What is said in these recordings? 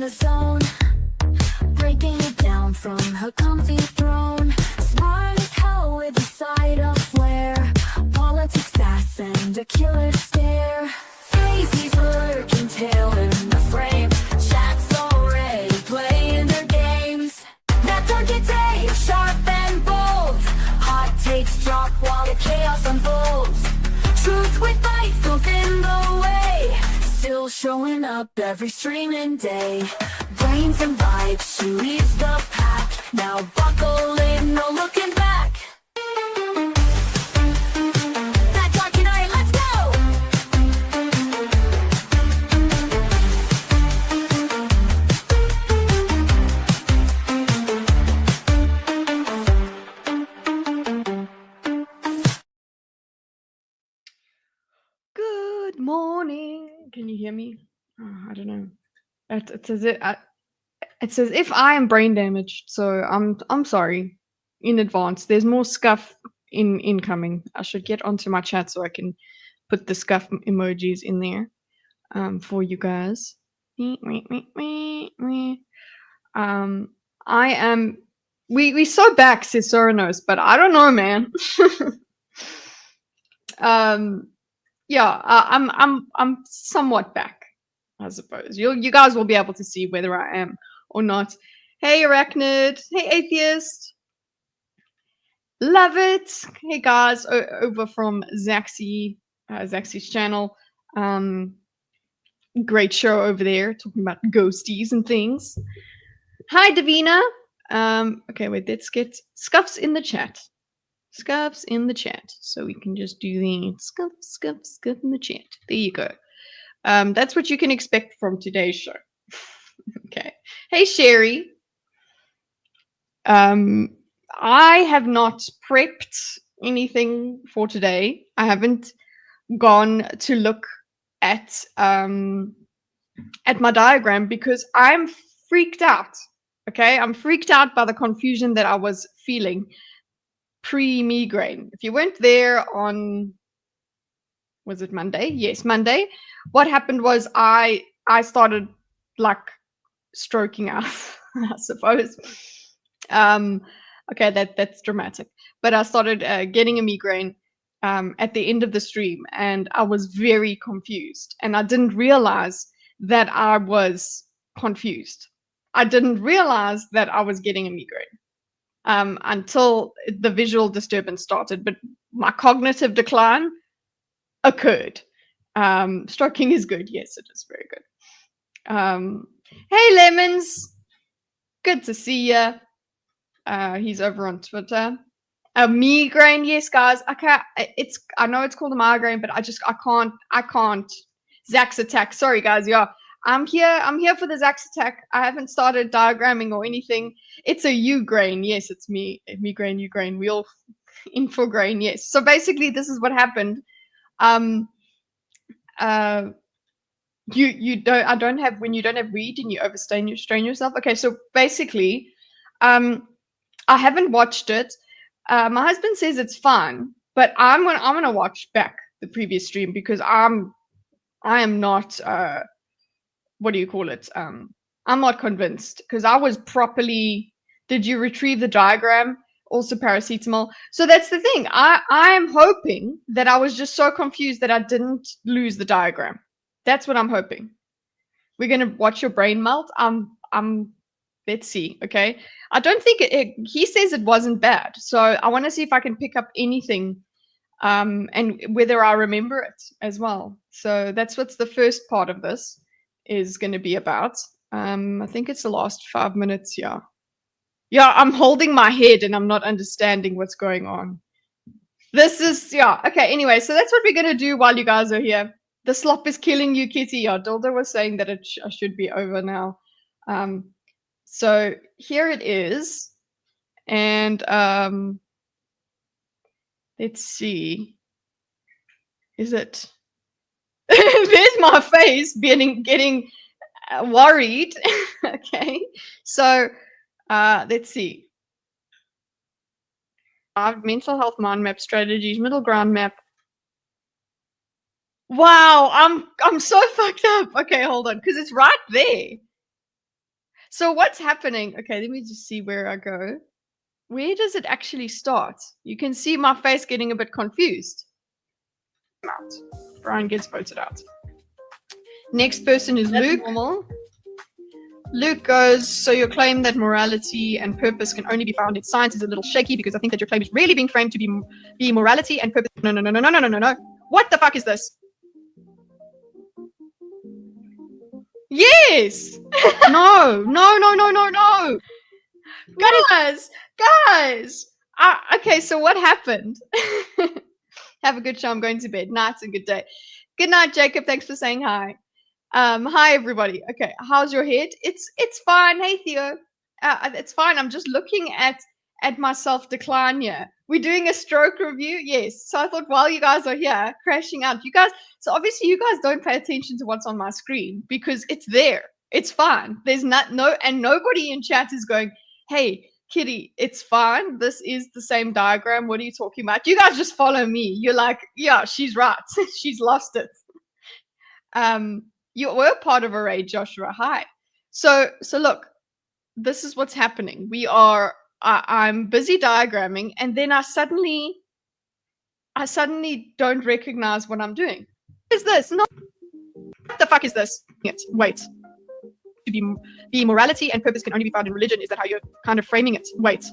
the zone, breaking it down from her comfy throne. Smart as hell with a side of flair, politics sass and a killer stare. Hazy's lurking tail in the frame, chat's already playing their games. That target day, sharp and bold, hot takes drop while the chaos unfolds. Truth with bite, filth in the way, still showing up every streaming day. Brains and vibes, she leads the pack, now buckle in, no looking back. That dark night, let's go! Good morning. Can you hear me? Oh, I don't know. It's as if I am brain damaged, so I'm sorry in advance. There's more scuff incoming. I should get onto my chat so I can put the scuff emojis in there for you guys. I am. We so back, says Soranos, but I don't know, man. Yeah, I'm somewhat back, I suppose. You guys will be able to see whether I am or not. Hey, Arachnid. Hey, Atheist. Love it. Hey, guys, over from Zaxy's channel. Great show over there, talking about ghosties and things. Hi, Davina. Okay, wait, let's get scuffs in the chat. Scuffs in the chat, so we can just do the scuff in the chat. There you go. That's what you can expect from today's show. Okay. Hey, Sherry. I have not prepped anything for today. I haven't gone to look at my diagram because I'm freaked out. Okay, I'm freaked out by the confusion that I was feeling pre-migraine. If you weren't there on, was it Monday? Yes, Monday. What happened was I started like stroking out, I suppose. Okay, that's dramatic. But I started getting a migraine at the end of the stream, and I was very confused. And I didn't realize that I was confused. I didn't realize that I was getting a migraine. Until the visual disturbance started, but my cognitive decline occurred. Stroking is good. Yes, it is very good. Hey, Lemons. Good to see you. He's over on Twitter. A migraine, yes, guys. I know it's called a migraine, but I can't. Zax attack. Sorry, guys. Yeah. I'm here for the Zax attack. I haven't started diagramming or anything. It's a U-grain. Yes, it's me. Migraine, U-grain. We all infograin. Yes. So basically, this is what happened. You don't have when you don't have weed and you strain yourself. Okay, so basically, I haven't watched it. My husband says it's fun, but I'm gonna watch back the previous stream because I am not. What do you call it? I'm not convinced because I was properly. Did you retrieve the diagram? Also paracetamol. So that's the thing. I am hoping that I was just so confused that I didn't lose the diagram. That's what I'm hoping. We're gonna watch your brain melt. Let's see. Okay. I don't think he says it wasn't bad. So I want to see if I can pick up anything, and whether I remember it as well. So that's what's the first part of this is going to be about. I think it's the last 5 minutes. Yeah, I'm holding my head and I'm not understanding what's going on. This is okay. Anyway, so that's what we're going to do while you guys are here. The slop is killing you, Kitty. Yeah, Dilda was saying that it should be over now. So here it is, and let's see. Is it? There's my face getting worried. Okay, so let's see. Mental health mind map strategies, middle ground map. Wow, I'm so fucked up. Okay, hold on, because it's right there. So what's happening? Okay, let me just see where I go. Where does it actually start? You can see my face getting a bit confused. Out. Brian gets voted out. Next person is Luke. Normal. Luke goes, so your claim that morality and purpose can only be found in science is a little shaky because I think that your claim is really being framed to be morality and purpose. No. What the fuck is this? Yes! No. Guys! Okay, so what happened? Have a good show. I'm going to bed. Night's a good day. Good night, Jacob. Thanks for saying hi. Hi everybody. Okay, how's your head? It's fine. Hey Theo. It's fine. I'm just looking at myself decline here. We're doing a stroke review. Yes. So I thought while you guys are here crashing out, you guys, so obviously you guys don't pay attention to what's on my screen because it's there. It's fine. There's and nobody in chat is going, hey, Kitty, it's fine. This is the same diagram. What are you talking about? You guys just follow me. You're like, yeah, she's right. She's lost it. You were part of a raid, Joshua. Hi. So look, this is what's happening. I'm busy diagramming, and then I suddenly don't recognize what I'm doing. What is this? No. What the fuck is this? Yes. Wait. To be morality and purpose can only be found in religion. Is that how you're kind of framing it? Wait.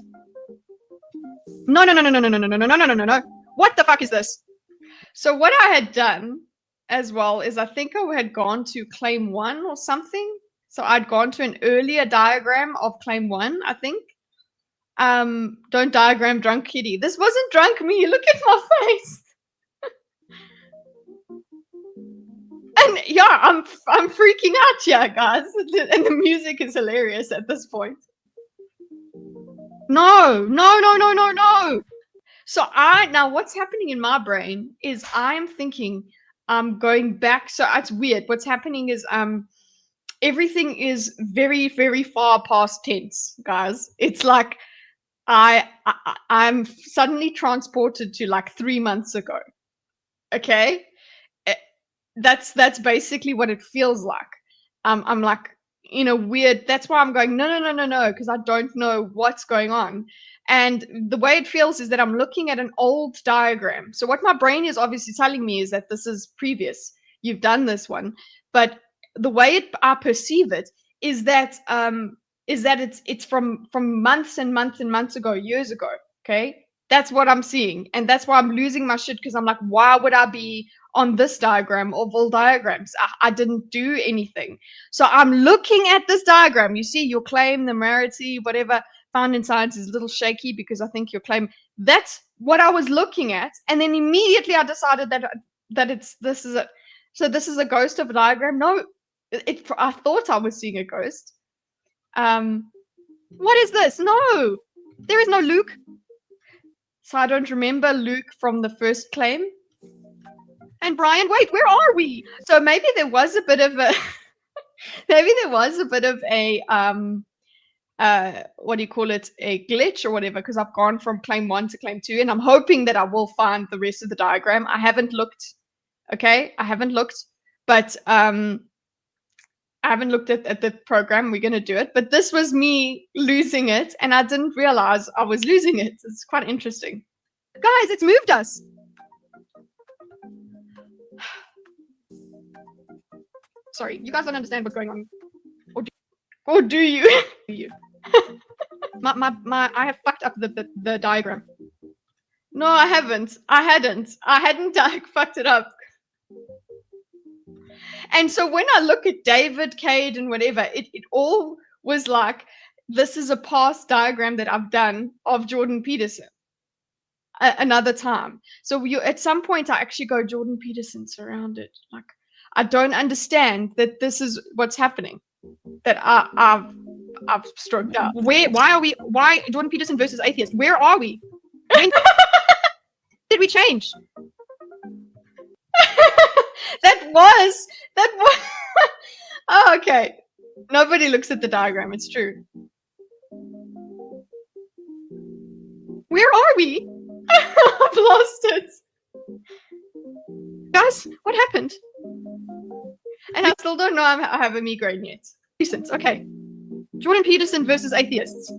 No. What the fuck is this? So what I had done as well is I think I had gone to claim 1 or something. So I'd gone to an earlier diagram of claim 1, I think. Don't diagram drunk Kitty. This wasn't drunk me. Look at my face. And yeah, I'm freaking out here, guys. And the music is hilarious at this point. No. So now what's happening in my brain is I'm thinking I'm going back. So it's weird. What's happening is everything is very, very far past tense, guys. It's like I'm suddenly transported to like 3 months ago. Okay? That's basically what it feels like. I'm like in a weird, that's why I'm going, no, because I don't know what's going on. And the way it feels is that I'm looking at an old diagram. So what my brain is obviously telling me is that this is previous. You've done this one. But the way I perceive it is that it's from months and months and months ago, years ago. Okay? That's what I'm seeing. And that's why I'm losing my shit, because I'm like, why would I be on this diagram of all diagrams? I didn't do anything. So I'm looking at this diagram. You see, your claim, the morality, whatever, found in science is a little shaky because I think your claim, that's what I was looking at. And then immediately I decided that this is it. So this is a ghost of a diagram. No, I thought I was seeing a ghost. What is this? No, there is no Luke. So I don't remember Luke from the first claim. And Brian, wait, where are we? So maybe there was a bit of a what do you call it? A glitch or whatever, because I've gone from claim 1 to claim 2, and I'm hoping that I will find the rest of the diagram. I haven't looked. Okay, I haven't looked, but I haven't looked at the program. We're gonna do it, but this was me losing it, and I didn't realize I was losing it. It's quite interesting, guys. It's moved us. Sorry, you guys don't understand what's going on, or do you? you? I have fucked up the diagram. No, I haven't. I hadn't fucked it up. And so when I look at David, Cade, and whatever, it all was like, this is a past diagram that I've done of Jordan Peterson another time. So at some point I actually go, Jordan Peterson surrounded. Like, I don't understand that this is what's happening. That I've stroked out. Why Jordan Peterson versus Atheist? Where are we? When did we change? that was oh, okay. Nobody looks at the diagram, it's true. Where are we? I've lost it. Guys, what happened? And I still don't know I have a migraine yet. Recent, okay. Jordan Peterson versus Atheists.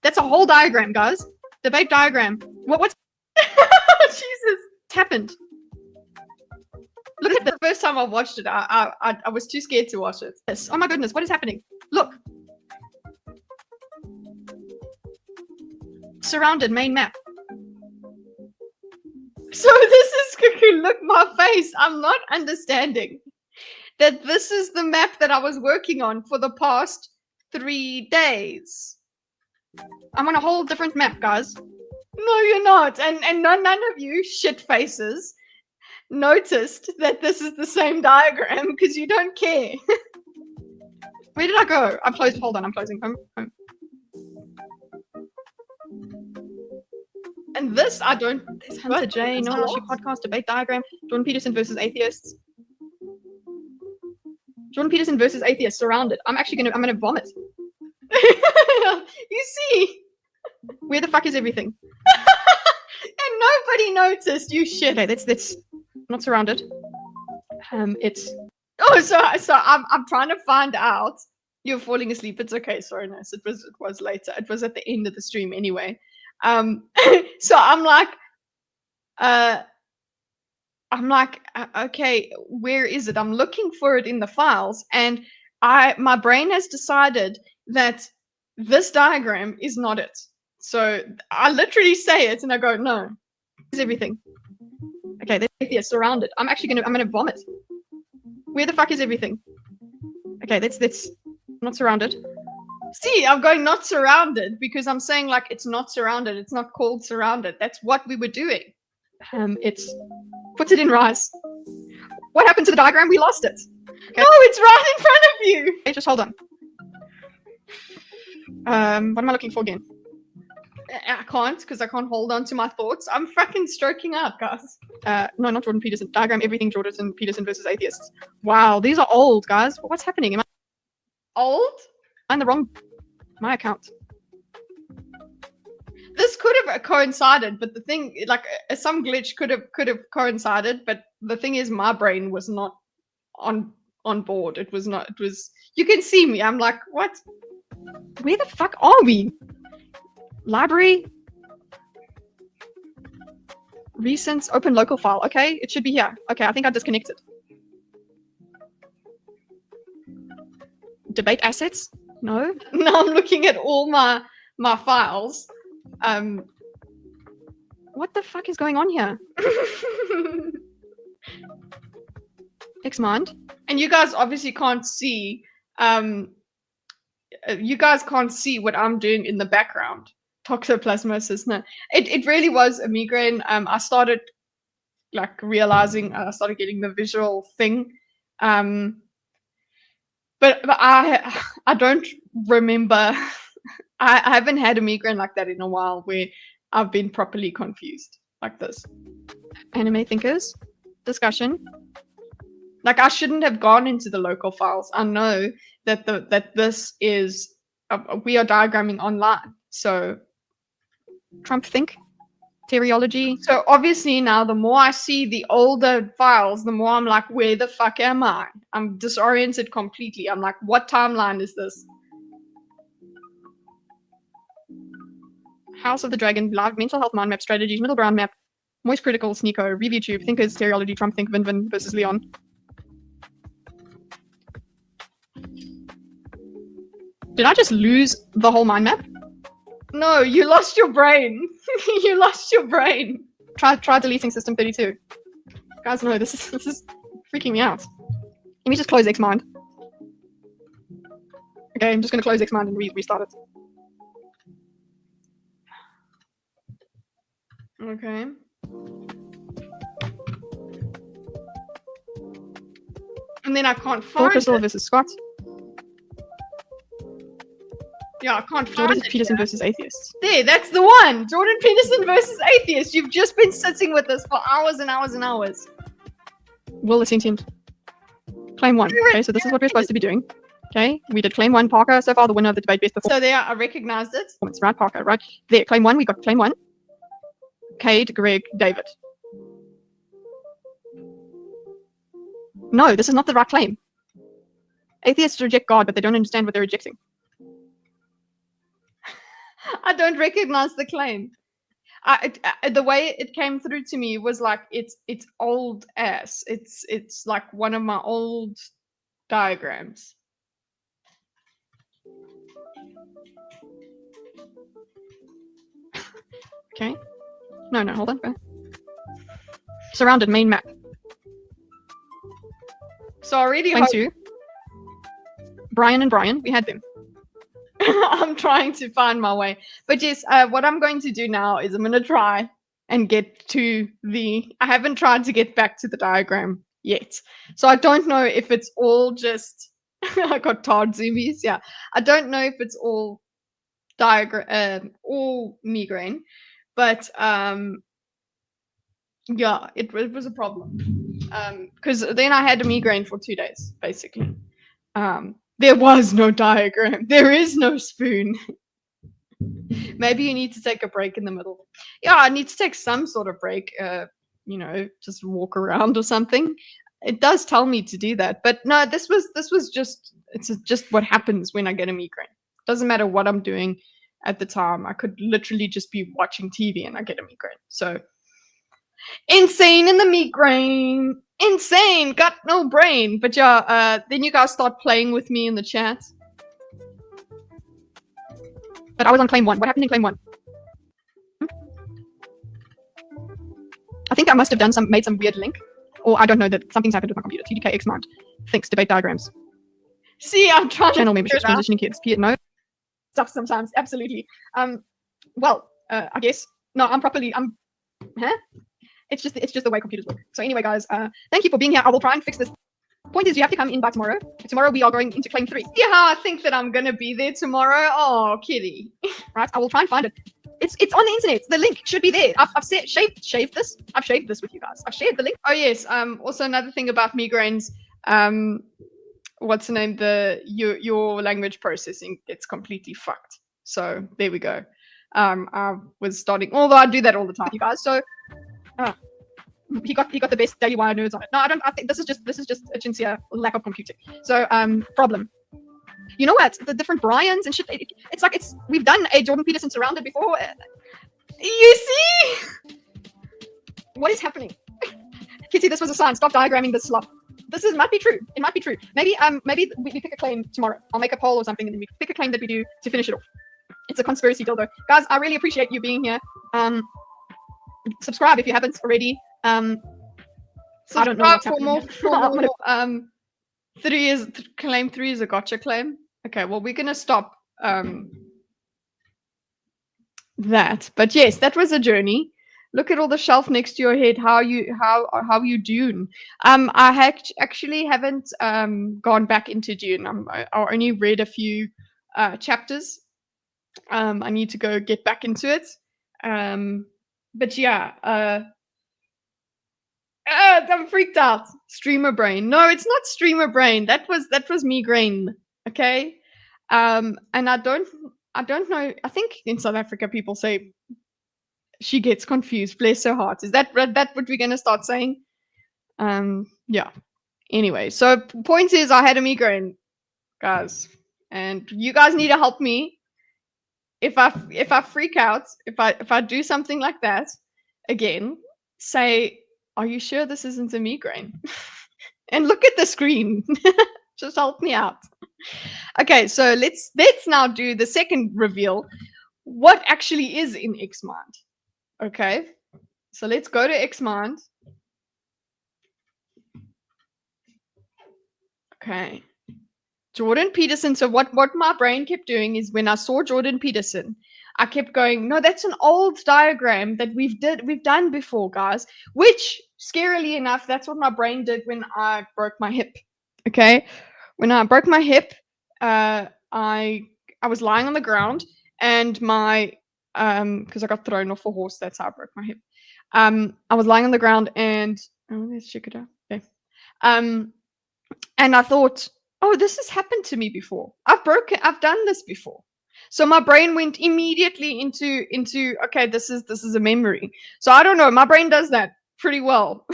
That's a whole diagram, guys. Debate diagram. What's Jesus? It's happened. Look at the first time I watched it. I was too scared to watch it. Yes. Oh my goodness, what is happening? Look. Surrounded main map. So this is Cuckoo. Look, my face. I'm not understanding that this is the map that I was working on for the past 3 days. I'm on a whole different map, guys. No, you're not. And none of you shit faces noticed that this is the same diagram because you don't care. Where did I go? I'm closed. Hold on, I'm closing. Home. And this, I don't. There's Hunter J, No Issue Podcast, Debate Diagram, Jordan Peterson versus Atheists. Jordan Peterson versus Atheists, surrounded. I'm gonna vomit. You see? Where the fuck is everything? And nobody noticed, you shit. Okay, that's not surrounded. It's so I'm trying to find out. You're falling asleep. It's okay. Sorry, no, it was later. It was at the end of the stream anyway. So I'm like, okay, where is it? I'm looking for it in the files, and my brain has decided that this diagram is not it. So I literally say it, and I go, no, it's everything. Okay, that's Atheist surrounded. I'm gonna vomit. Where the fuck is everything? Okay, that's not surrounded. See, I'm going not surrounded because I'm saying like it's not surrounded. It's not called surrounded. That's what we were doing. It's puts it in rise. What happened to the diagram? We lost it. Okay. No, it's right in front of you. Okay, just hold on. What am I looking for again? I can't because I can't hold on to my thoughts. I'm fucking stroking out, guys. No, not Jordan Peterson. Diagram everything Jordan Peterson versus Atheists. Wow, these are old, guys. What's happening? Am I old? I'm the wrong my account. This could have coincided, but the thing, like, some glitch could have coincided, but the thing is, my brain was not on board. It was not. It was. You can see me. I'm like, what? Where the fuck are we? Library. Recent open local file. Okay, it should be here. Okay, I think I disconnected. Debate assets. No. Now I'm looking at all my files. What the fuck is going on here? Xmind. And you guys obviously can't see. You guys can't see what I'm doing in the background. Toxoplasmosis. No, it really was a migraine. I started like realizing. I started getting the visual thing. But I don't remember. I haven't had a migraine like that in a while where I've been properly confused like this. Anime thinkers discussion. Like, I shouldn't have gone into the local files. I know that this is we are diagramming online. So Trump think teriology. So obviously now the more I see the older files, the more I'm like, where the fuck am I? I'm disoriented completely. I'm like, what timeline is this? House of the Dragon, live mental health mind map strategies, middle ground map, moist critical, Sneeko, review tube, thinkers, teriology, Trump think, Vin versus Leon. Did I just lose the whole mind map? No, you lost your brain. You lost your brain. Try deleting system 32. Guys, no, this is freaking me out. Let me just close Xmind. Okay, I'm just gonna close Xmind and restart it. Okay. And then I can't find Crystal versus Scott. Yeah, I can't find Jordan Peterson versus Atheists. There, that's the one! Jordan Peterson versus Atheists. You've just been sitting with us for hours and hours and hours. Will the sentient. Claim 1. Okay, so this is what we're supposed to be doing. Okay, we did claim 1, Parker. So far, the winner of the debate best before. So there, I recognized it. It's right, Parker, right? There, claim 1, we got claim 1. Cade, Greg, David. No, this is not the right claim. Atheists reject God, but they don't understand what they're rejecting. I don't recognize the claim. The way it came through to me was like it's old ass. It's like one of my old diagrams. Okay. No, hold on. Surrounded main map. So I really hope you. Brian and Brian, we had them. I'm trying to find my way. But yes, what I'm going to do now is I'm going to try and get to the... I haven't tried to get back to the diagram yet. So I don't know if it's all just... I got Todd zoomies, yeah. I don't know if it's all all migraine. But yeah, it was a problem. Because then I had a migraine for 2 days, basically. There was no diagram. There is no spoon. Maybe you need to take a break in the middle. Yeah, I need to take some sort of break. You know, just walk around or something. It does tell me to do that, but no, this was just just what happens when I get a migraine. Doesn't matter what I'm doing at the time. I could literally just be watching TV and I get a migraine. So insane in the migraine. Insane, got no brain. But yeah, then you guys start playing with me in the chat. But I was on claim 1. What happened in claim 1? I think I must have made some weird link. Or I don't know, that something's happened with my computer. TDK Xmind. Thinks debate diagrams. See, I'm trying to... Channel memberships, transitioning kids. No stuff sometimes, absolutely. Well, I guess. No, huh? It's just the way computers work. So anyway, guys, thank you for being here. I will try and fix this. Point is, you have to come in by tomorrow. Tomorrow we are going into claim 3. Yeah, I think that I'm gonna be there tomorrow. Oh, kitty. Right, I will try and find it. It's on the internet. The link should be there. I've shaved this. I've shaved this with you guys. I've shared the link. Oh yes. Also another thing about migraines. What's the name? Your language processing gets completely fucked. So there we go. I was starting, although I do that all the time, you guys. So. He got the best Daily Wire nerds on it. No, I don't. I think this is just a sincere lack of computing. So problem. You know what? The different Bryans and shit. It's like we've done a Jordan Peterson surrounded before. You see? What is happening? Kitty, this was a sign. Stop diagramming this slop. Might be true. It might be true. Maybe we pick a claim tomorrow. I'll make a poll or something, and then we pick a claim that we do to finish it off. It's a conspiracy dildo, guys. I really appreciate you being here. Subscribe if you haven't already. I don't know what's happening. Claim 3 is a gotcha claim. Okay, well we're gonna stop that. But yes, that was a journey. Look at all the shelf next to your head. How you Dune? I actually haven't gone back into Dune. I only read a few chapters. I need to go get back into it. But yeah, I'm freaked out. Streamer brain. No, it's not streamer brain. That was migraine. Okay. And I don't know. I think in South Africa people say she gets confused. Bless her heart. Is that what we're gonna start saying? Yeah. Anyway, so point is, I had a migraine, guys, and you guys need to help me. If I freak out, if I do something like that again, say, are you sure this isn't a migraine? And look at the screen. Just help me out. Okay, so let's now do the second reveal. What actually is in Xmind? Okay, so let's go to Xmind. Okay. Jordan Peterson. So what my brain kept doing is when I saw Jordan Peterson, I kept going, no, that's an old diagram that we've done before, guys. Which, scarily enough, that's what my brain did when I broke my hip. Okay, when I broke my hip, I was lying on the ground, and my because I got thrown off a horse. That's how I broke my hip. I was lying on the ground, and let's check it out. Okay. And I thought, oh, this has happened to me before. I've done this before. So my brain went immediately into okay, this is a memory. So I don't know, my brain does that pretty well,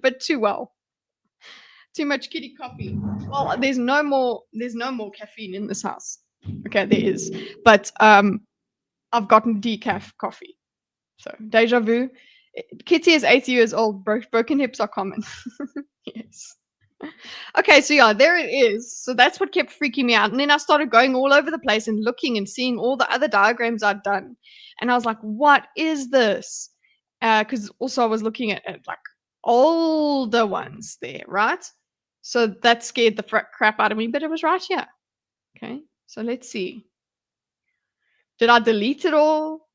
but too well. Too much kitty coffee. Well, there's no more caffeine in this house. Okay, there is, but I've gotten decaf coffee. So deja vu. Kitty is 80 years old. Broken hips are common. Yes. Okay, so yeah, there it is. So that's what kept freaking me out. And then I started going all over the place and looking and seeing all the other diagrams I'd done. And I was like, what is this? Because also I was looking at like older ones there, right? So that scared the crap out of me, but it was right here. Okay, so let's see. Did I delete it all?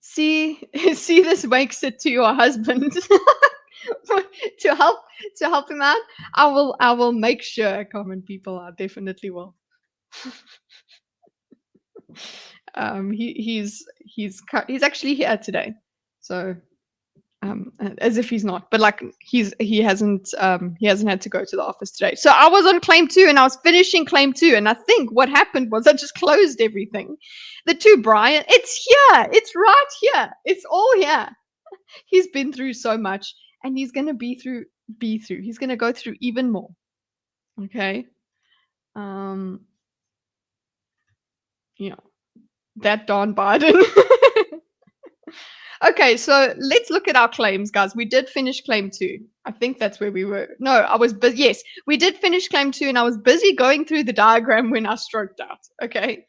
See, see, this makes it to your husband to help him out. I will make sure, common people. I definitely will. He's actually here today, so as if he's not, but like he hasn't had to go to the office today. So I was on claim 2 and I was finishing claim 2, and I think what happened was I just closed everything. The 2 Brian, it's here, it's right here, it's all here. He's been through so much, and he's gonna be through. He's gonna go through even more. Okay. Yeah, that Don Biden. Okay, so let's look at our claims, guys. We did finish claim 2. I think that's where we were. No, I was busy. Yes, we did finish claim 2, and I was busy going through the diagram when I stroked out. Okay.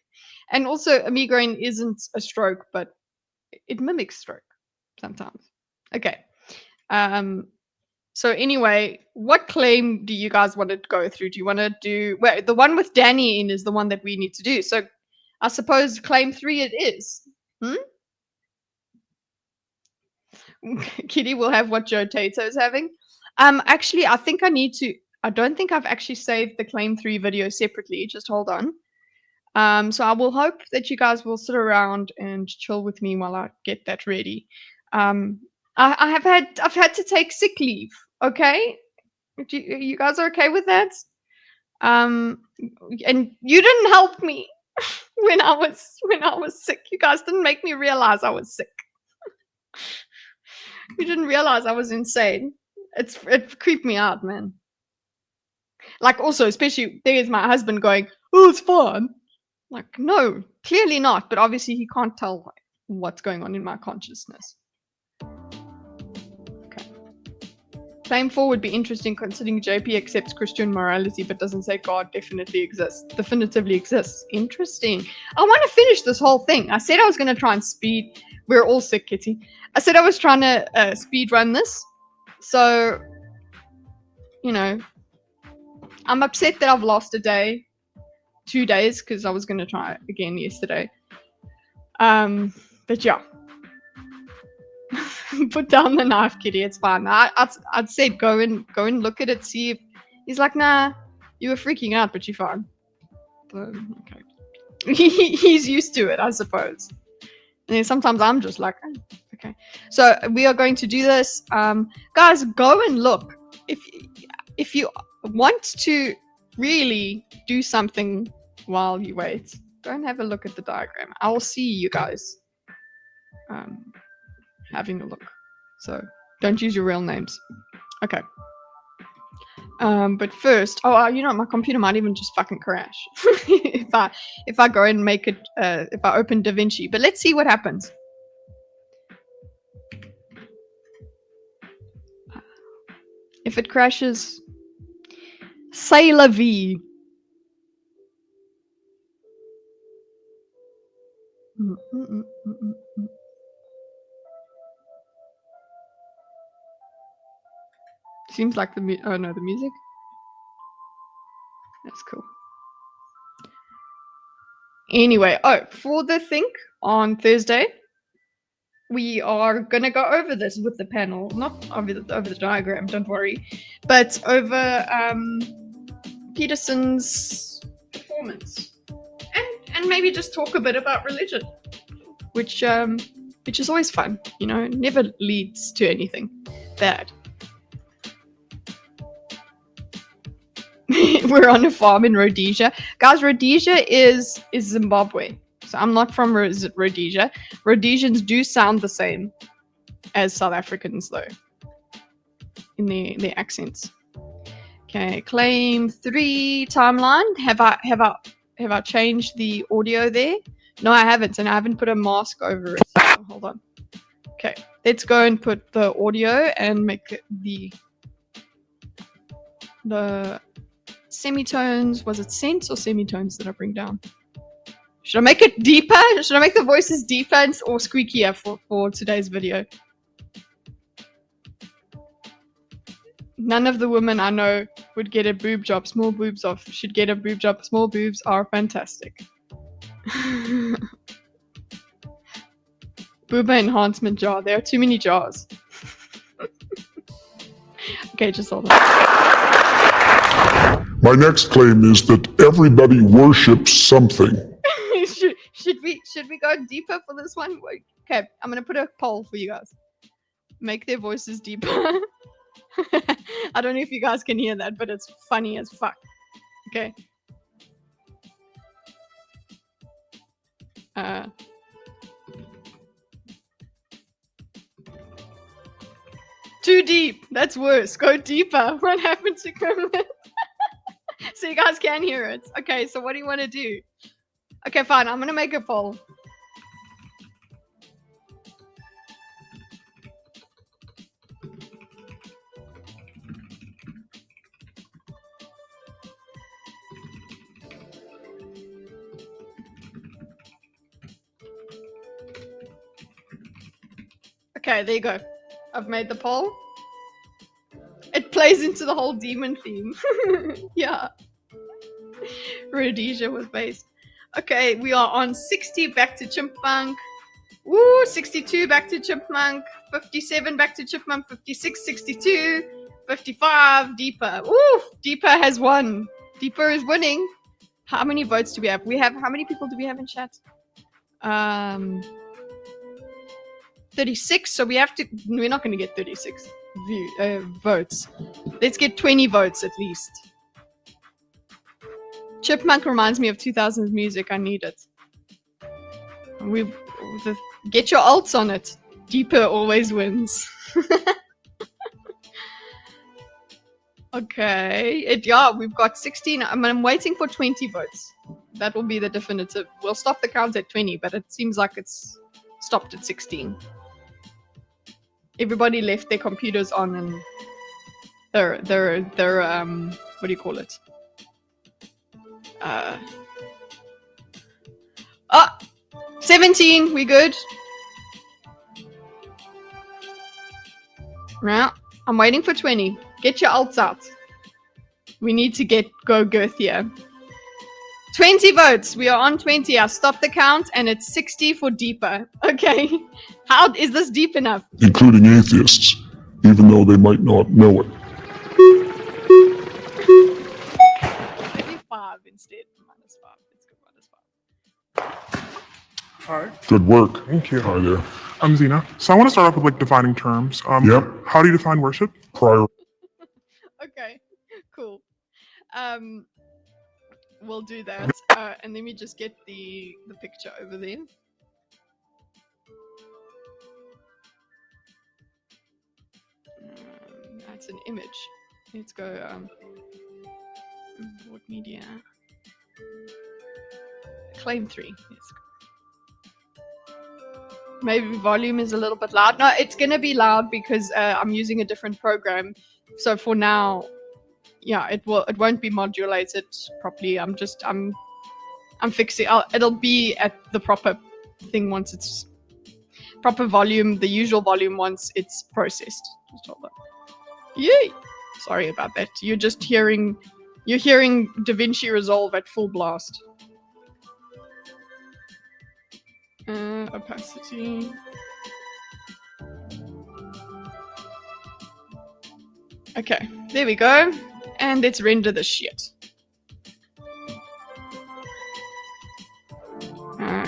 And also, a migraine isn't a stroke, but it mimics stroke sometimes. Okay. So anyway, what claim do you guys want to go through? Do you want to do, well, the one with Danny in is the one that we need to do. So I suppose claim 3 it is. Kitty will have what Joe Tato is having. Actually, I think I don't think I've actually saved the claim 3 video separately. Just hold on. So I will hope that you guys will sit around and chill with me while I get that ready. I've had to take sick leave. Okay, you guys are okay with that? And you didn't help me when I was sick. You guys didn't make me realize I was sick. You didn't realize I was insane. It creeped me out, man. Like, also, especially there's my husband going, "Oh, it's fun." Like, no, clearly not. But obviously, he can't tell like, what's going on in my consciousness. Okay. Claim 4 would be interesting, considering JP accepts Christian morality but doesn't say God definitively exists. Interesting. I want to finish this whole thing. I said I was going to try and speed. We're all sick, Kitty. I said I was trying to speed run this. So, you know, I'm upset that I've lost a day, 2 days, because I was going to try it again yesterday. But yeah. Put down the knife, Kitty. It's fine. I'd say go and look at it, see if he's like, nah, you were freaking out, but you're fine. So, okay. He's used to it, I suppose. And then sometimes I'm just like, oh, okay. So we are going to do this. Guys, go and look. If you want to really do something while you wait, go and have a look at the diagram. I will see you guys having a look. So don't use your real names. Okay. But first, you know, my computer might even just fucking crash if I go and make it. If I open DaVinci, but let's see what happens. If it crashes, c'est la vie. Seems like the oh no, the music. That's cool. Anyway, for the think on Thursday, we are gonna go over this with the panel, not over the diagram, don't worry, but over Peterson's performance, and maybe just talk a bit about religion, which is always fun, you know, it never leads to anything bad. We're on a farm in Rhodesia. Guys, Rhodesia is Zimbabwe. So I'm not from Rhodesia. Rhodesians do sound the same as South Africans, though, in their accents. Okay, claim 3 timeline. Have I changed the audio there? No, I haven't, and I haven't put a mask over it. So hold on. Okay, let's go and put the audio and make it the semitones. Was it cents or semitones that I bring down? Should I make it deeper? Should I make the voices deeper or squeakier for today's video? None of the women I know would get a boob job. Small boobs should get a boob job. Small boobs are fantastic. Booba enhancement jar. There are too many jars. Okay, just hold on. My next claim is that everybody worships something. should we go deeper for this one? Okay, I'm gonna put a poll for you guys. Make their voices deeper. I don't know if you guys can hear that, but it's funny as fuck. Okay. Too deep. That's worse. Go deeper. What happened to Kermit? So you guys can hear it. Okay, so what do you want to do? Okay, fine. I'm gonna make a poll. Okay, there you go. I've made the poll. It plays into the whole demon theme. Yeah. Rhodesia was based. Okay, we are on 60 back to Chipmunk. Woo, 62 back to Chipmunk. 57 back to Chipmunk. 56, 62. 55, Deeper. Woo, Deeper has won. Deeper is winning. How many votes do we have? How many people do we have in chat? 36, so we're not going to get 36 votes. Let's get 20 votes at least. Chipmunk reminds me of 2000s music. I need it. Get your alts on it. Deeper always wins. Okay, yeah, we've got 16. I'm waiting for 20 votes. That will be the definitive. We'll stop the count at 20, but it seems like it's stopped at 16. Everybody left their computers on and they're what do you call it? 17, we good? Right, I'm waiting for 20. Get your alts out. We need to go girthier. 20 votes. We are on 20. I stopped the count and it's 60 for Deeper. Okay. How is this deep enough? Including atheists, even though they might not know it. Maybe 5 instead. -5. Let's go -5. Hi. Good work. Thank you. Hi there. I'm Zena. So I want to start off with defining terms. Yep. How do you define worship? Prior. Okay. Cool. We'll do that. And let me just get the picture over there. That's an image. Let's go what media? Claim 3. Yes. Maybe volume is a little bit loud. No, it's gonna be loud because I'm using a different program. So for now, yeah, it won't be modulated properly. I'm fixing. It'll be at the proper thing once it's proper volume, the usual volume once it's processed. Just hold on. Yay! Sorry about that. You're hearing DaVinci Resolve at full blast. Opacity. Okay, there we go. And let's render the shit.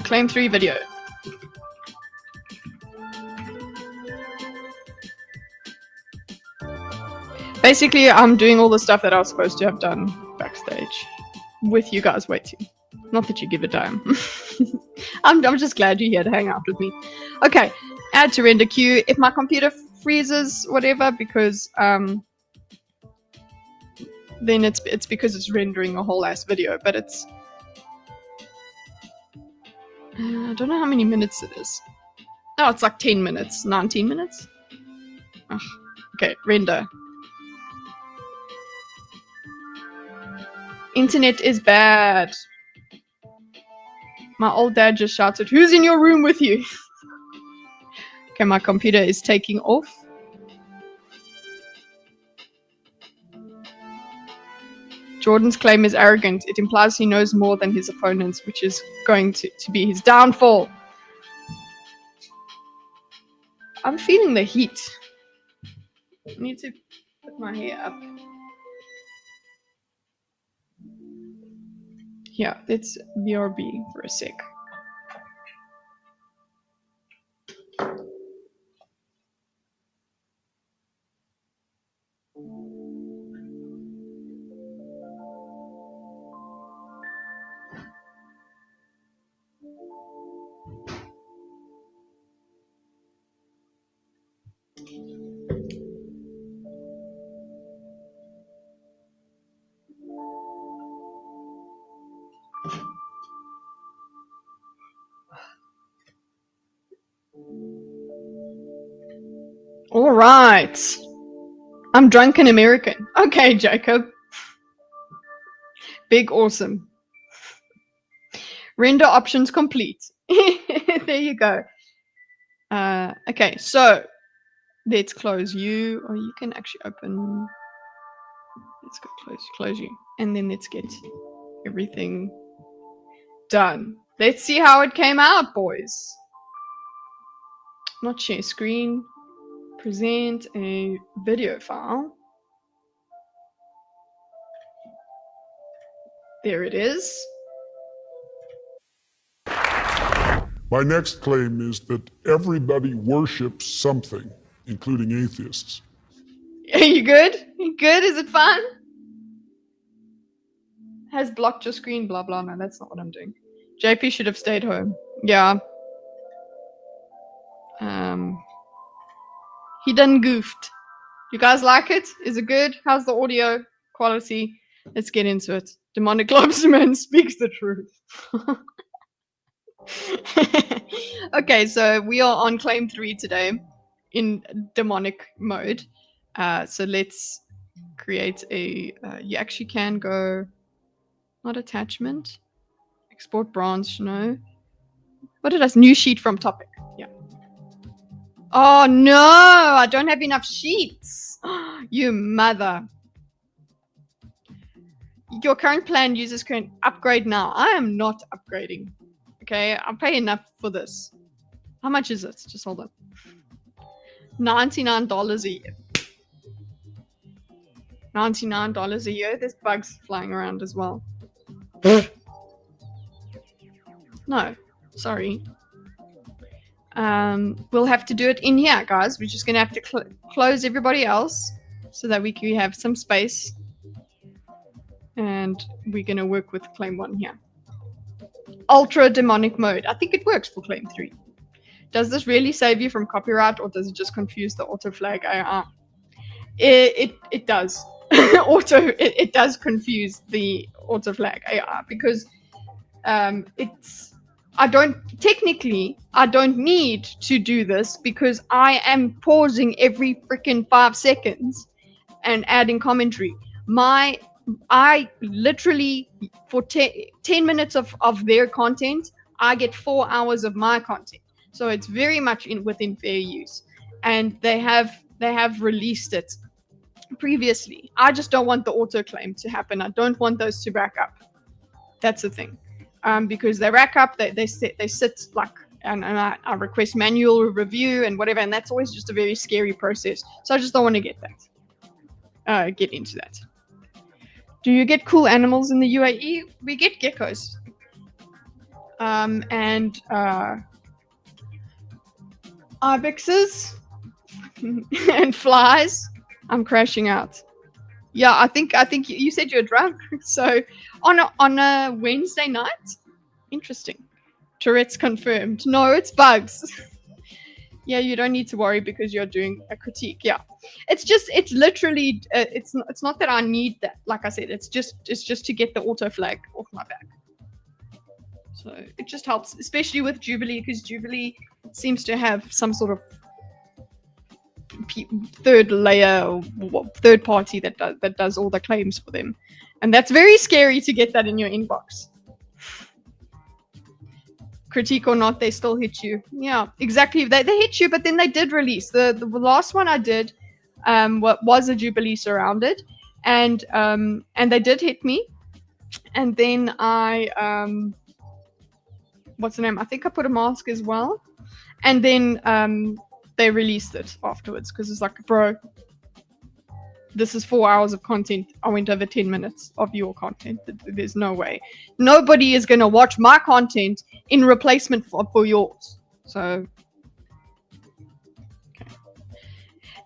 Claim 3 video. Basically, I'm doing all the stuff that I was supposed to have done backstage with you guys waiting. Not that you give a damn. I'm just glad you're here to hang out with me. Okay, add to render queue. If my computer freezes, whatever, because then it's because it's rendering a whole ass video. But it's I don't know how many minutes it is. Oh, it's like 10 minutes, 19 minutes. Ugh. Okay, render. Internet is bad. My old dad just shouted, "Who's in your room with you?" Okay, my computer is taking off. Jordan's claim is arrogant. It implies he knows more than his opponents, which is going to be his downfall. I'm feeling the heat. I need to put my hair up. Yeah, let's BRB for a sec. All right. I'm drunk and American. Okay, Jacob. Big awesome. Render options complete. There you go. Okay, so let's close you, or you can actually open. Let's go close you, and then let's get everything done. Let's see how it came out, boys. Not share screen. Present a video file. There it is. My next claim is that everybody worships something, including atheists. Are you good? You good? Is it fun? Has blocked your screen, blah blah. No, that's not what I'm doing. JP should have stayed home. Yeah. He done goofed. You guys like it? Is it good? How's the audio quality? Let's get into it. Demonic Lobsterman speaks the truth. Okay, so we are on claim 3 today in demonic mode. So let's create a. You actually can go. Not attachment. Export branch. No. What did I? New sheet from topic. Yeah. Oh no! I don't have enough sheets. You mother. Your current plan uses current upgrade now. I am not upgrading. Okay, I'll pay enough for this. How much is it? Just hold on. $99 a year. $99 a year. There's bugs flying around as well. No, sorry. We'll have to do it in here, guys. We're just gonna have to close everybody else so that we can have some space. And we're gonna work with claim 1 here. Ultra demonic mode. I think it works for claim 3. Does this really save you from copyright, or does it just confuse the auto flag AI? It does. It does confuse the auto flag AI because I don't need to do this because I am pausing every freaking 5 seconds and adding commentary. I literally, for 10 minutes of their content, I get 4 hours of my content. So it's very much within fair use. And they have released it previously. I just don't want the auto claim to happen. I don't want those to rack up. That's the thing. Because they rack up, they sit like, and I request manual review and whatever, and that's always just a very scary process. So I just don't want to get into that. Do you get cool animals in the UAE? We get geckos. And ibexes and flies. I'm crashing out. Yeah, I think you said you're drunk. So on a Wednesday night? Interesting. Tourette's confirmed. No, it's bugs. Yeah, you don't need to worry because you're doing a critique. Yeah, it's literally, it's not that I need that. Like I said, it's just to get the auto flag off my back. So it just helps, especially with Jubilee, because Jubilee seems to have some sort of third layer or third party that does all the claims for them, and that's very scary to get that in your inbox. Critique or not, they still hit you. Yeah, exactly. They hit you, but then they did release the last one I did. What was a Jubilee surrounded, and they did hit me, and then I what's the name? I think I put a mask as well, and then they released it afterwards because it's like, bro, this is 4 hours of content. I went over 10 minutes of your content. There's no way. Nobody is going to watch my content in replacement for yours. So, okay.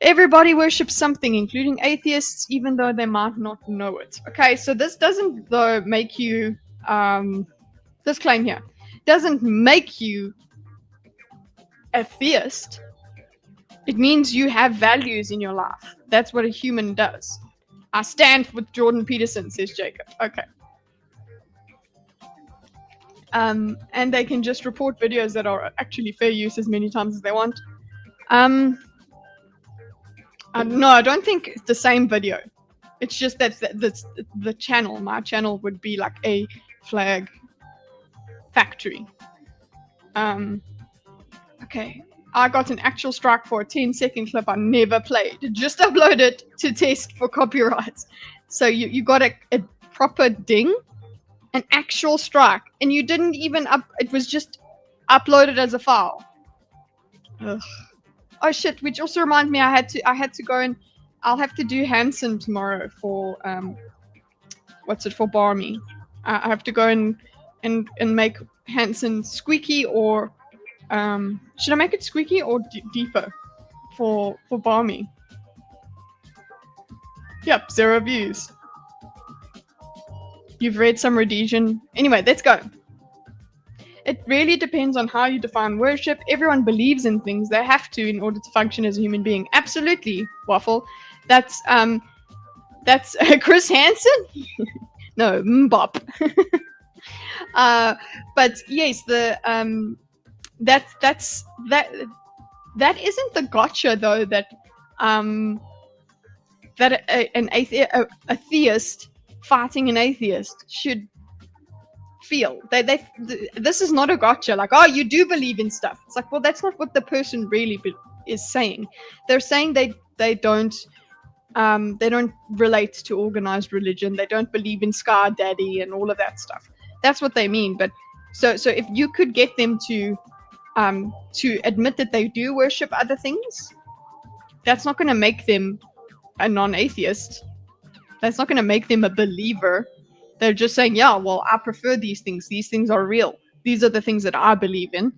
Everybody worships something, including atheists, even though they might not know it. Okay, so this doesn't, though, make you, this claim here, doesn't make you a theist. It means you have values in your life. That's what a human does. I stand with Jordan Peterson, says Jacob. Okay. And they can just report videos that are actually fair use as many times as they want. No, I don't think it's the same video. It's just that the channel, my channel, would be like a flag factory. Okay. I got an actual strike for a 10-second clip I never played. Just upload it to test for copyright. So you got a proper ding, an actual strike, and you didn't even it was just uploaded as a file. Ugh. Oh shit, which also reminds me I had to go and I'll have to do Hanson tomorrow for for Barmy. I have to go and make Hanson squeaky or should I make it squeaky or deeper for Barmy? Yep, 0 views. You've read some Rhodesian. Anyway, let's go. It really depends on how you define worship. Everyone believes in things. They have to in order to function as a human being. Absolutely, Waffle. That's Chris Hansen? No, Mbop. But yes, that isn't the gotcha though that a theist fighting an atheist should feel. This is not a gotcha, like, oh, you do believe in stuff. It's like, well, that's not what the person really is saying. They're saying they don't relate to organized religion. They don't believe in Scar Daddy and all of that stuff. That's what they mean. But so if you could get them to admit that they do worship other things, that's not going to make them a non-atheist. That's not going to make them a believer. They're just saying, yeah, well, I prefer these things. These things are real. These are the things that I believe in,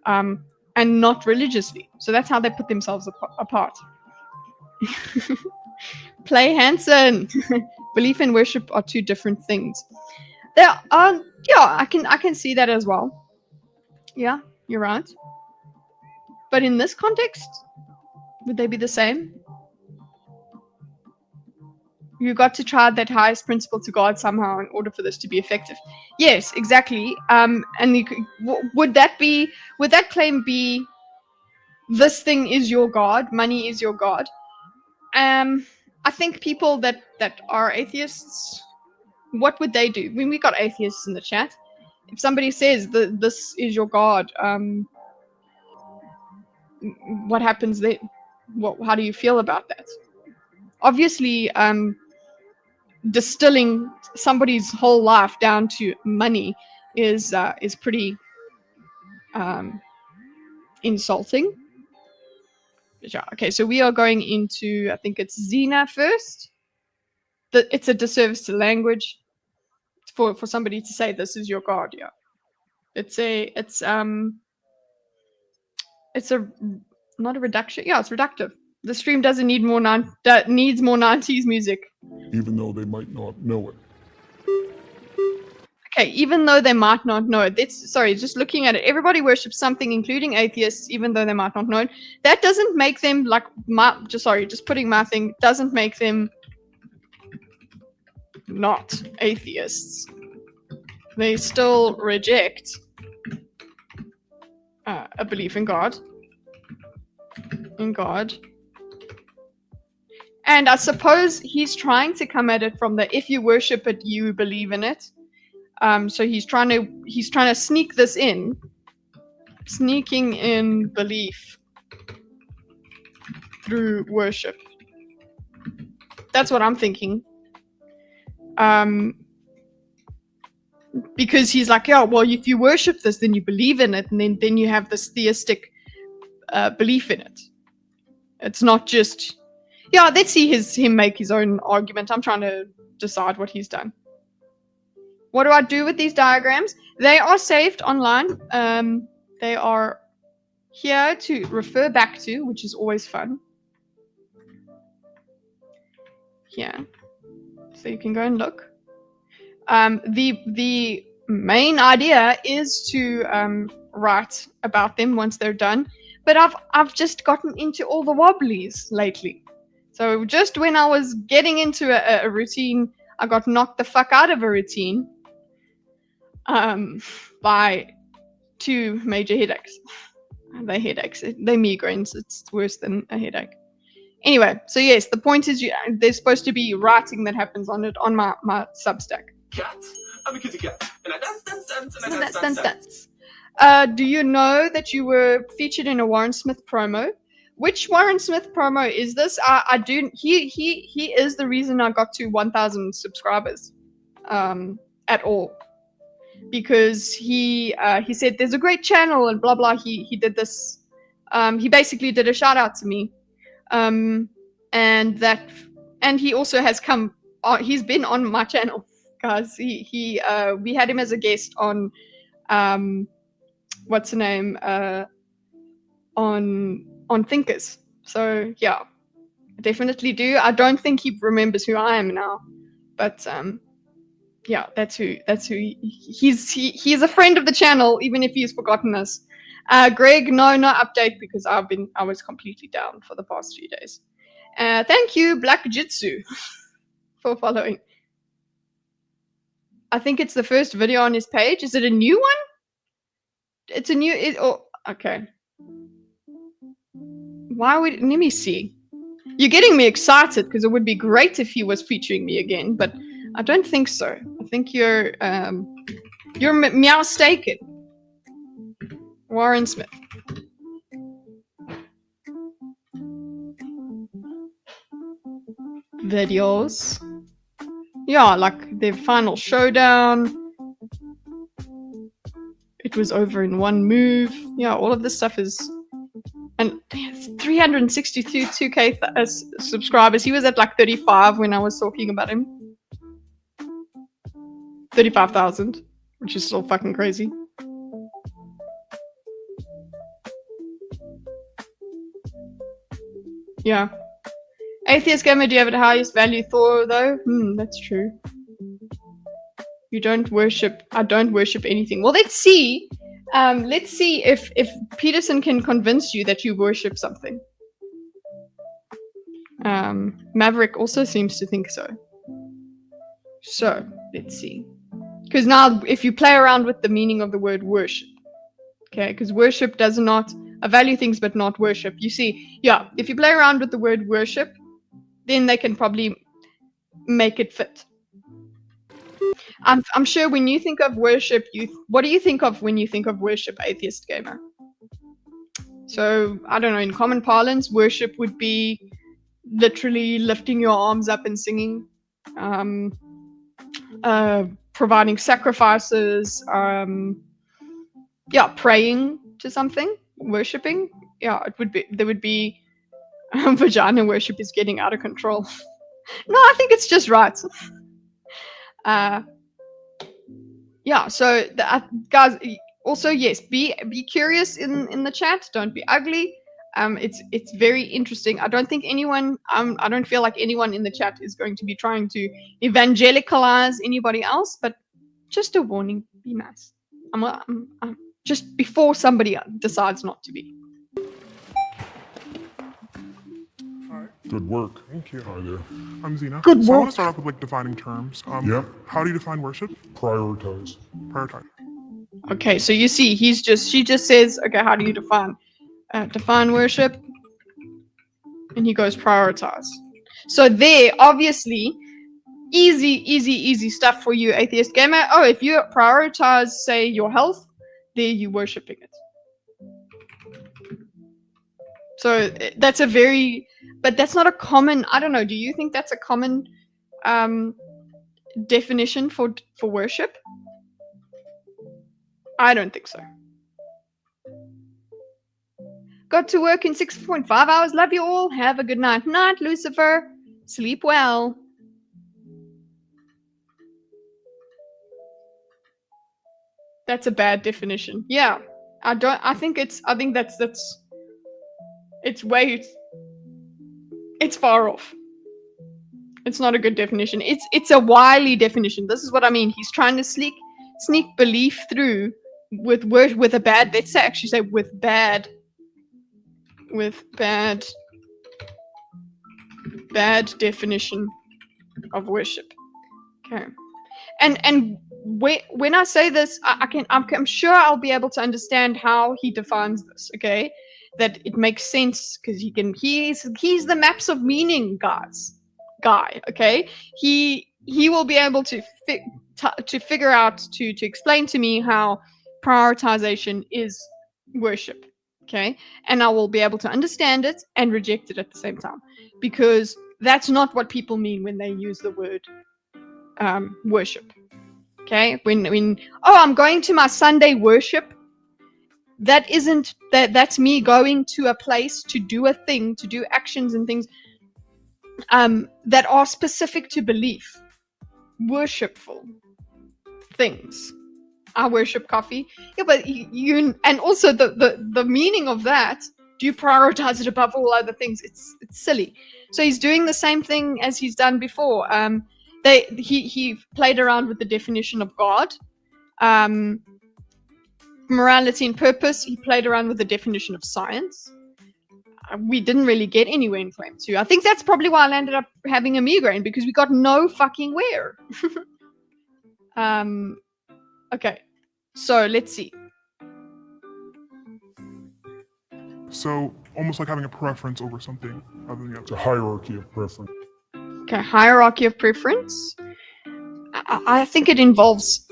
and not religiously. So that's how they put themselves apart. Play Hanson. Belief and worship are two different things. Yeah, I can see that as well. Yeah, you're right. But in this context, would they be the same? You got to try that highest principle to God somehow in order for this to be effective. Yes, exactly. And you could, would that claim be this thing is your God, money is your God? I think people that are atheists, what would they do? I mean, we got atheists in the chat. If somebody says this is your God, what happens then? How do you feel about that? Obviously, distilling somebody's whole life down to money is pretty insulting. Yeah, okay, so we are going into, I think it's Xena first. It's a disservice to language for somebody to say this is your God. Yeah, it's not a reduction. Yeah, it's reductive. The stream doesn't need needs more 90s music. even though they might not know it. Okay, even though they might not know it. That's sorry, just looking at it. Everybody worships something, including atheists, even though they might not know it. That doesn't make them like just putting my thing doesn't make them not atheists. They still reject a belief in God. And I suppose he's trying to come at it from the if you worship it, you believe in it. So he's trying to sneak this in, sneaking in belief through worship. That's what I'm thinking. Because he's like, yeah, well, if you worship this, then you believe in it, and then you have this theistic belief in it. It's not just, yeah. Let's see him make his own argument. I'm trying to decide what he's done. What do I do with these diagrams? They are saved online. They are here to refer back to, which is always fun. Here, so you can go and look. The main idea is to write about them once they're done. But I've just gotten into all the wobblies lately. So just when I was getting into a routine, I got knocked the fuck out of a routine by 2 major headaches. They're headaches. They're migraines. It's worse than a headache. Anyway, so yes, the point is there's supposed to be writing that happens on it on my Substack. Cat. I'm a kitty cat. And I dance. Do you know that you were featured in a Warren Smith promo? Which Warren Smith promo is this? I do. He is the reason I got to 1,000 subscribers, at all, because he said there's a great channel and blah blah. He did this. He basically did a shout out to me, and he also has come. He's been on my channel, guys. We had him as a guest on what's the name on Thinkers. So yeah, I definitely do. I don't think he remembers who I am now, but yeah, that's who he's a friend of the channel, even if he's forgotten us. Greg, no update because I was completely down for the past few days. Thank you, Black Jitsu, for following. I think it's the first video on his page. Is it a new one? It's a new. Okay. Why would? Let me see. You're getting me excited because it would be great if he was featuring me again, but I don't think so. I think you're mistaken. Warren Smith. Videos. Yeah, like the final showdown. It was over in one move. Yeah, all of this stuff is... And 362k subscribers. He was at like 35 when I was talking about him. 35,000, which is still fucking crazy. Yeah. Atheist gamer, do you have the highest value Thor though? That's true. You don't worship. I don't worship anything. Well, let's see. Let's see if Peterson can convince you that you worship something. Maverick also seems to think so. So let's see. Because now, if you play around with the meaning of the word worship, okay, because worship does not value things but not worship. You see, yeah, if you play around with the word worship, then they can probably make it fit. I'm sure when you think of worship, what do you think of when you think of worship, atheist gamer? So, I don't know, in common parlance, worship would be literally lifting your arms up and singing, providing sacrifices, yeah, praying to something, worshipping. Yeah, there would be vagina worship is getting out of control. No, I think it's just right. Yeah, so guys, also yes, be curious in the chat. Don't be ugly. It's very interesting. I don't think anyone. I don't feel like anyone in the chat is going to be trying to evangelicalize anybody else. But Just a warning. Be nice. I'm just before somebody decides not to be. Hi. Good work. Thank you. Hi there. I'm Zena. Good So I want work. to start off with like defining terms. Yep. How do you define worship? Prioritize. Prioritize. Okay, so you see, she just says, okay, how do you define worship? And he goes prioritize. So there, obviously, easy stuff for you, atheist gamer. Oh, if you prioritize, say, your health, there you worshipping it. So that's a very, but that's not a common, I don't know, do you think that's a common definition for worship? I don't think so. Got to work in 6.5 hours. Love you all. Have a good night. Night, Lucifer. Sleep well. That's a bad definition. Yeah. I think that's it's far off. It's not a good definition. It's a wily definition. This is what I mean. He's trying to sneak belief through with a bad, let's say actually say with bad definition of worship. Okay. And when I say this, I'm sure I'll be able to understand how he defines this, okay? That it makes sense because he's the maps of meaning guy, okay? He will be able to figure out to explain to me how prioritization is worship, okay? And I will be able to understand it and reject it at the same time, because that's not what people mean when they use the word worship. Okay, when I'm going to my Sunday worship, that's me going to a place to do a thing, to do actions and things that are specific to belief, worshipful things. I worship coffee. Yeah, but you and also the meaning of that, do you prioritize it above all other things? It's silly. So he's doing the same thing as he's done before. He played around with the definition of God. Morality and purpose, he played around with the definition of science. We didn't really get anywhere in frame 2. I think that's probably why I ended up having a migraine, because we got no fucking where. Okay, so let's see. So almost like having a preference over something other than the It's other. a hierarchy of preference. Okay, hierarchy of preference. I think it involves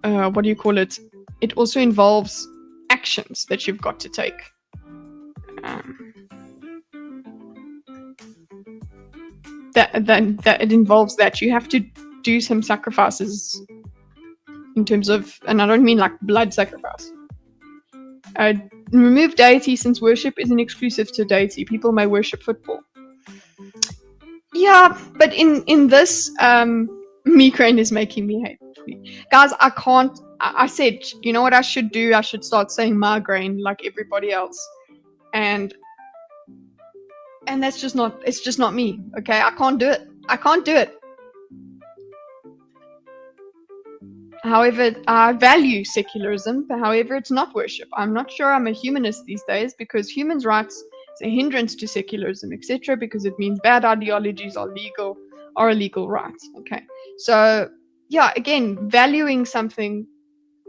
what do you call it? It also involves actions that you've got to take. That it involves that you have to do some sacrifices in terms of, and I don't mean like blood sacrifice. Remove deity, since worship isn't exclusive to deity. People may worship football. Yeah, but in this, migraine is making me hate me. Guys, I can't. I said, you know what I should do? I should start saying migraine like everybody else, and that's just not. It's just not me. Okay, I can't do it. I can't do it. However, I value secularism. However, it's not worship. I'm not sure I'm a humanist these days, because humans' rights is a hindrance to secularism, etc., because it means bad ideologies are illegal rights. Okay, so yeah, again, valuing something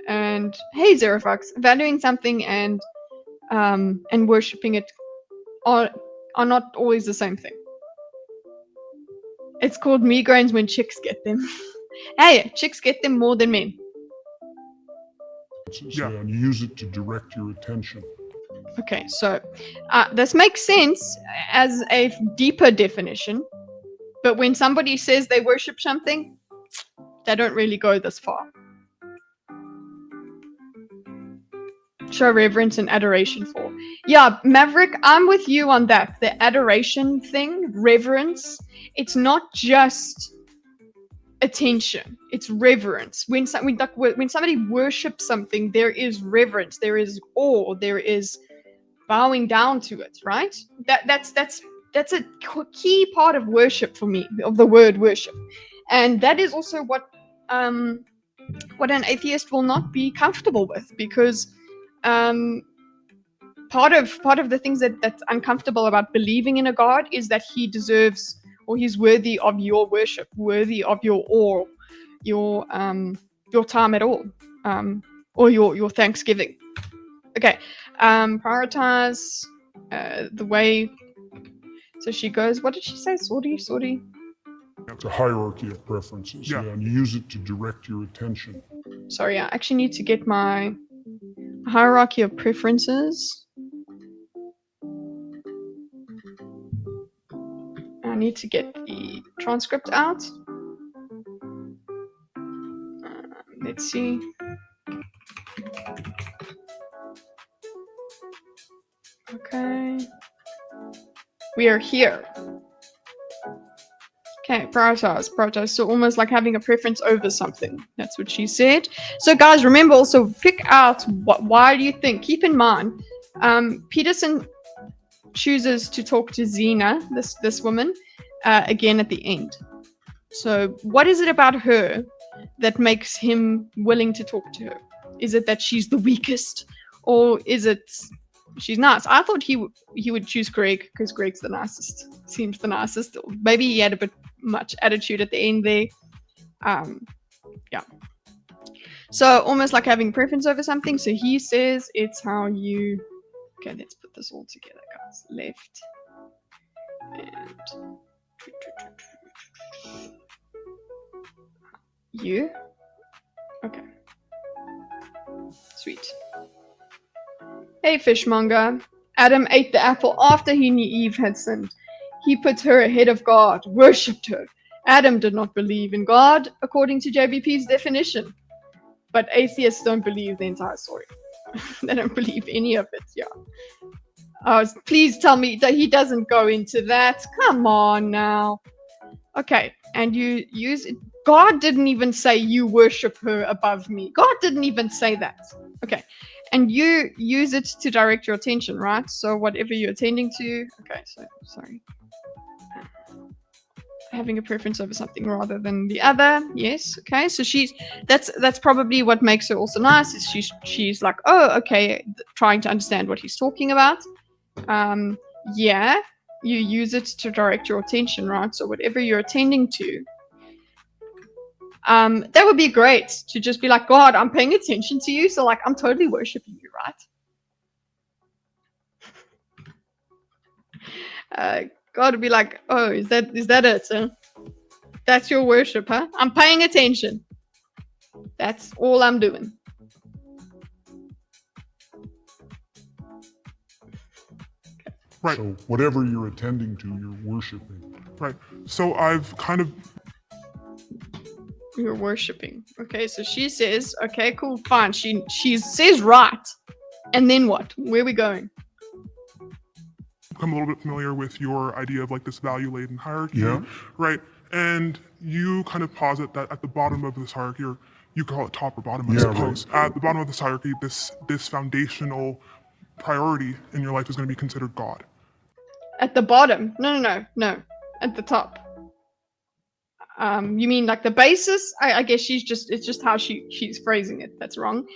and hey, Zerofox, valuing something and worshipping it are not always the same thing. It's called migraines when chicks get them. Hey, chicks get them more than men. Yeah. And use it to direct your attention. Okay, so this makes sense as a deeper definition, but when somebody says they worship something, they don't really go this far. Show reverence and adoration for. Yeah, Maverick, I'm with you on that. The adoration thing, reverence, it's not just attention, it's reverence. When somebody worships something, there is reverence, there is awe, there is bowing down to it, right? That's a key part of worship for me, of the word worship. And that is also what an atheist will not be comfortable with, because part of the things that's uncomfortable about believing in a God is that he deserves, or he's worthy of your worship, worthy of your awe, your time at all, or your thanksgiving. Okay, prioritize the way. So she goes, what did she say? Sorry. It's a hierarchy of preferences, Yeah. and you use it to direct your attention. Sorry, I actually need to get my hierarchy of preferences. I need to get the transcript out. Let's see. Okay. We are here. Okay, prioritize. So almost like having a preference over something. That's what she said. So guys, remember also pick out why do you think, keep in mind, Peterson chooses to talk to Zena, this woman, again at the end. So what is it about her that makes him willing to talk to her? Is it that she's the weakest, or is it she's nice? I thought he would choose Greg because Greg's the nicest. Seems the nicest. Maybe he had a bit much attitude at the end there. Yeah. So almost like having preference over something. So he says it's how you. Okay, let's put this all together, guys. Left and you. Okay. Sweet. Hey, fishmonger. Adam ate the apple after he knew Eve had sinned. He put her ahead of God, worshipped her. Adam did not believe in God, according to JBP's definition. But atheists don't believe the entire story. They don't believe any of it, yeah. Oh, please tell me that he doesn't go into that. Come on now. Okay, and you use it. God didn't even say you worship her above me. God didn't even say that. Okay, and you use it to direct your attention, right? So whatever you're attending to. Okay, so sorry. Having a preference over something rather than the other. Yes. Okay. So that's probably what makes her also nice. Is she's like, oh, okay, trying to understand what he's talking about. Yeah. You use it to direct your attention, right? So whatever you're attending to, that would be great to just be like, God, I'm paying attention to you. So like, I'm totally worshiping you, right? God would be like, oh, is that it? Huh? That's your worship, huh? I'm paying attention. That's all I'm doing. Right. So whatever you're attending to, you're worshiping. Right. So I've kind of. You're worshiping. Okay, so she says, okay, cool, fine. She says right. And then what? Where are we going? Become a little bit familiar with your idea of like this value-laden hierarchy, Yeah. right? And you kind of posit that at the bottom of this hierarchy, or you call it top or bottom, I Yeah, suppose. At the bottom of this hierarchy, this foundational priority in your life is going to be considered God. At the bottom? No. At the top. You mean like the basis? I guess it's just how she's phrasing it. That's wrong.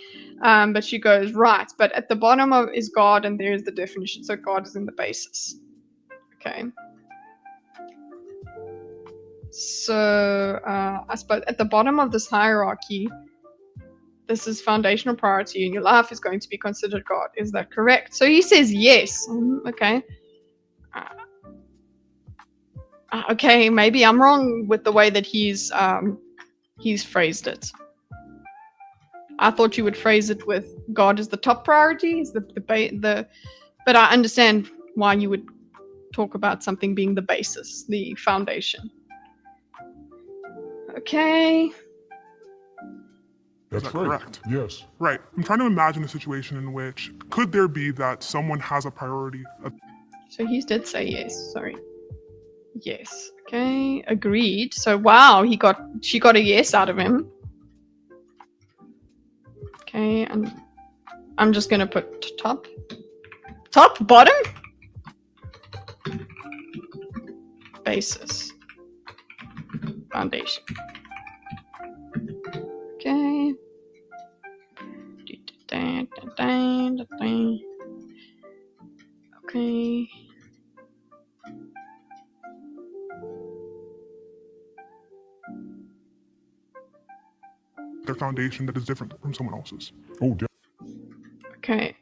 But she goes, right, but at the bottom of is God, and there's the definition. So God is in the basis. Okay. So I suppose at the bottom of this hierarchy, this is foundational priority, and your life is going to be considered God. Is that correct? So he says yes. Okay. Okay, maybe I'm wrong with the way that he's phrased it. I thought you would phrase it with God is the top priority, is but I understand why you would talk about something being the basis, the foundation. Okay. That's Is that right. correct? Yes. Right. I'm trying to imagine a situation in which could there be that someone has a priority. So he did say yes. Sorry. Yes. Okay. Agreed. So wow, she got a yes out of him. Okay, and I'm just gonna put top, bottom, basis, foundation. Okay. Their foundation that is different from someone else's. Oh, Okay.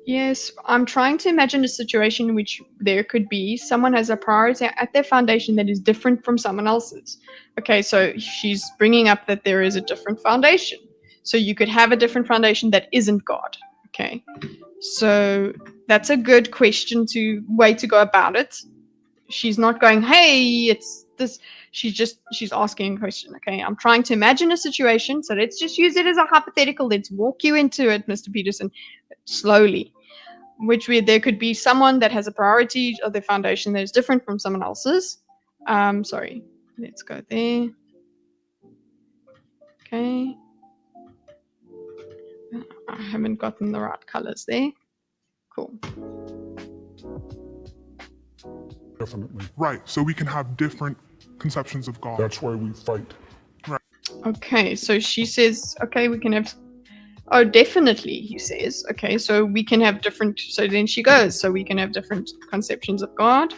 Yes, I'm trying to imagine a situation in which there could be someone has a priority at their foundation that is different from someone else's. Okay, so she's bringing up that there is a different foundation. So you could have a different foundation that isn't God. Okay, so that's a good way to go about it. She's not going, hey, it's this. She's asking a question. Okay, I'm trying to imagine a situation. So let's just use it as a hypothetical. Let's walk you into it, Mr. Peterson, slowly. There could be someone that has a priority of their foundation that is different from someone else's. Sorry, let's go there. Okay. I haven't gotten the right colors there. Cool. definitely. Right. So we can have different conceptions of God. That's why we fight. Okay, so she says, okay, we can have. Oh, definitely, he says. Okay, so we can have different. So then she goes, so we can have different conceptions of God.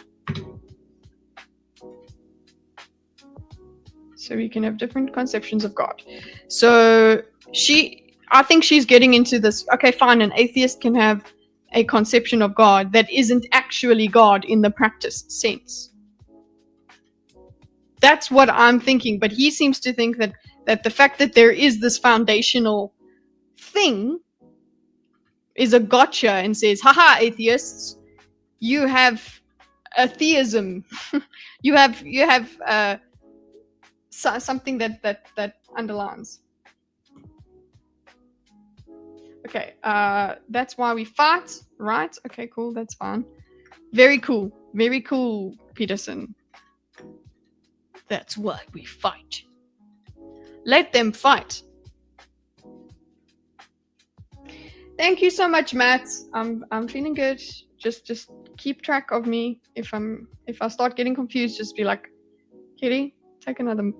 So we can have different conceptions of God. So I think she's getting into this. Okay, fine, an atheist can have a conception of God that isn't actually God in the practiced sense. That's what I'm thinking. But he seems to think that the fact that there is this foundational thing is a gotcha and says, haha, atheists, you have atheism. you have something that underlines. Okay, that's why we fight, right? Okay, cool, that's fine. Very cool, Peterson. That's why we fight. Let them fight. Thank you so much, Matt. I'm feeling good. Just keep track of me. If I start getting confused, just be like, Kitty, take another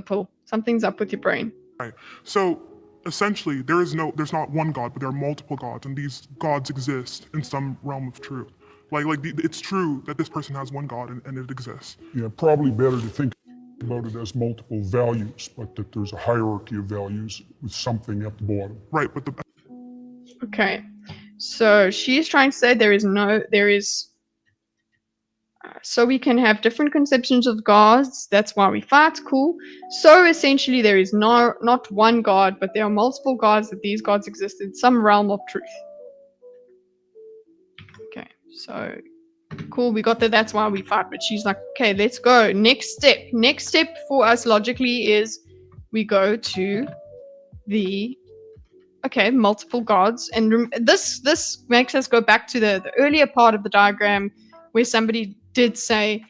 pull. Something's up with your brain. Right. So essentially, there's not one God, but there are multiple gods, and these gods exist in some realm of truth. It's true that this person has one God and it exists. Yeah, probably better to think about it as multiple values, but that there's a hierarchy of values with something at the bottom. Right, but Okay, so she's trying to say so we can have different conceptions of gods. That's why we fight. Cool. So essentially, there is not one God, but there are multiple gods. That these gods exist in some realm of truth. Okay, so cool. We got that. That's why we fight. But she's like, okay, let's go. Next step for us logically is we go to the multiple gods, and this makes us go back to the earlier part of the diagram where somebody did say,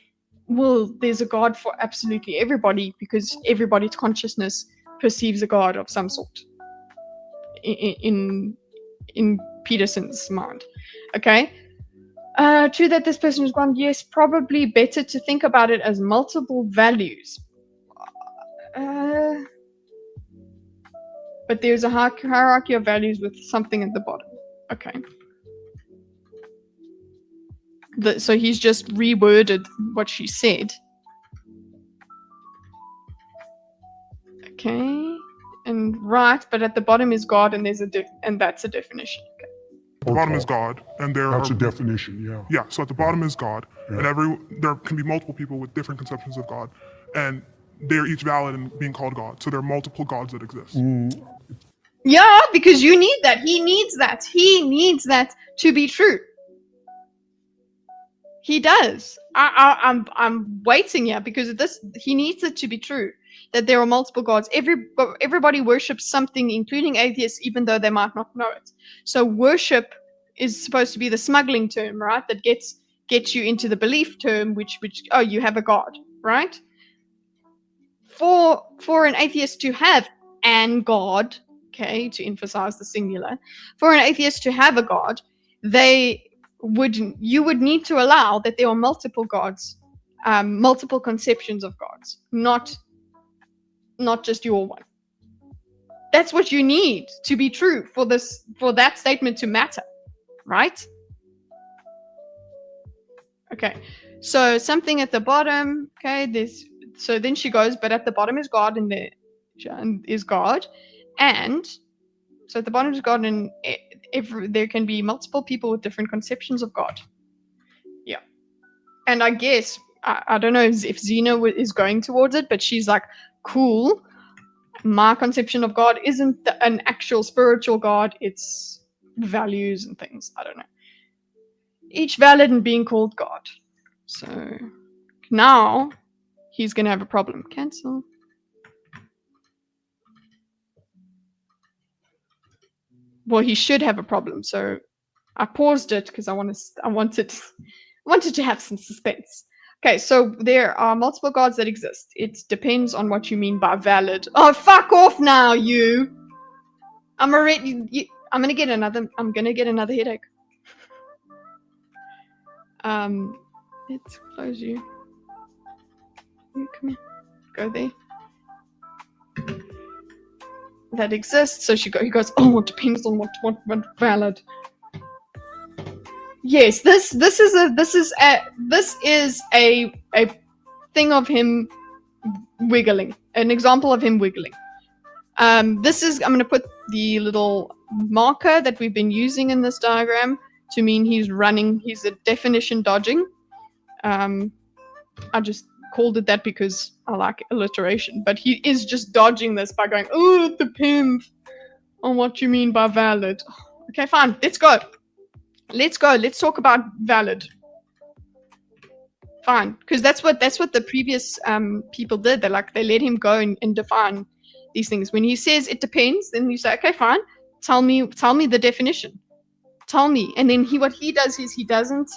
well, there's a God for absolutely everybody because everybody's consciousness perceives a God of some sort in Peterson's mind. Okay. True that this person was gone. Yes, probably better to think about it as multiple values. But there's a hierarchy of values with something at the bottom. Okay. So he's just reworded what she said. Okay. And right, but at the bottom is God, and that's a definition. Okay. the bottom is God, and That's a definition, yeah. Yeah, so at the bottom is God, Yeah. and there can be multiple people with different conceptions of God, and they're each valid in being called God. So there are multiple gods that exist. Yeah, because you need that. He needs that. He needs that to be true. He does. I'm waiting here because he needs it to be true that there are multiple gods. Everybody worships something, including atheists, even though they might not know it. So worship is supposed to be the smuggling term, right? That gets you into the belief term, which you have a god, right? For an atheist to have an god, okay, to emphasize the singular, for an atheist to have a god, you would need to allow that there are multiple gods, multiple conceptions of gods, not just your one. That's what you need to be true for that statement to matter, right? Okay, so something at the bottom. Okay, so then she goes, but at the bottom is God, and there is God, and so at the bottom is God, and there can be multiple people with different conceptions of God. Yeah, and I guess I don't know if Zena is going towards it, but she's like, cool. My conception of God isn't an actual spiritual God, it's values and things. I don't know. Each valid and being called God. So now he's going to have a problem. Cancel. Well, he should have a problem. So I paused it because I wanted to have some suspense. Okay, so there are multiple gods that exist. It depends on what you mean by valid. Oh, fuck off now, you! I'm gonna get another headache. Let's close you. You come here. Go there. That exists. So he goes, oh, it depends on what valid. Yes, this is a thing of him wiggling. An example of him wiggling. I'm going to put the little marker that we've been using in this diagram to mean he's a definition dodging. I just called it that because I like alliteration, but he is just dodging this by going, oh, it depends on what you mean by valid. Okay, fine, let's go. Let's talk about valid. Fine, because that's what the previous people did. They let him go and define these things. When he says it depends, then you say, okay, fine, tell me the definition. Tell me. And then what he does is he doesn't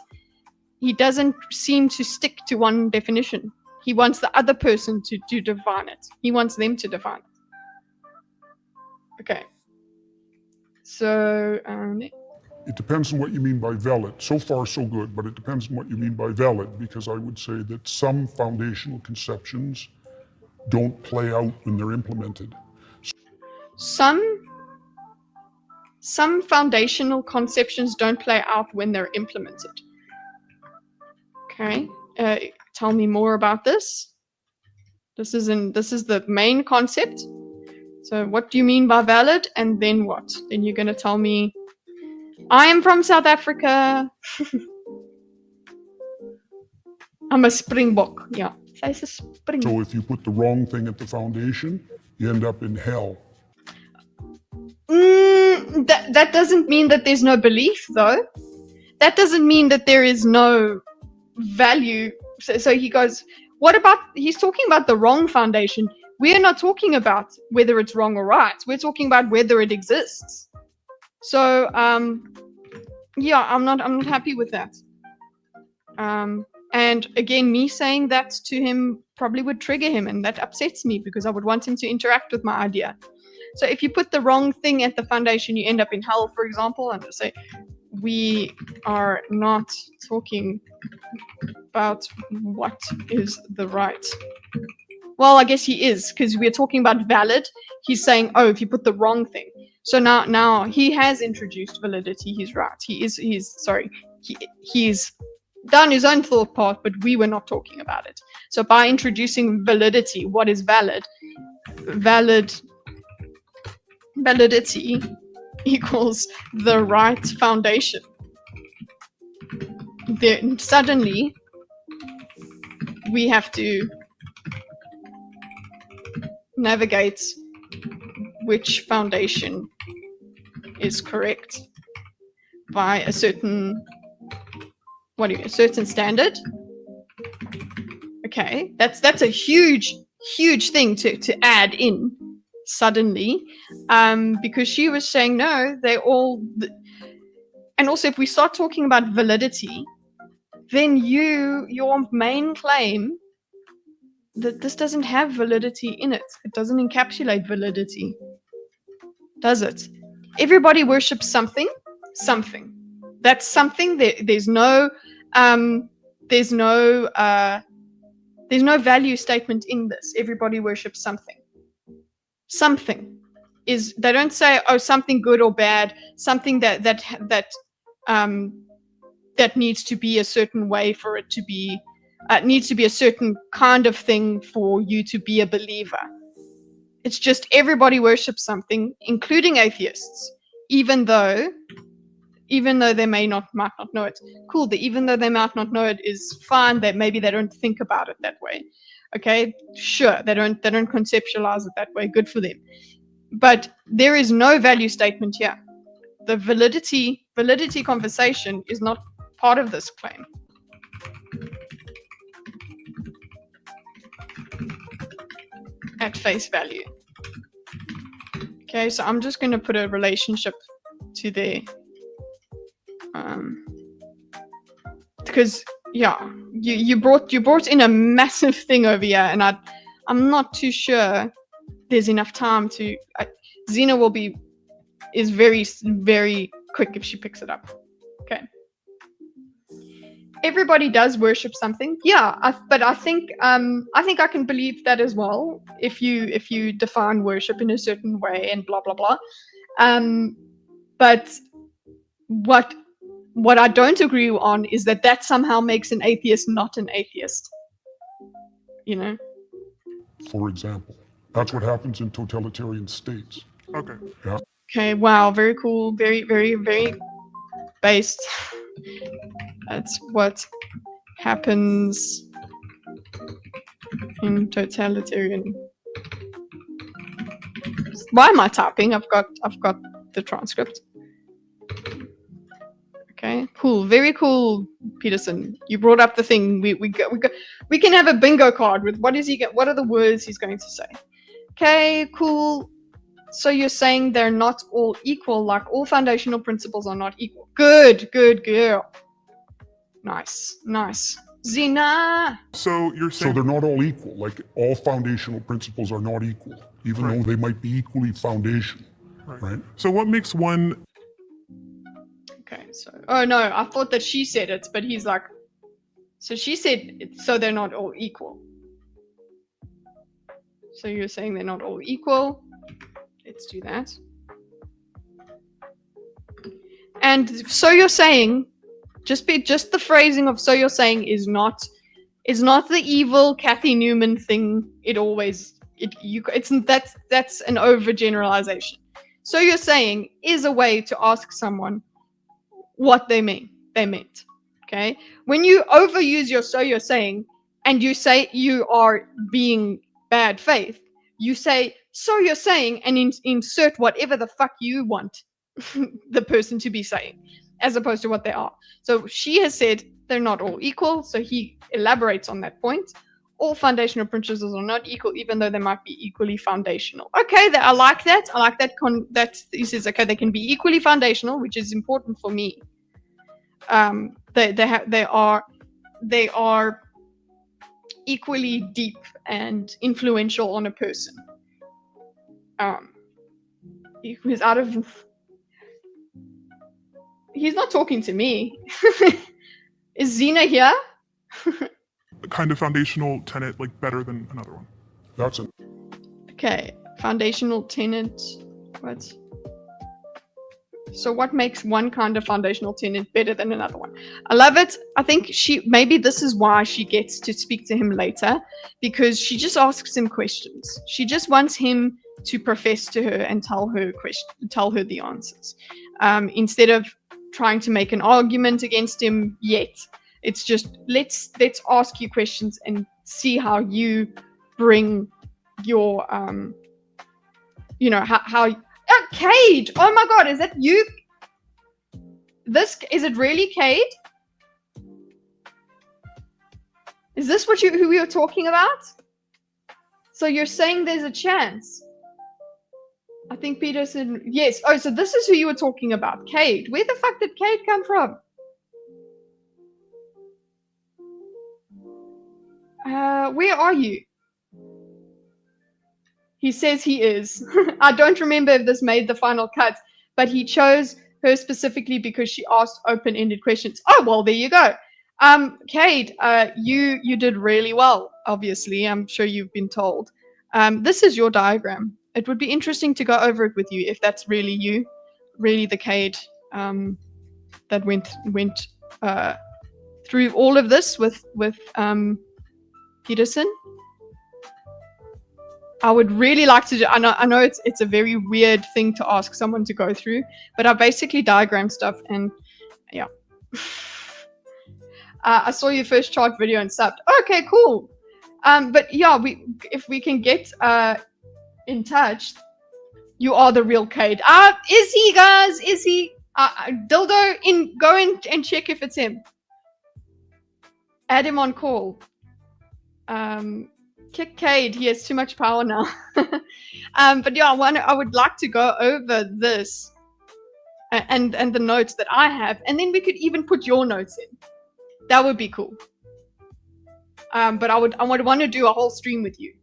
seem to stick to one definition. He wants the other person to define it. He wants them to define it. Okay. So It depends on what you mean by valid. So far, so good, but it depends on what you mean by valid, because I would say that some foundational conceptions don't play out when they're implemented. Some foundational conceptions don't play out when they're implemented. Okay, tell me more about this. This is the main concept. So what do you mean by valid? And then what? Then you're going to tell me, I am from South Africa. I'm a Springbok. Yeah, sy's 'n Springbok. So if you put the wrong thing at the foundation, you end up in hell. That doesn't mean that there's no belief, though. That doesn't mean that there is no value. So he goes, he's talking about the wrong foundation. We're not talking about whether it's wrong or right. We're talking about whether it exists. So, yeah, I'm not happy with that. And again, me saying that to him probably would trigger him, and that upsets me because I would want him to interact with my idea. So if you put the wrong thing at the foundation, you end up in hell, for example, and say, we are not talking about what is the right. Well, I guess he is, because we're talking about valid. He's saying, oh, if you put the wrong thing. So now he has introduced validity. He's right. He's done his own thought part, but we were not talking about it. So by introducing validity, what is valid? Validity equals the right foundation. Then suddenly we have to navigate which foundation is correct by a certain standard. Okay, that's a huge thing to add in suddenly, because she was saying no, and also if we start talking about validity, then your main claim that this doesn't have validity in it. It doesn't encapsulate validity, does it? Everybody worships something. That's something. There's no value statement in this. Everybody worships something. they don't say, oh, something good or bad, something that needs to be a certain way for it to be, needs to be a certain kind of thing for you to be a believer. It's just everybody worships something, including atheists, even though they might not know it. Cool, even though they might not know it is fine, that maybe they don't think about it that way. Okay, sure, they don't conceptualize it that way, good for them. But there is no value statement here. The validity conversation is not part of this claim. At face value. Okay, so I'm just going to put a relationship to there. Because yeah, you brought in a massive thing over here, and I'm not too sure there's enough time to. Xena is very, very quick if she picks it up. Okay. Everybody does worship something, yeah. But I think I can believe that as well. If you define worship in a certain way and blah blah blah. But what I don't agree on is that somehow makes an atheist not an atheist. You know. For example, that's what happens in totalitarian states. Okay. Yeah. Okay. Wow. Very cool. Very, very, very based. That's what happens in totalitarian. Why am I typing? I've got the transcript. Okay, cool, very cool, Peterson. You brought up the thing. We can have a bingo card with what are the words he's going to say. Okay, cool. So you're saying they're not all equal, like all foundational principles are not equal. Good girl. Nice. Xena. So you're saying. So they're not all equal. Like all foundational principles are not equal, even though they might be equally foundational. Right. So what makes one. Okay, so. Oh no, I thought that she said it, but he's like. So she said, so they're not all equal. So you're saying they're not all equal. Let's do that. And so you're saying, just the phrasing of so you're saying is not the evil Kathy Newman thing. That's an overgeneralization. So you're saying is a way to ask someone what they meant. Okay? When you overuse your so you're saying and you say you are being bad faith, you say so you're saying and insert whatever the fuck you want the person to be saying, as opposed to what they are. So she has said they're not all equal, so he elaborates on that point. All foundational principles are not equal, even though they might be equally foundational. Okay, I like that. That he says, okay, they can be equally foundational, which is important for me. They are equally deep and influential on a person. He's not talking to me. Is Xena here? Kind of foundational tenet, like better than another one. That's it. Okay, foundational tenet. What? So what makes one kind of foundational tenet better than another one? I love it. I think maybe this is why she gets to speak to him later, because she just asks him questions. She just wants him to profess to her and tell her the answers, instead of trying to make an argument against him yet. It's just let's ask you questions and see how you bring your how Cade. Oh my god, is that you? Is it really Cade? Is this who we were talking about? So you're saying there's a chance? I think Peterson. Yes. Oh, so this is who you were talking about, Cade. Where the fuck did Cade come from? Where are you? He says he is. I don't remember if this made the final cut, but he chose her specifically because she asked open-ended questions. Oh, well, there you go. Cade, you did really well, obviously. I'm sure you've been told. This is your diagram. it would be interesting to go over it with you if that's really you, really the Cade that went through all of this with Peterson. I would really like to do. I know it's a very weird thing to ask someone to go through, but I basically diagram stuff and yeah. I saw your first chart video and subbed. Okay, cool. But yeah, if we can get in touch, you are the real Cade. Is he, guys? Is he? Dildo, go in and check if it's him. Add him on call. Kick Cade. He has too much power now. But yeah, I would like to go over this and the notes that I have, and then we could even put your notes in. That would be cool. But I would want to do a whole stream with you,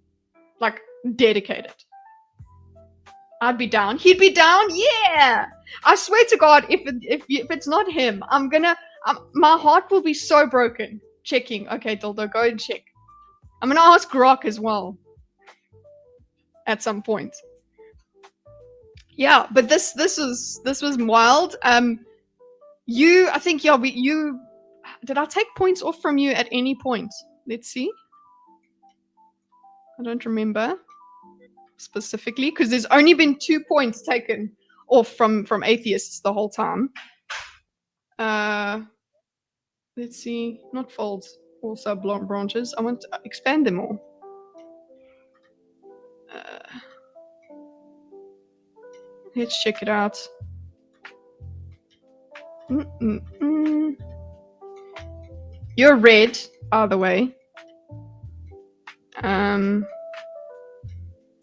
like dedicated. I'd be down. He'd be down. Yeah. I swear to God, if it's not him, my heart will be so broken. Checking. Okay, Dildo, go and check. I'm gonna ask Grok as well. At some point. Yeah, but this was wild. I think did I take points off from you at any point? Let's see. I don't remember specifically because there's only been 2 points taken off from Atheists the whole time. Let's see. Not folds or sub branches. I want to expand them all. Let's check it out. You're red, by the way.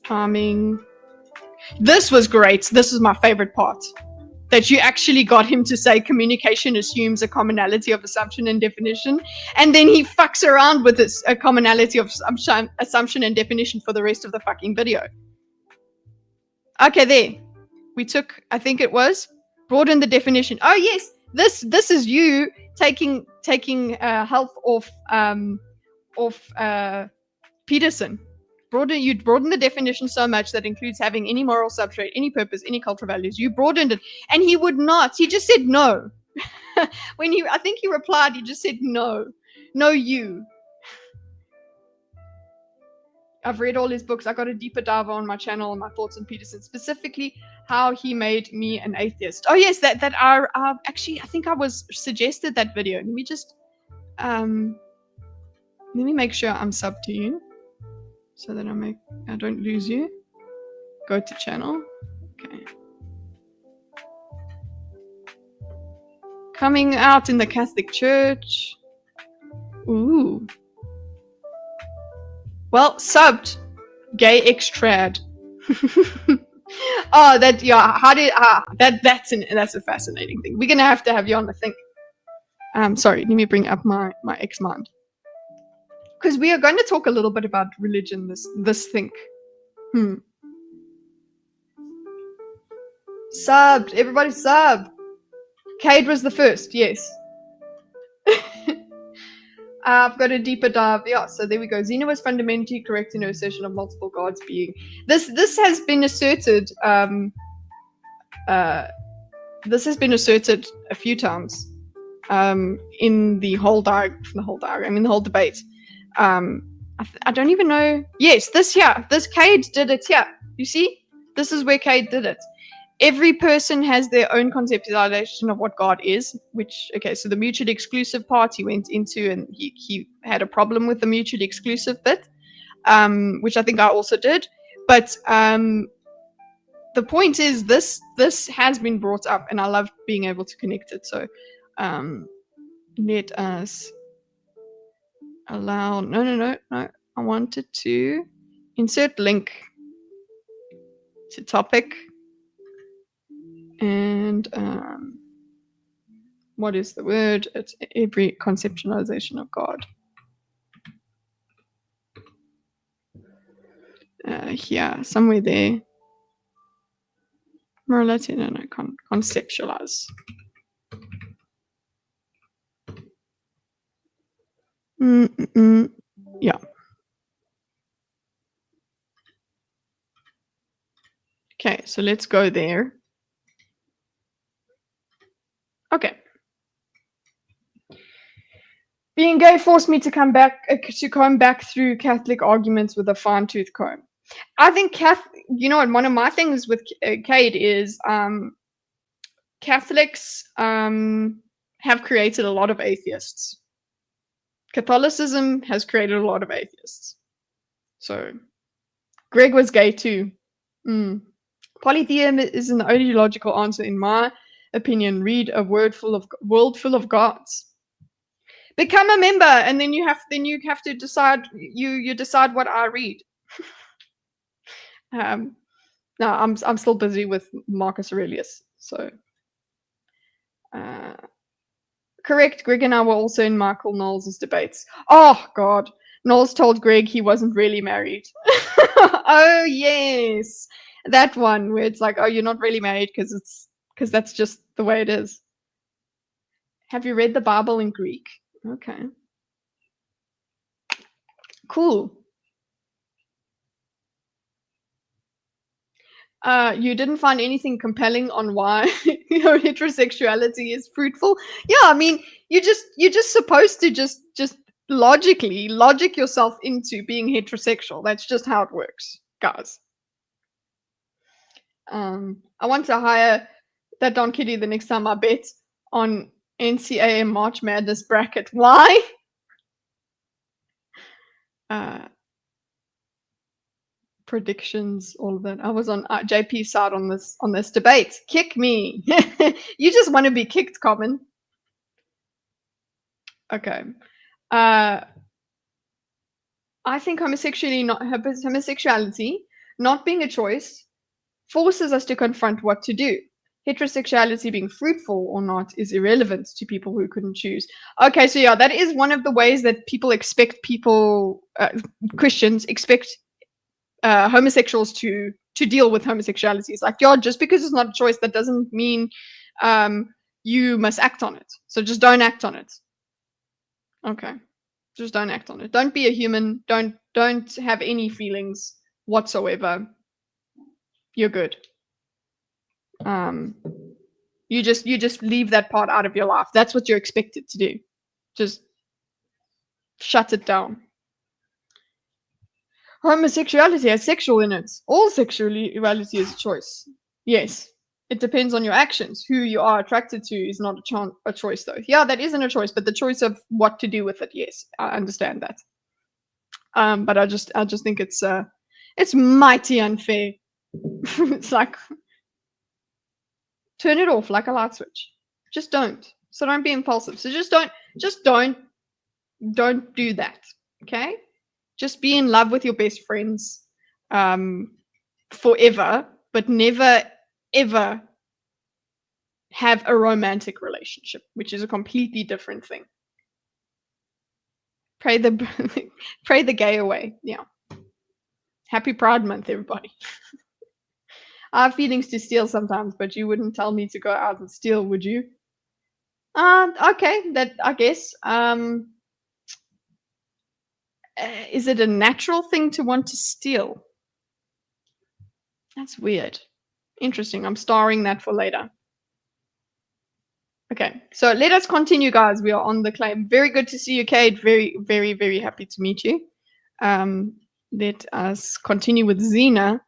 Timing. This was great. This is my favorite part. That you actually got him to say communication assumes a commonality of assumption and definition, and then he fucks around with this a commonality of assumption and definition for the rest of the fucking video. Okay, there. We took, I think it was, broaden the definition. Oh yes, this is you taking health off Peterson. You broaden the definition so much that includes having any moral substrate, any purpose, any cultural values. You broadened it, and he would not. He just said no. I think he replied, he just said no. No, you. I've read all his books. I got a deeper dive on my channel on my thoughts on Peterson, specifically how he made me an atheist. Oh yes, that are actually I think I was suggested that video. Let me just let me make sure I'm subbed to you so that I don't lose you. Go to channel. Okay. Coming out in the Catholic Church. Ooh. Well, subbed. Gay extrad. Oh, that, yeah, how did, that's a fascinating thing. We're gonna have to have you on, I think. Sorry, let me bring up my X-Mind. Because we are going to talk a little bit about religion, this think. Subbed, everybody subbed. Cade was the first, yes. I've got a deeper dive. Yeah, so there we go. Zena was fundamentally correct in her assertion of multiple gods being. This has been asserted. This has been asserted a few times in the whole diagram, in the whole debate. I don't even know. Yes, this Cade did it. Yeah, you see, this is where Cade did it. Every person has their own conceptualization of what God is, so the mutually exclusive part he went into, and he had a problem with the mutually exclusive bit, which I think I also did. But the point is, this has been brought up, and I love being able to connect it. So let us allow, no. I wanted to insert link to topic. And what is the word? It's every conceptualization of God. Here, somewhere there. Morality, no, conceptualize. Yeah. Okay, so let's go there. Okay. Being gay forced me to comb back through Catholic arguments with a fine-tooth comb. I think you know what? One of my things with Cade is Catholics have created a lot of atheists. Catholicism has created a lot of atheists. So Greg was gay too. Polytheism isn't the only logical answer, in my opinion. Read a world full of gods. Become a member, and then you have to decide. You decide what I read. No, I'm still busy with Marcus Aurelius. So, correct. Greg and I were also in Michael Knowles' debates. Oh God, Knowles told Greg he wasn't really married. Oh yes, that one where it's like, oh, you're not really married because that's just the way it is. Have you read the Bible in Greek? Okay. Cool. You didn't find anything compelling on why heterosexuality is fruitful? Yeah, I mean, you're just supposed to just logic yourself into being heterosexual. That's just how it works, guys. I want to hire that Don Kitty the next time I bet on NCAA March Madness bracket. Why? Predictions, all of that. I was on JP's side on this debate. Kick me. You just want to be kicked, Common. Okay. I think homosexuality not being a choice forces us to confront what to do. Heterosexuality being fruitful or not is irrelevant to people who couldn't choose. Okay, so yeah, that is one of the ways that people expect Christians expect homosexuals to deal with homosexuality. It's like, yeah, just because it's not a choice, that doesn't mean you must act on it. So just don't act on it. Okay, just don't act on it. Don't be a human. Don't have any feelings whatsoever. You're good. You just leave that part out of your life. That's what you're expected to do. Just shut it down. Homosexuality has sexual in it. All sexuality is a choice. Yes. It depends on your actions. Who you are attracted to is not a choice, though. Yeah, that isn't a choice, but the choice of what to do with it, yes. I understand that. But I just think it's mighty unfair. It's like, turn it off like a light switch. Just don't. So don't be impulsive. So just don't do that. Okay? Just be in love with your best friends forever, but never, ever have a romantic relationship, which is a completely different thing. Pray the gay away. Yeah. Happy Pride Month, everybody. I have feelings to steal sometimes, but you wouldn't tell me to go out and steal, would you? Okay, that I guess. Is it a natural thing to want to steal? That's weird. Interesting. I'm starring that for later. Okay, so let us continue, guys. We are on the claim. Very good to see you, Kate. Very, very, very happy to meet you. Let us continue with Zena.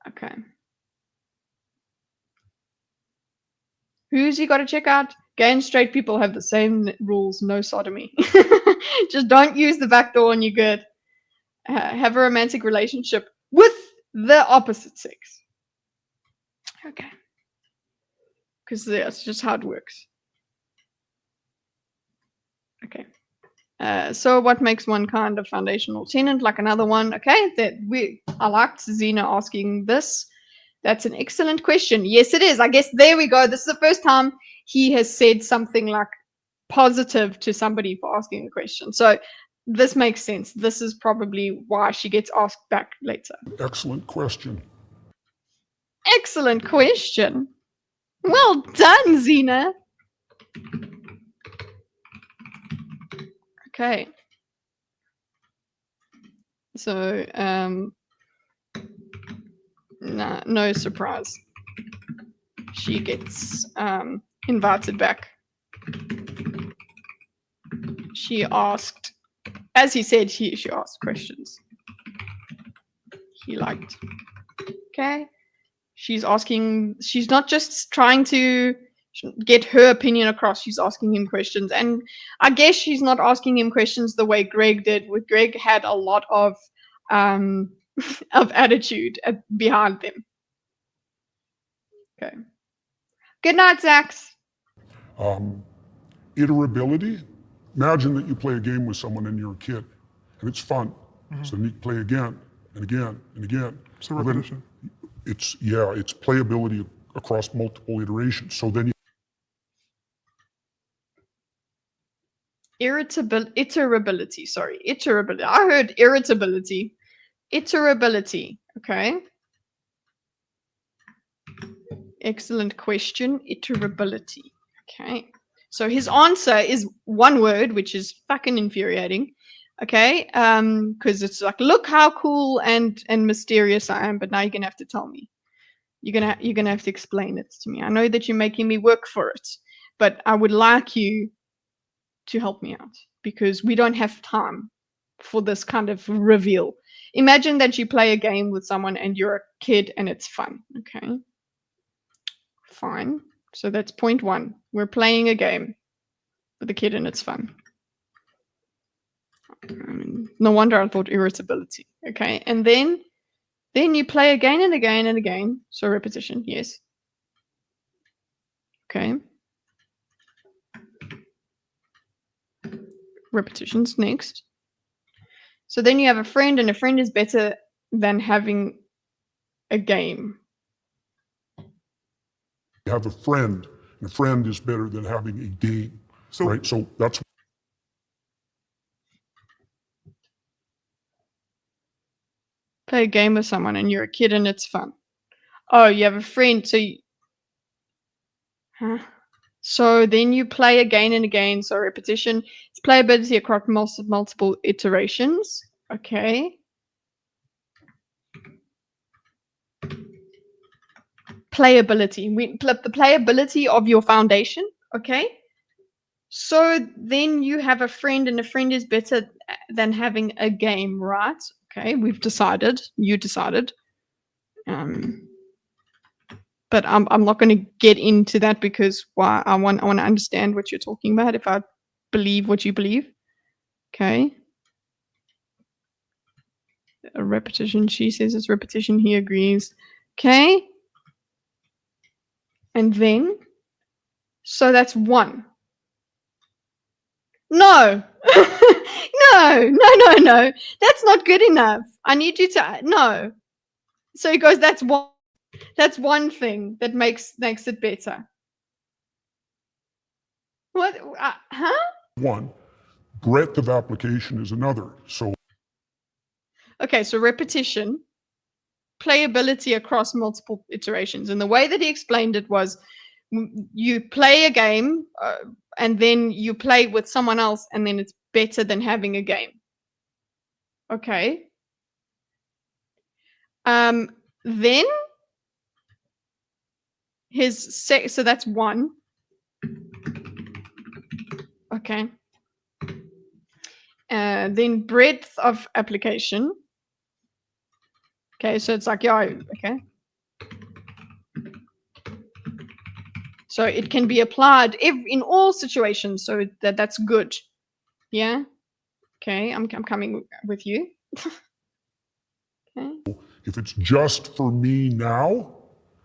Okay. Who's you got to check out? Gay and straight people have the same rules. No sodomy. Just don't use the back door and you're good. Have a romantic relationship with the opposite sex. Okay. Because that's just how it works. Okay. So what makes one kind of foundational tenant like another one? Okay, I liked Zena asking this. That's an excellent question. Yes, it is. I guess there we go. This is the first time he has said something like positive to somebody for asking a question. So this makes sense. This is probably why she gets asked back later. Excellent question. Excellent question. Well done, Zena. Okay. So, Nah, no surprise. She gets invited back. She asked, as he said, she asked questions. He liked. Okay. She's asking, she's not just trying to get her opinion across, she's asking him questions. And I guess she's not asking him questions the way Greg did. Greg had a lot of attitude behind them. Okay. Good night, Zax. Iterability. Imagine that you play a game with someone and you're a kid, and it's fun. So then you play again and again and again. So repetition. It's playability across multiple iterations. So then Iterability. Sorry, iterability. I heard irritability. Iterability. Okay. Excellent question. Iterability. Okay. So his answer is one word, which is fucking infuriating. Okay. Because it's like, look how cool and mysterious I am, but now you're gonna have to tell me. You're gonna have to explain it to me. I know that you're making me work for it, but I would like you to help me out because we don't have time for this kind of reveal. Imagine that you play a game with someone and you're a kid and it's fun. Okay. Fine. So that's point one. We're playing a game with a kid and it's fun. No wonder I thought irritability. Okay. And then you play again and again and again. So repetition. Yes. Okay. Repetitions next. So then you have a friend, and a friend is better than having a game. you have a friend, and a friend is better than having a game. So, right? So that's Play a game with someone and you're a kid and it's fun. Oh, you have a friend, so so then you play again and again. So repetition, it's playability across multiple iterations. Okay. Playability. The playability of your foundation. Okay. So then you have a friend, and a friend is better than having a game, right? Okay, we've decided. You decided. But I'm not going to get into that because I want to understand what you're talking about. If I believe what you believe, okay. A repetition. She says it's repetition. He agrees. Okay. And then, so that's one. No. No. That's not good enough. I need you to no. So he goes, that's one thing that makes it better. What? Huh? one. Breadth of application is another. So Okay, so repetition, playability across multiple iterations. And the way that he explained it was you play a game and then you play with someone else, and then it's better than having a game. Okay. Then so that's one. Okay. Then breadth of application. Okay, so it's like, yeah, okay. So it can be applied in all situations, so that's good. Yeah. Okay, I'm coming with you. Okay. if it's just for me now,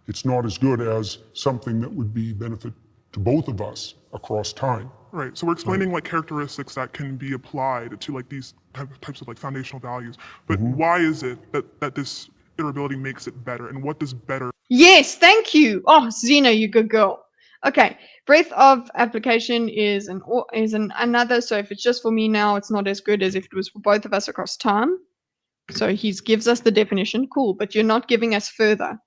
it's not as good as something that would be benefit to both of us across time. Right. So we're explaining like characteristics that can be applied to like these types of like foundational values. But why is it that this iterability makes it better, and what does better? Yes, thank you. Oh, Zena, you good girl. Okay, breadth of application is another. So if it's just for me now, it's not as good as if it was for both of us across time. So he gives us the definition, cool, but you're not giving us further.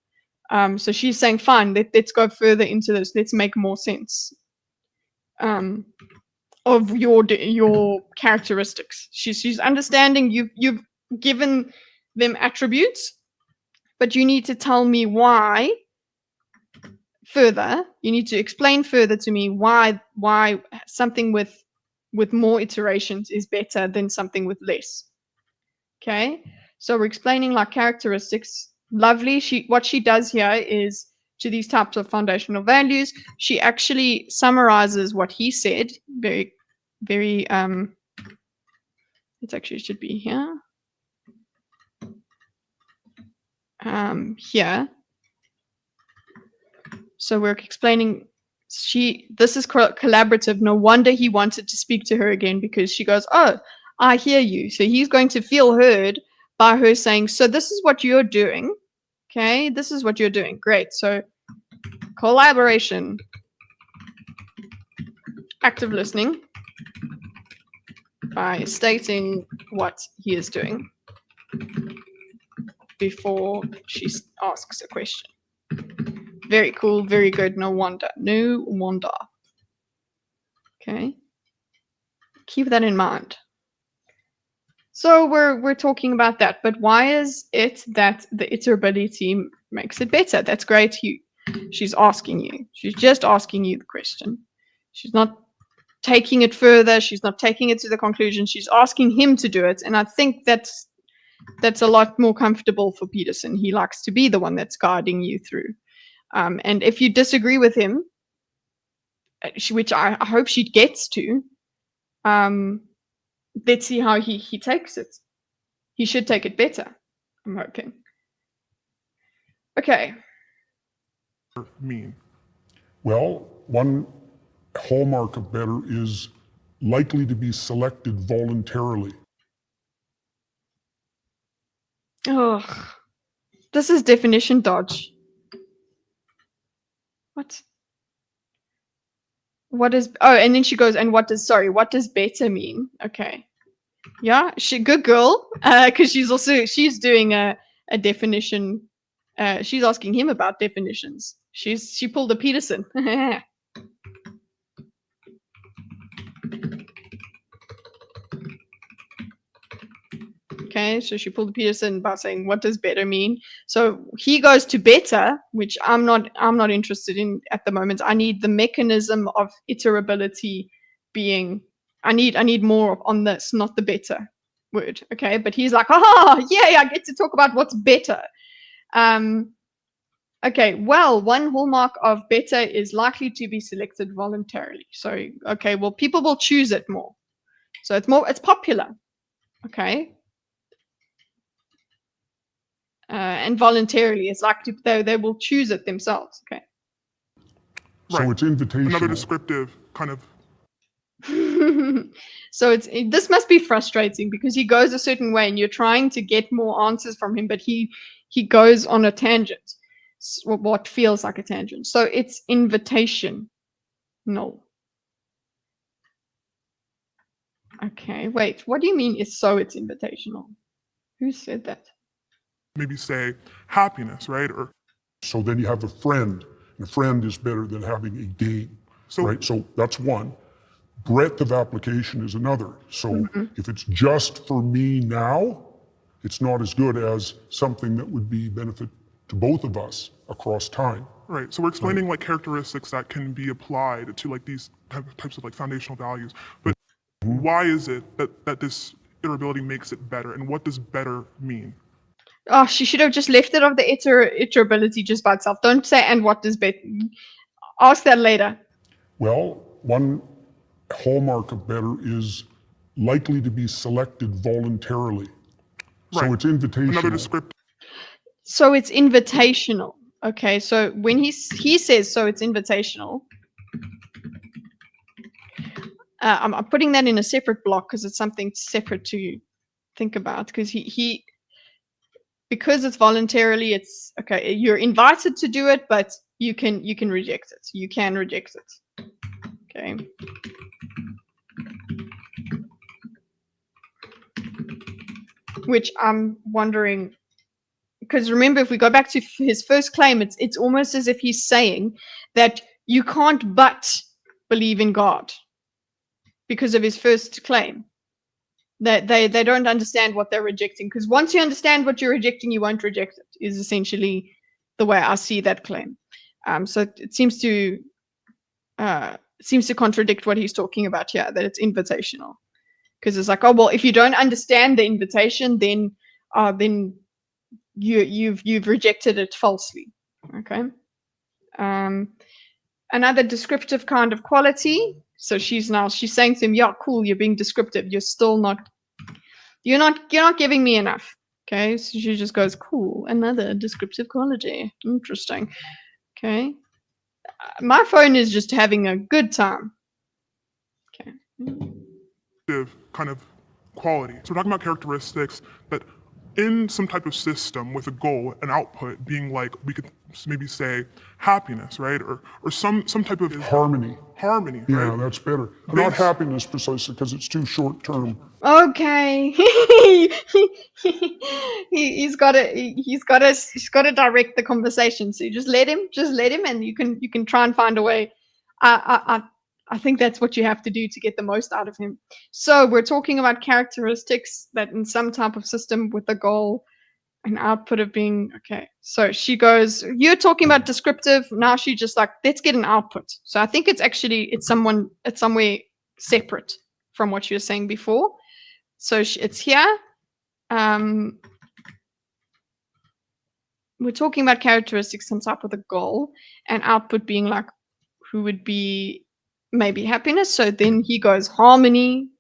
So she's saying, fine, let's go further into this. Let's make more sense of your characteristics. She's understanding you've given them attributes, but you need to tell me why further. You need to explain further to me why something with more iterations is better than something with less. Okay, so we're explaining like characteristics. Lovely. What she does here is, to these types of foundational values, she actually summarizes what he said very, very, it actually should be here. Here. So we're explaining, this is collaborative. No wonder he wanted to speak to her again, because she goes, oh, I hear you. So he's going to feel heard by her saying, so this is what you're doing. Okay, this is what you're doing. Great. So collaboration, active listening by stating what he is doing before she asks a question. Very cool, very good. No wonder. No wonder. Okay. Keep that in mind. So we're talking about that, but why is it that the iterability makes it better? That's great. She's asking you. She's just asking you the question. She's not taking it further. She's not taking it to the conclusion. She's asking him to do it, and I think that's a lot more comfortable for Peterson. He likes to be the one that's guiding you through. And if you disagree with him, which I hope she gets to, let's see how he takes it. He should take it better, I'm hoping. Okay. Mean. Well, one hallmark of better is likely to be selected voluntarily. Oh, this is definition dodge. What is, oh, and then she goes, and what does better mean? Okay. Yeah, good girl. Because she's doing a definition. She's asking him about definitions. She pulled a Peterson. Okay, so she pulled the Peterson by saying, what does better mean? So he goes to better, which I'm not interested in at the moment. I need the mechanism of iterability being, I need more on this, not the better word. Okay, but he's like, oh, yay, I get to talk about what's better. Okay, well, one hallmark of better is likely to be selected voluntarily. So, okay, well, people will choose it more. So it's popular. Okay. And voluntarily, it's like they will choose it themselves. Okay. So Right. it's invitational. Another descriptive kind of. So this must be frustrating, because he goes a certain way and you're trying to get more answers from him, but he goes on a tangent, what feels like a tangent. So it's invitation. No. Okay, wait, what do you mean it's invitational? Who said that? Maybe say happiness, right? Or So then you have a friend, and a friend is better than having a game, right? So that's one. Breadth of application is another. So if it's just for me now, it's not as good as something that would be benefit to both of us across time. right. So we're explaining like characteristics that can be applied to like these types of like foundational values. But why is it that this iterability makes it better, and what does better mean? Oh, she should have just left it of the iterability just by itself. Don't say, and what does better? Ask that later. Well, one hallmark of better is likely to be selected voluntarily. So Right. it's invitational. Another descriptive. So it's invitational. Okay, so when he says so it's invitational, I'm putting that in a separate block because it's something separate to think about, because because it's voluntarily, it's okay, you're invited to do it, but you can reject it. You can reject it. Okay. Which I'm wondering, because remember, if we go back to his first claim, it's almost as if he's saying that you can't but believe in God because of his first claim. They don't understand what they're rejecting, because once you understand what you're rejecting, you won't reject it, is essentially the way I see that claim. So it seems to contradict what he's talking about here, that it's invitational. Because it's like, oh well, if you don't understand the invitation, then you've rejected it falsely. Okay. Another descriptive kind of quality. So she's saying to him, yeah, cool, you're being descriptive. You're not giving me enough. Okay. So she just goes, cool, another descriptive quality. Interesting. Okay. My phone is just having a good time. Okay. kind of quality. So we're talking about characteristics that in some type of system with a goal, an output being like, we could maybe say happiness, right? Or some type of Harmony. harmony, Yeah, right? that's better. Not happiness precisely, because it's too short term. Okay. He's got to direct the conversation. So you just let him, and you can try and find a way. I think that's what you have to do to get the most out of him. So we're talking about characteristics that in some type of system with the goal and output of being okay. So she goes, you're talking about descriptive. Now she just like, let's get an output. So I think it's somewhere separate from what you were saying before. So it's here. We're talking about characteristics, some type of a goal, and output being like, who would be maybe happiness. So then he goes harmony,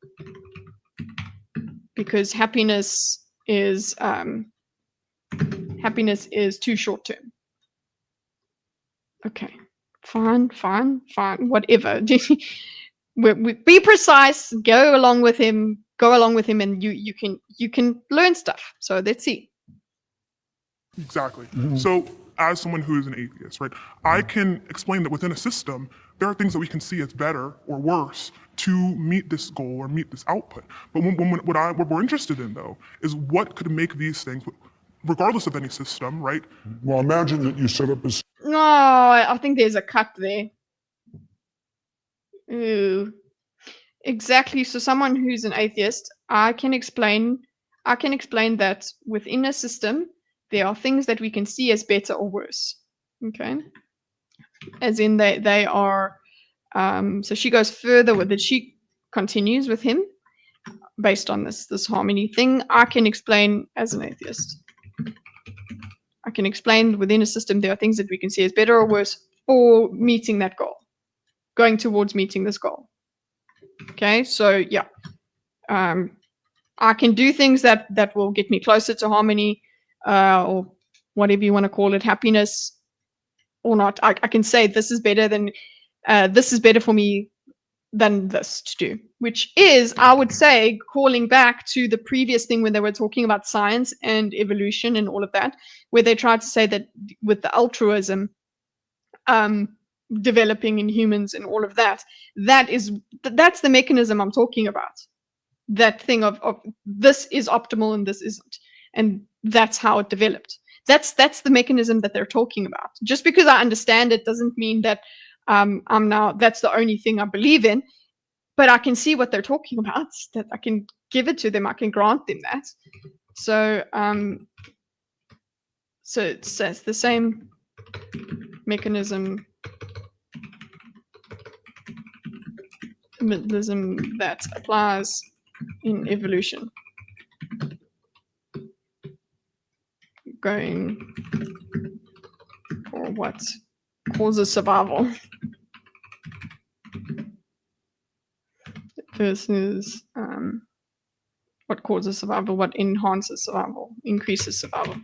because happiness is too short term. Okay, fine, whatever. Be precise. Go along with him, and you can learn stuff. So let's see. Exactly. So as someone who is an atheist, right, I can explain that within a system, there are things that we can see as better or worse to meet this goal or meet this output. But what we're interested in, though, is what could make these things, regardless of any system, right? Well, imagine that you set up a No, I think there's a cut there. Ooh. Exactly. So someone who's an atheist, I can explain that within a system, there are things that we can see as better or worse. Okay. As in they are, so she goes further with it. She continues with him based on this harmony thing. I can explain as an atheist. I can explain within a system there are things that we can see as better or worse for meeting that goal, going towards meeting this goal. Okay, so yeah, I can do things that will get me closer to harmony, or whatever you want to call it, happiness, or not. I can say this is better for me than this to do, which is, I would say, calling back to the previous thing when they were talking about science and evolution and all of that, where they tried to say that with the altruism developing in humans and all of that, that's the mechanism I'm talking about. That thing of this is optimal and this isn't, and that's how it developed. That's the mechanism that they're talking about. Just because I understand it doesn't mean that that's the only thing I believe in, but I can see what they're talking about, that I can give it to them, I can grant them that. So so it says the same mechanism that applies in evolution. Going for what causes survival versus what causes survival, what enhances survival, increases survival.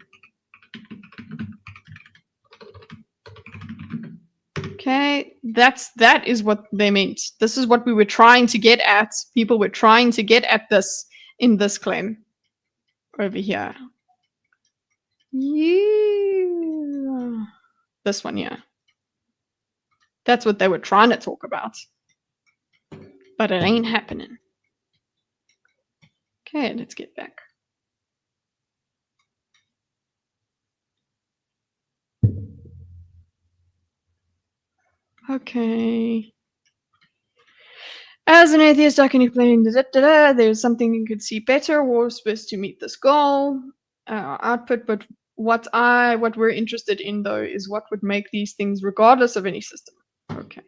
Okay, that is what they meant. This is what we were trying to get at. People were trying to get at this in this claim over here. Yeah. This one, yeah. That's what they were trying to talk about. But it ain't happening. Okay, let's get back. Okay. As an atheist, I can explain there's something you could see better or supposed to meet this goal. Output, but what we're interested in though is what would make these things regardless of any system. Okay.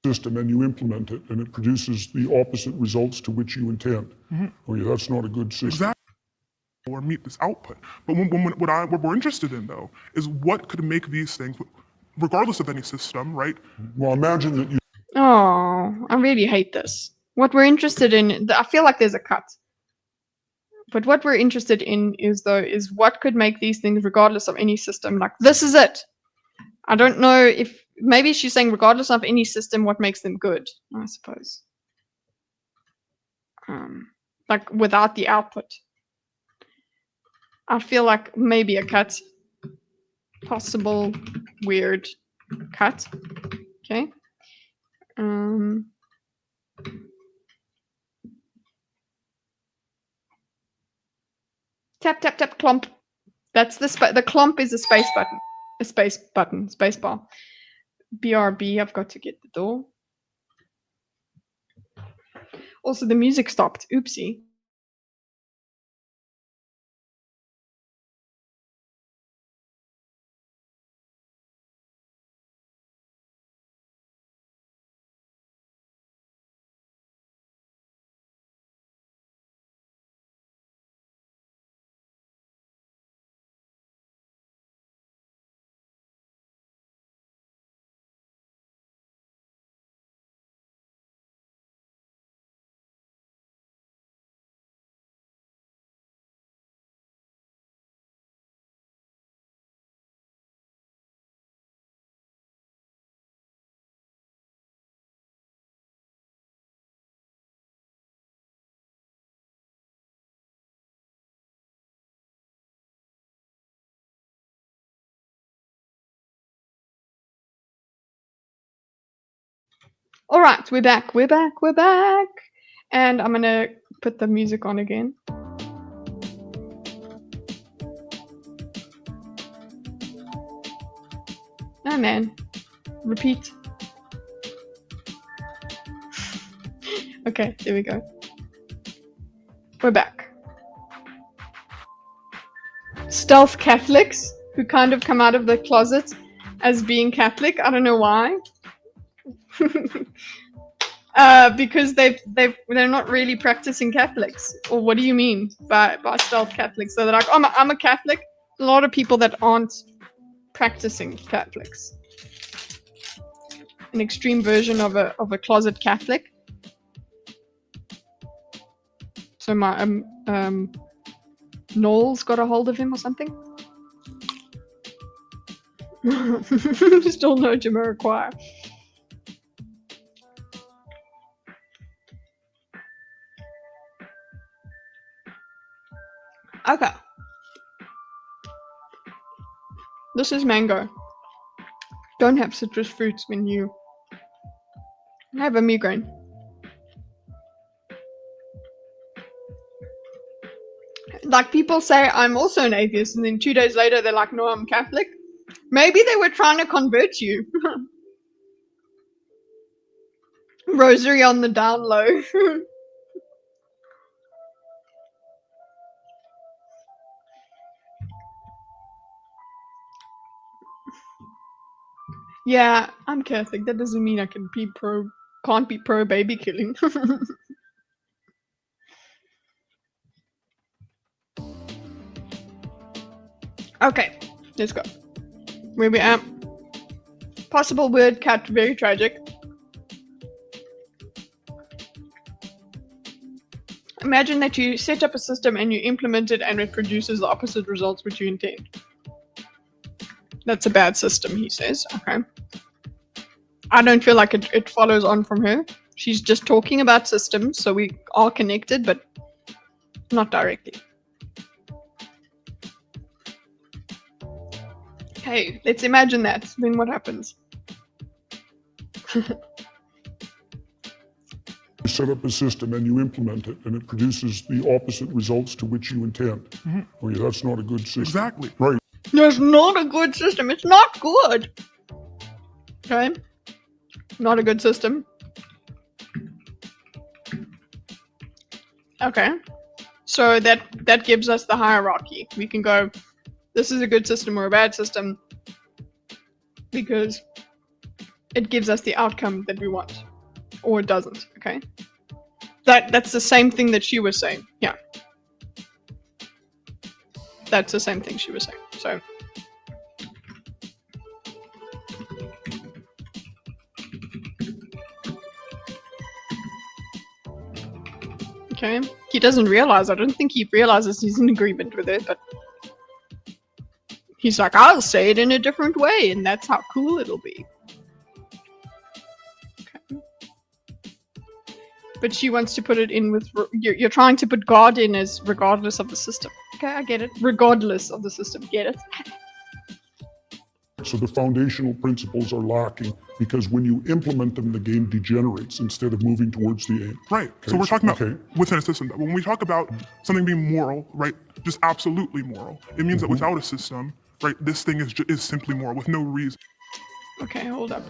System and you implement it and it produces the opposite results to which you intend. Oh yeah, that's not a good system. Exactly. Or meet this output. But what we're interested in though is what could make these things, regardless of any system, right? Well, imagine that you Oh, I really hate this. What we're interested in, I feel like there's a cut. But what we're interested in is what could make these things regardless of any system. Like, this is it. I don't know if, maybe she's saying regardless of any system, what makes them good, I suppose. Like, without the output. I feel like maybe a cut. Possible weird cut. Okay. Tap, tap, tap, clump. That's the clump is a space button. A space button, space bar. BRB, I've got to get the door. Also, the music stopped. Oopsie. All right, we're back. We're back. We're back. And I'm gonna put the music on again. Oh man. Repeat. Okay, there we go. We're back. Stealth Catholics who kind of come out of the closet as being Catholic. I don't know why. Because they're not really practicing Catholics. Or what do you mean by stealth Catholics? So they're like, oh, I'm a Catholic. A lot of people that aren't practicing Catholics. An extreme version of a closet Catholic. So my Noel's got a hold of him or something. Still no Jamiroquai. Okay. This is mango. Don't have citrus fruits when you have a migraine. Like, people say I'm also an atheist, and then 2 days later they're like, no, I'm Catholic. Maybe they were trying to convert you. Rosary on the down low. Yeah, I'm Catholic. That doesn't mean I can't be pro baby killing. Okay, let's go. Where we at? Possible word cut, very tragic. Imagine that you set up a system and you implement it and it produces the opposite results which you intend. That's a bad system, he says. Okay. I don't feel like it follows on from her. She's just talking about systems, so we are connected, but not directly. Okay, let's imagine that. Then what happens? You set up a system and you implement it and it produces the opposite results to which you intend. Oh yeah, that's not a good system. Exactly. Right. That's not a good system. It's not good. Okay? Not a good system. Okay. So that gives us the hierarchy. We can go, this is a good system or a bad system, because it gives us the outcome that we want, or it doesn't. Okay. That's the same thing that she was saying. Yeah. That's the same thing she was saying. So. Okay. He doesn't realize. I don't think he realizes he's in agreement with it, but he's like, I'll say it in a different way, and that's how cool it'll be. Okay. But she wants to put it in with, you're trying to put God in as regardless of the system. Okay, I get it. Regardless of the system. Get it? So the foundational principles are lacking because when you implement them, the game degenerates instead of moving towards the aim. Right. Okay, So we're talking about okay. within a system. When we talk about something being moral, right, just absolutely moral, it means that without a system, right, this thing is simply moral with no reason. Okay, hold up.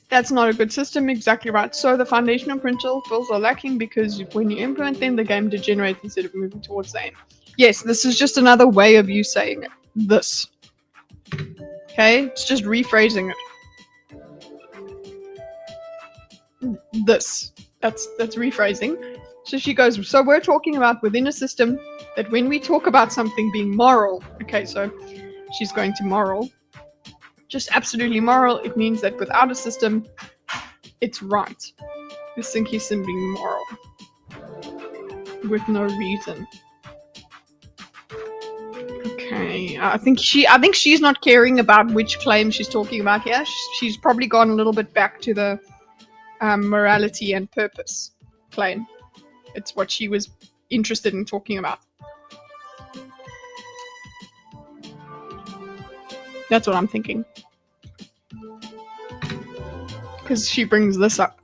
That's not a good system, exactly right. So the foundational principles are lacking because when you implement them, the game degenerates instead of moving towards the aim. Yes, this is just another way of you saying it. This. Okay? It's just rephrasing it. This. That's rephrasing. So she goes, so we're talking about within a system that when we talk about something being moral, okay, so she's going to moral. Just absolutely moral, it means that without a system, it's right. This thing is simply moral. With no reason. Okay, I think she's not caring about which claim she's talking about here. She's probably gone a little bit back to the morality and purpose claim. It's what she was interested in talking about. That's what I'm thinking. Because she brings this up.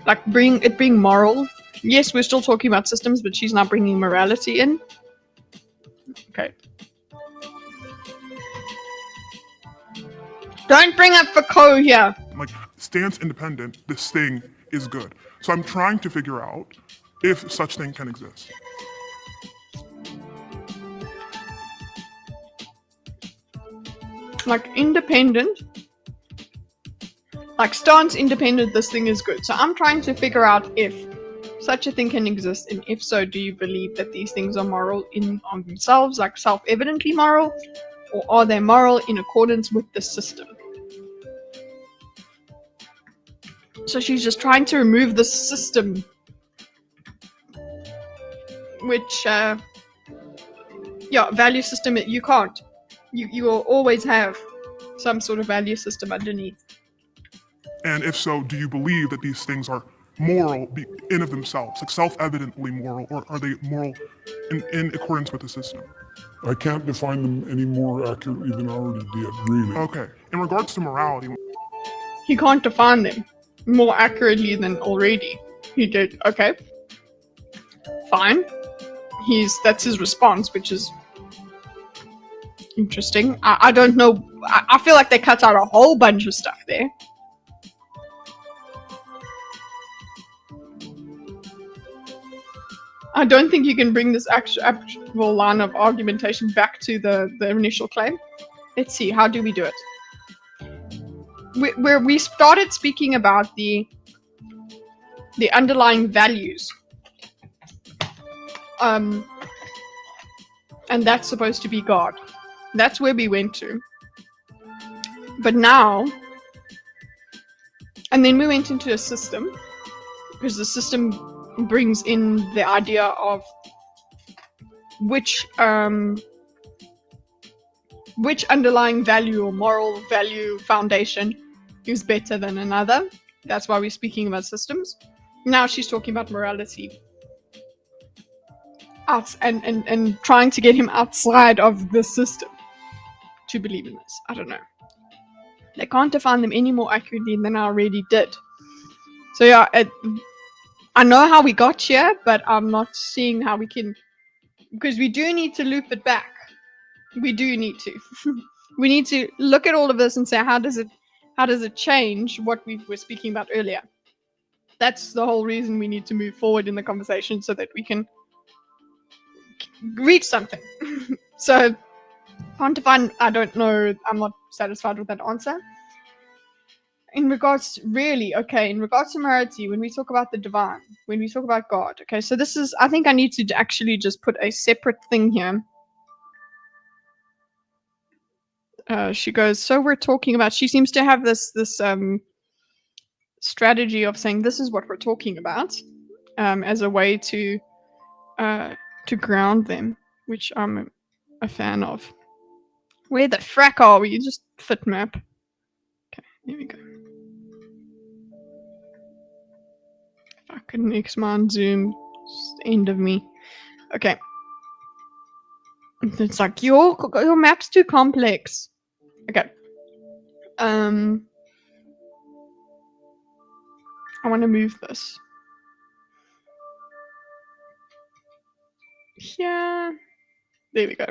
Like, it being moral. Yes, we're still talking about systems, but she's not bringing morality in. Okay. Don't bring up Foucault here. Like, stands independent, this thing is good. So I'm trying to figure out if such thing can exist. Like, independent. Like, stance independent, this thing is good. So I'm trying to figure out if such a thing can exist, and if so, do you believe that these things are moral on themselves, like self-evidently moral, or are they moral in accordance with the system? So she's just trying to remove the system, which, yeah, value system, you can't. You will always have some sort of value system underneath. And if so, do you believe that these things are moral in of themselves, like self-evidently moral, or are they moral in accordance with the system? I can't define them any more accurately than I already did, really. Okay. In regards to morality, He can't define them more accurately than already he did. Okay. Fine. That's his response, which is interesting. I don't know. I feel like they cut out a whole bunch of stuff there. I don't think you can bring this actual line of argumentation back to the initial claim. Let's see, how do we do it? Where we started speaking about the underlying values. And that's supposed to be God. That's where we went to. But now, and then we went into a system, because the system brings in the idea of which underlying value or moral value foundation is better than another. That's why we're speaking about systems. Now she's talking about morality. And trying to get him outside of the system to believe in this. I don't know. They can't define them any more accurately than I already did. So yeah, I know how we got here, but I'm not seeing how we can, because we do need to loop it back. We do need to. We need to look at all of this and say, how does it change what we were speaking about earlier? That's the whole reason we need to move forward in the conversation so that we can reach something. So, Pontifine, I don't know. I'm not satisfied with that answer. In regards to morality, when we talk about the divine, when we talk about God, okay, so this is, I think I need to actually just put a separate thing here. She goes, so we're talking about, she seems to have this strategy of saying this is what we're talking about, as a way to ground them, which I'm a fan of. Where the frack are we? Just fit map. Okay, here we go. Fucking X-Man zoom. Just the end of me. Okay. It's like, your map's too complex. Okay. I want to move this. Yeah. There we go.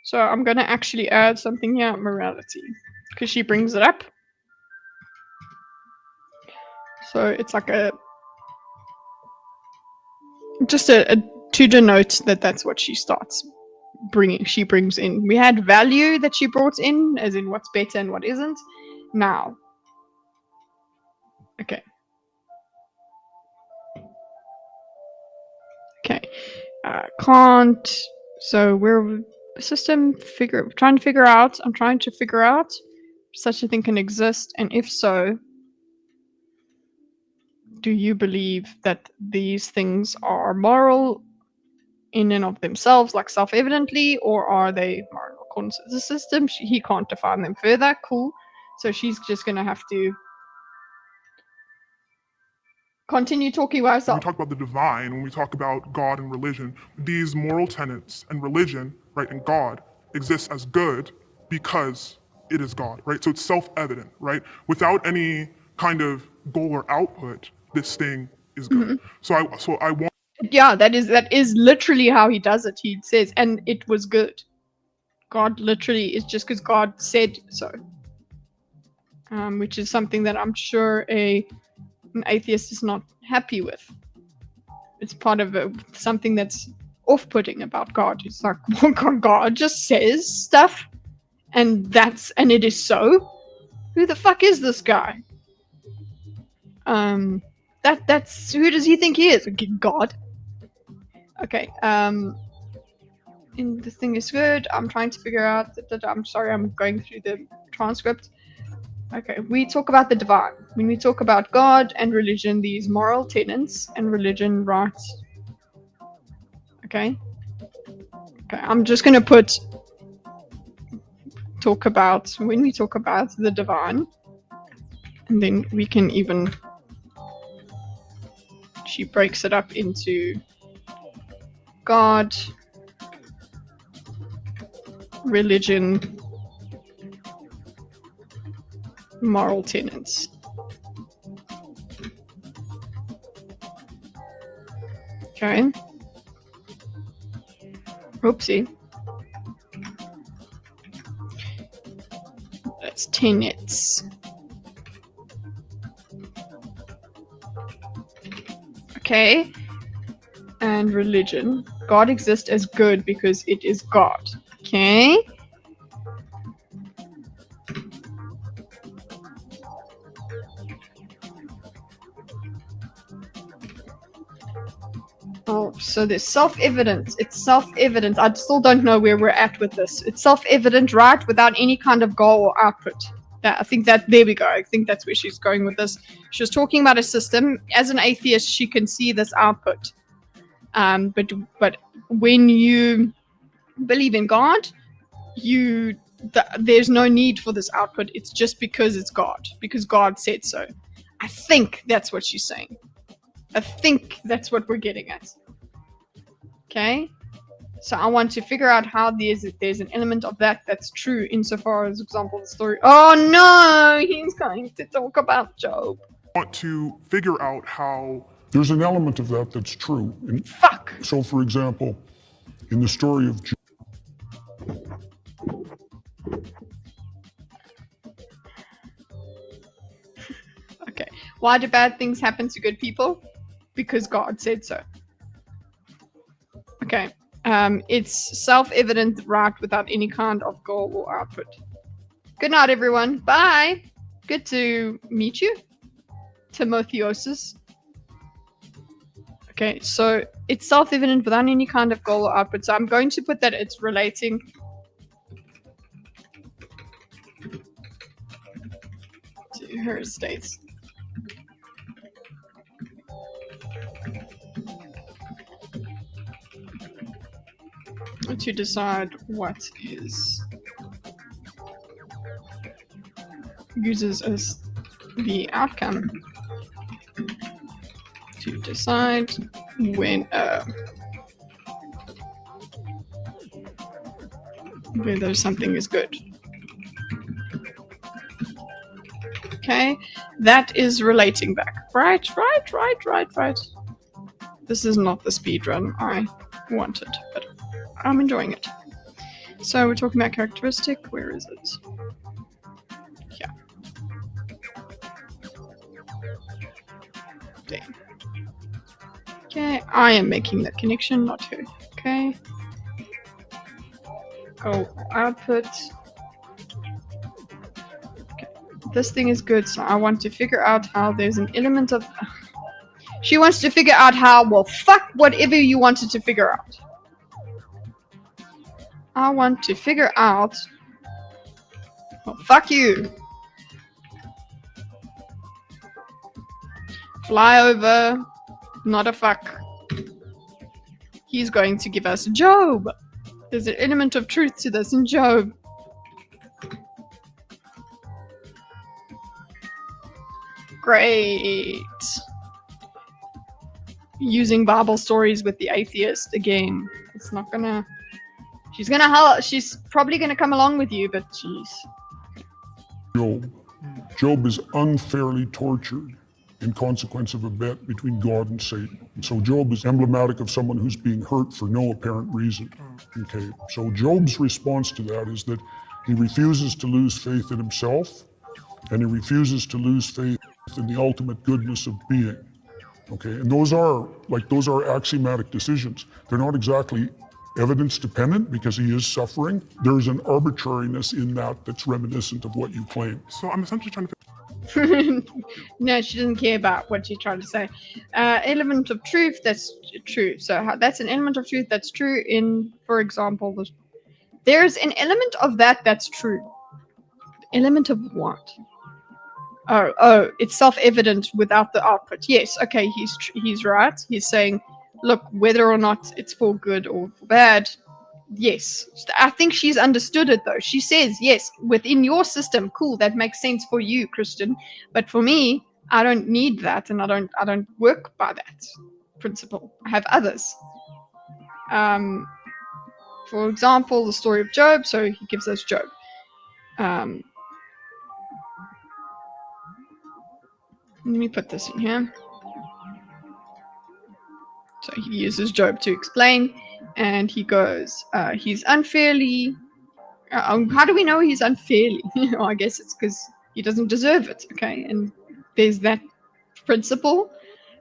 So I'm going to actually add something here, morality, because she brings it up. So it's like just to denote that that's what she starts bringing. She brings in. We had value that she brought in, as in what's better and what isn't. Now. Okay. Okay. Can't. So we're trying to figure out. I'm trying to figure out if such a thing can exist, and if so, do you believe that these things are moral in and of themselves, like self-evidently, or are they moral according to the system? He can't define them further. Cool. So she's just going to have to continue talking about herself. When we talk about the divine, when we talk about God and religion, these moral tenets and religion, right, and God exists as good because it is God, right? So it's self-evident, right? Without any kind of goal or output, this thing is good. So I want. Yeah, that is literally how he does it. He says, and it was good. God literally is just because God said so. Which is something that I'm sure an atheist is not happy with. It's part of something that's off-putting about God. It's like, well, God just says stuff, and it is so. Who the fuck is this guy? That's who does he think he is? God. Okay. And the thing is good. I'm trying to figure out that I'm sorry. I'm going through the transcript. Okay, we talk about the divine. When we talk about God and religion, these moral tenets and religion rights. Okay. Okay, I'm just gonna when we talk about the divine, and then we can even. She breaks it up into God, religion, moral tenets. Okay. Oopsie. That's tenets. Okay. And religion. God exists as good because it is God. Okay. Oh, so there's self-evident. It's self-evident. I still don't know where we're at with this. It's self-evident, right? Without any kind of goal or output. I think that, there we go. I think that's where she's going with this. She was talking about a system. As an atheist, she can see this output. But when you believe in God, there's no need for this output. It's just because it's God. Because God said so. I think that's what she's saying. I think that's what we're getting at. Okay? So I want to figure out how there's an element of that's true insofar as, example, the story. Oh no! He's going to talk about Job. I want to figure out how. There's an element of that's true. Fuck! So, for example, in the story of Job, Okay. Why do bad things happen to good people? Because God said so. Okay. It's self-evident right without any kind of goal or output. Good night, everyone. Bye. Good to meet you. Timotheosis. Okay, so it's self-evident without any kind of goal or output. So I'm going to put that it's relating to her states. To decide what is uses as the outcome. To decide when whether something is good. Okay, that is relating back. Right. This is not the speedrun I wanted, but I'm enjoying it. So we're talking about characteristic. Where is it? Yeah. Damn. Okay, I am making that connection, not her. Okay. Go output. Okay. This thing is good, so I want to figure out how there's an element of... She wants to figure out how, well, fuck whatever you wanted to figure out. I want to figure out... Well, fuck you. Fly over. Not a fuck. He's going to give us Job. There's an element of truth to this in Job. Great. Using Bible stories with the atheist again. It's not gonna... She's probably gonna come along with you, but jeez. Job. Job is unfairly tortured in consequence of a bet between God and Satan. So Job is emblematic of someone who's being hurt for no apparent reason. Okay, so Job's response to that is that he refuses to lose faith in himself, and he refuses to lose faith in the ultimate goodness of being. Okay, and those are axiomatic decisions. They're not exactly evidence dependent because he is suffering. There's an arbitrariness in that that's reminiscent of what you claim. So I'm essentially trying to No, she doesn't care about what you're trying to say. Element of truth, that's true. So that's an element of truth that's true in, for example, there's an element of that that's true. Element of what? Oh, it's self-evident without the output. Yes, okay, he's right. He's saying, look, whether or not it's for good or for bad, yes. I think she's understood it though. She says, yes, within your system, cool, that makes sense for you, Christian. But for me, I don't need that, and I don't work by that principle. I have others. For example, the story of Job, so he gives us Job. Let me put this in here. So he uses Job to explain, and he goes, he's unfairly... how do we know he's unfairly? Well, I guess it's because he doesn't deserve it, okay? And there's that principle,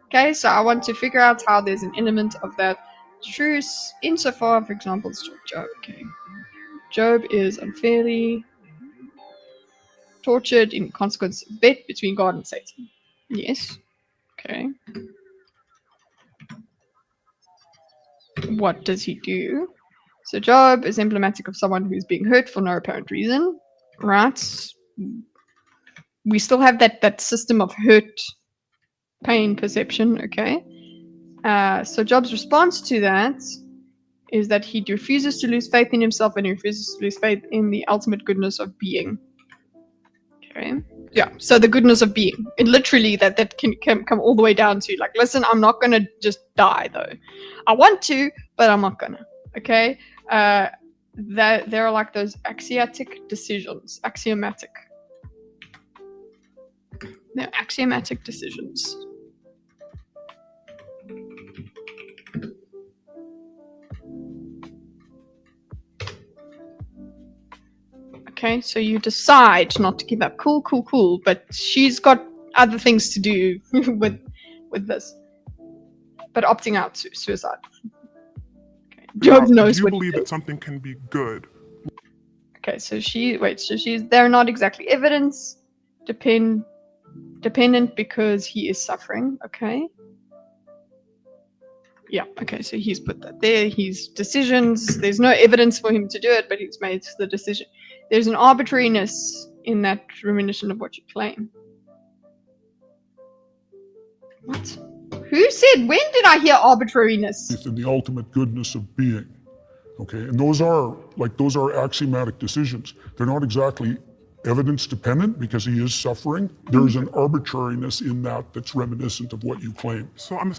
okay? So I want to figure out how there's an element of that truth insofar, for example, it's Job, okay? Job is unfairly tortured in consequence of bet between God and Satan. Yes. Okay. What does he do? So Job is emblematic of someone who's being hurt for no apparent reason, right? We still have that system of hurt, pain perception, okay? So Job's response to that is that he refuses to lose faith in himself, and he refuses to lose faith in the ultimate goodness of being. Okay. Yeah, so the goodness of being. It literally that can come all the way down to like, listen, I'm not gonna just die though. I want to, but I'm not gonna. Okay? That there are like those axiomatic decisions. Axiomatic. They're axiomatic decisions. Okay, so you decide not to give up. Cool, cool, cool. But she's got other things to do with this. But opting out to suicide. Okay. Job knows Do you what believe to do. that something can be good? Okay, so they're not exactly evidence dependent because he is suffering. Okay. Yeah, okay, so he's put that there. His decisions, there's no evidence for him to do it, but he's made the decision. There's an arbitrariness in that rumination of what you claim. What? Who said, when did I hear arbitrariness? Faith in the ultimate goodness of being. Okay, and those are axiomatic decisions. They're not exactly evidence dependent because he is suffering. There's an arbitrariness in that that's reminiscent of what you claim. So I'm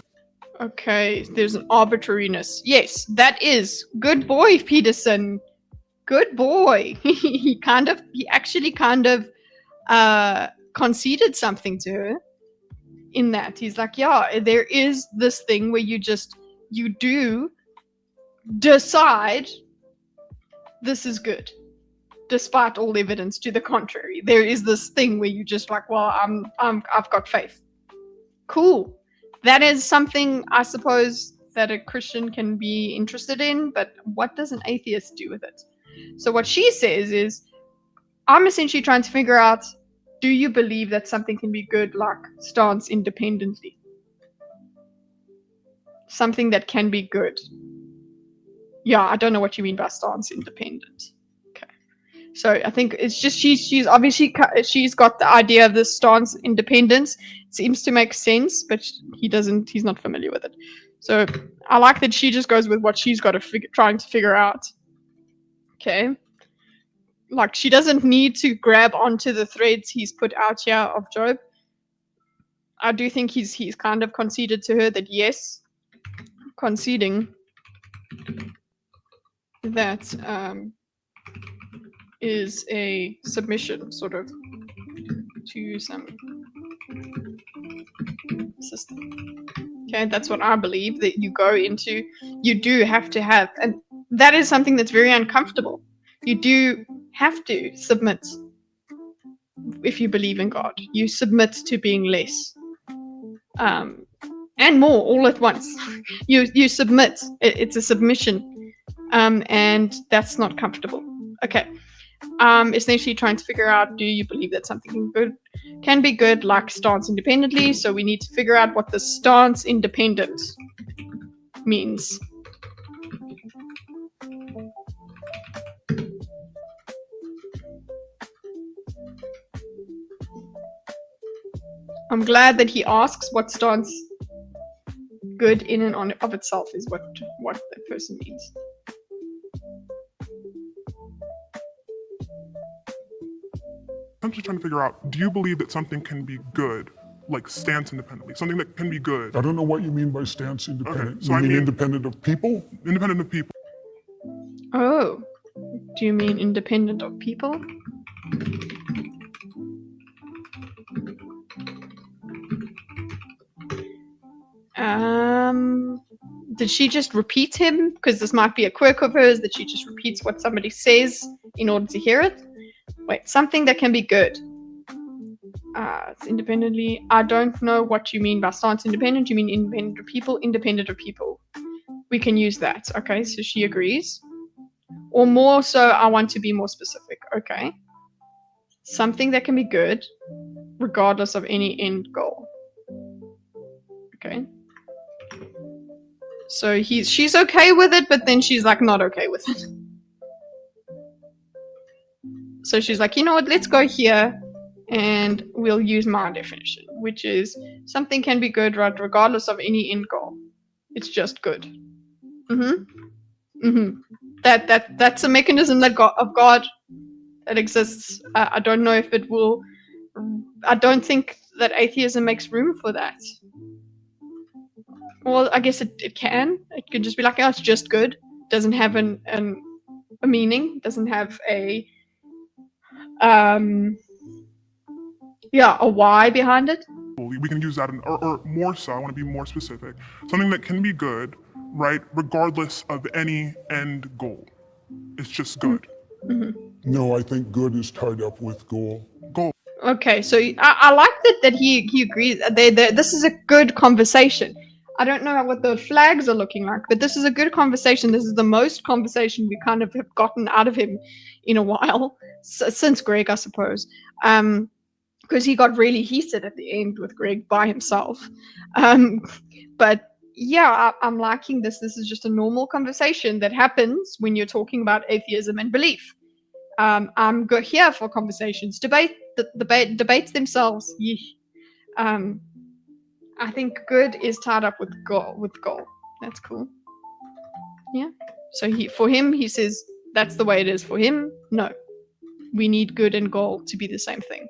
Okay, there's an arbitrariness. Yes, that is. Good boy, Peterson. Good boy. He actually kind of conceded something to her in that. He's like, yeah, there is this thing where you do decide this is good, despite all evidence to the contrary. There is this thing where you just like, well, I've got faith. Cool. That is something, I suppose, that a Christian can be interested in, but what does an atheist do with it? So what she says is, I'm essentially trying to figure out, do you believe that something can be good, like stance independently? Something that can be good. Yeah, I don't know what you mean by stance independent. Okay. So I think it's just she's obviously she's got the idea of this stance independence. It seems to make sense, but he's not familiar with it. So I like that she just goes with what she's got to trying to figure out. Okay. Like she doesn't need to grab onto the threads he's put out here of Job. I do think he's kind of conceded to her that yes, conceding that is a submission sort of to some system. Okay, that's what I believe, that you go into, you do have to have, and that is something that's very uncomfortable. You do have to submit. If you believe in God, you submit to being less and more all at once. You submit. It's a submission, and that's not comfortable. Okay. Essentially trying to figure out, do you believe that something can be good, like stance independently? So we need to figure out what the stance independent means. I'm glad that he asks what stance good in and of itself is what that person means. I'm just trying to figure out, do you believe that something can be good, like stance independently? Something that can be good. I don't know what you mean by stance independent. Okay, so you I mean mean independent of people? Independent of people. Oh, do you mean independent of people? Did she just repeat him? Because this might be a quirk of hers, that she just repeats what somebody says in order to hear it. Wait, something that can be good. It's independently. I don't know what you mean by stance independent. You mean independent of people? Independent of people. We can use that. Okay, so she agrees. Or more so, I want to be more specific. Okay. Something that can be good, regardless of any end goal. Okay. So she's okay with it, but then she's like not okay with it. So she's like, you know what, let's go here and we'll use my definition, which is something can be good, right, regardless of any end goal. It's just good. That's a mechanism that of God that exists. I don't know if it will. I don't think that atheism makes room for that. Well, I guess it can. It can just be like, oh, it's just good. It doesn't have a meaning. It doesn't have a why behind it. We can use that, or more so, I want to be more specific. Something that can be good, right, regardless of any end goal. It's just good. No, I think good is tied up with goal. Goal. Okay, so I like that he agrees. This is a good conversation. I don't know what the flags are looking like, but this is a good conversation. This is the most conversation we kind of have gotten out of him in a while, since Greg, I suppose. Because he got really heated at the end with Greg by himself. But yeah, I'm liking this. This is just a normal conversation that happens when you're talking about atheism and belief. I'm here for conversations, debates themselves. I think good is tied up with goal. That's cool. Yeah. So for him, he says that's the way it is for him. No, we need good and goal to be the same thing.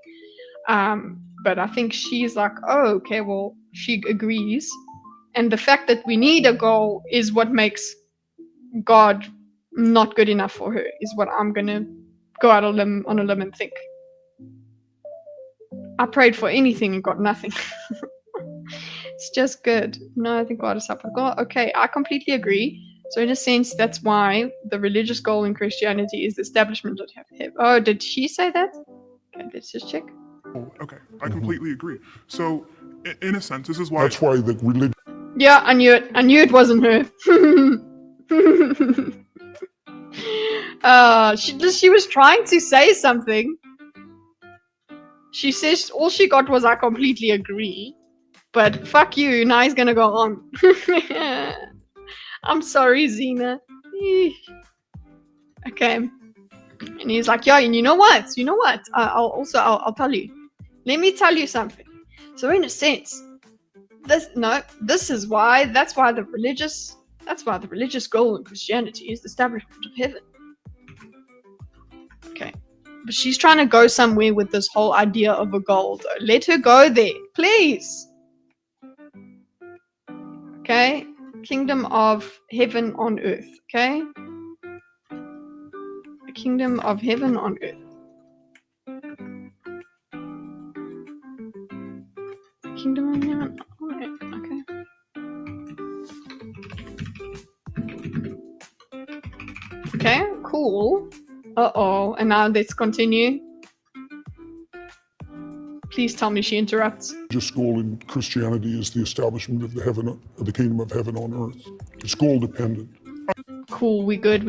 But I think she's like, oh, okay, well, she agrees. And the fact that we need a goal is what makes God not good enough for her, is what I'm going to go out on a limb and think. I prayed for anything and got nothing. It's just good. No, I think God is up with God. Okay, I completely agree. So in a sense, that's why the religious goal in Christianity is the establishment of heaven. Oh, did she say that? Okay, let's just check. Okay, I completely agree. So, in a sense, this is why. That's why the religion. Yeah, I knew it. I knew it wasn't her. She was trying to say something. She says all she got was I completely agree. But fuck you, now he's gonna go on. I'm sorry, Zena. Okay. And he's like, yeah, and you know what? I'll tell you. Let me tell you something. So in a sense, that's why the religious goal in Christianity is the establishment of heaven. Okay. But she's trying to go somewhere with this whole idea of a goal, though. Let her go there, please. Okay? Kingdom of heaven on earth, okay? The kingdom of heaven on earth. Kingdom of heaven on earth, okay. Okay, cool. Uh-oh, and now let's continue. Please tell me she interrupts. Religious goal in Christianity is the establishment of the kingdom of heaven on earth. It's goal dependent. Cool, we good.